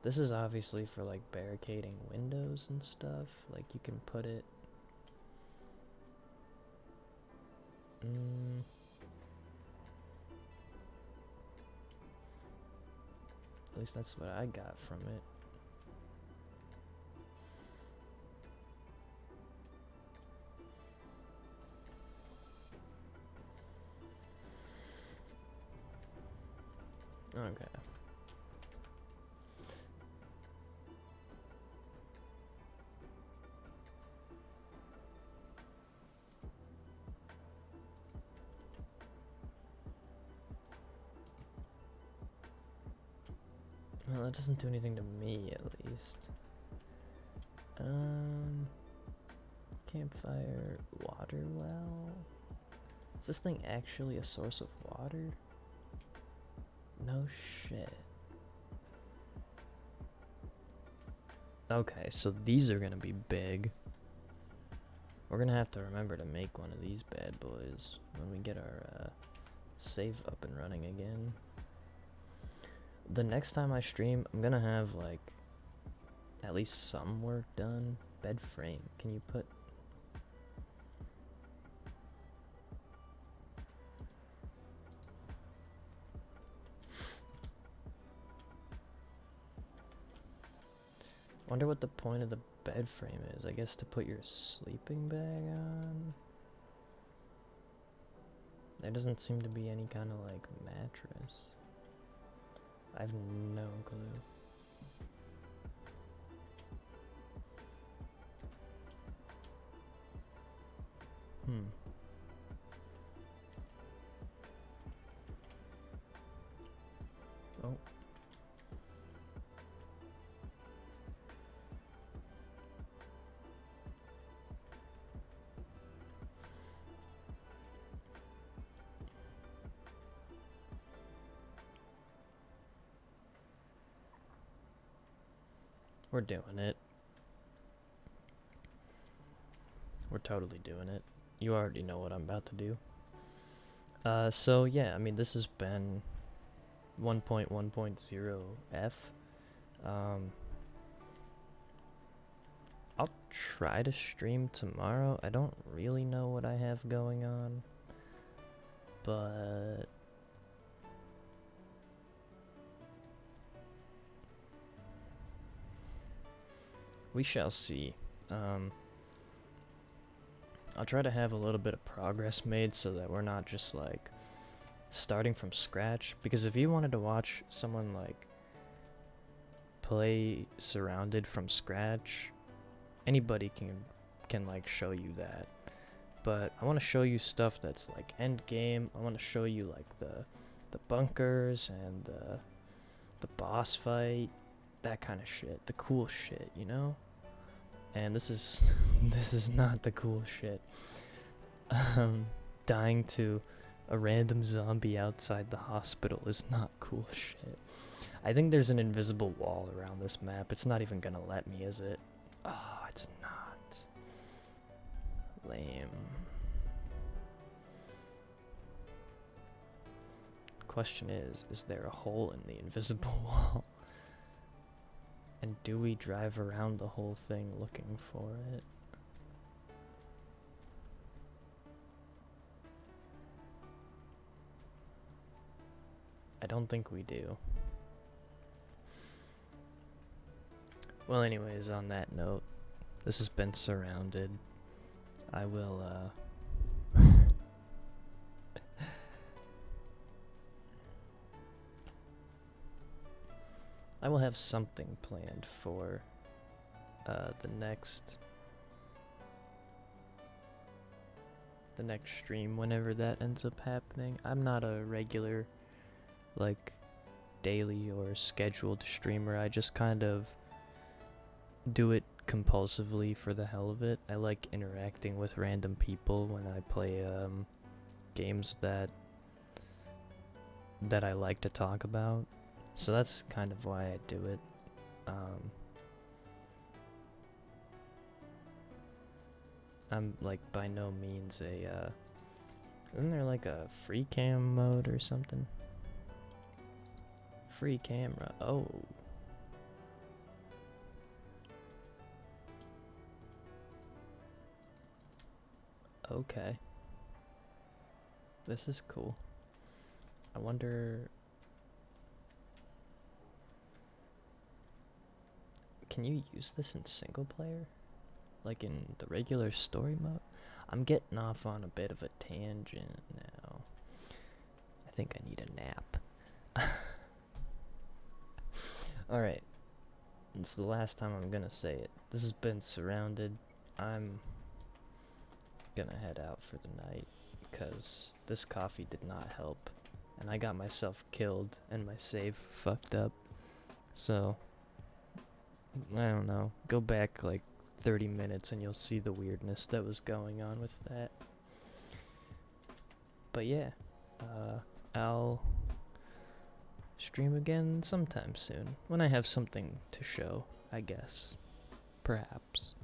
is obviously for, like, barricading windows and stuff. Like, you can put it... At least that's what I got from it. Okay. Well, that doesn't do anything to me, at least. Campfire, water well? Is this thing actually a source of water? No shit. Okay, so these are gonna be big. We're gonna have to remember to make one of these bad boys when we get our save up and running again. The next time I stream, I'm gonna have like at least some work done. Bed frame. Can you put... Wonder what the point of the bed frame is. I guess to put your sleeping bag on? There doesn't seem to be any kind of like mattress. I have no clue. Oh. We're doing it. We're totally doing it. You already know what I'm about to do. So yeah, I mean, this has been 1.1.0F. I'll try to stream tomorrow. I don't really know what I have going on, but we shall see. I'll try to have a little bit of progress made so that we're not just like starting from scratch, because if you wanted to watch someone like play SurrounDead from scratch, anybody can like show you that. But I want to show you stuff that's like end game. I want to show you like the bunkers and the boss fight, that kind of shit, the cool shit, you know? And this is this is not the cool shit. Dying to a random zombie outside the hospital is not cool shit. I think there's an invisible wall around this map. It's not even gonna let me, is it? Oh, it's not. Lame. Question is there a hole in the invisible wall? And do we drive around the whole thing looking for it? I don't think we do. Well, anyways, on that note, this has been SurrounDead. I will, I will have something planned for the next stream whenever that ends up happening. I'm not a regular like daily or scheduled streamer. I just kind of do it compulsively for the hell of it. I like interacting with random people when I play games that I like to talk about. So that's kind of why I do it. I'm like by no means a isn't there like a free cam mode or something? Free camera. Oh. Okay. This is cool. I wonder, can you use this in single player? Like in the regular story mode? I'm getting off on a bit of a tangent now. I think I need a nap. Alright. This is the last time I'm gonna say it. This has been SurrounDead. I'm gonna head out for the night because this coffee did not help. And I got myself killed and my save fucked up. So, I don't know. Go back like 30 minutes and you'll see the weirdness that was going on with that. But yeah, I'll stream again sometime soon when I have something to show, I guess. Perhaps.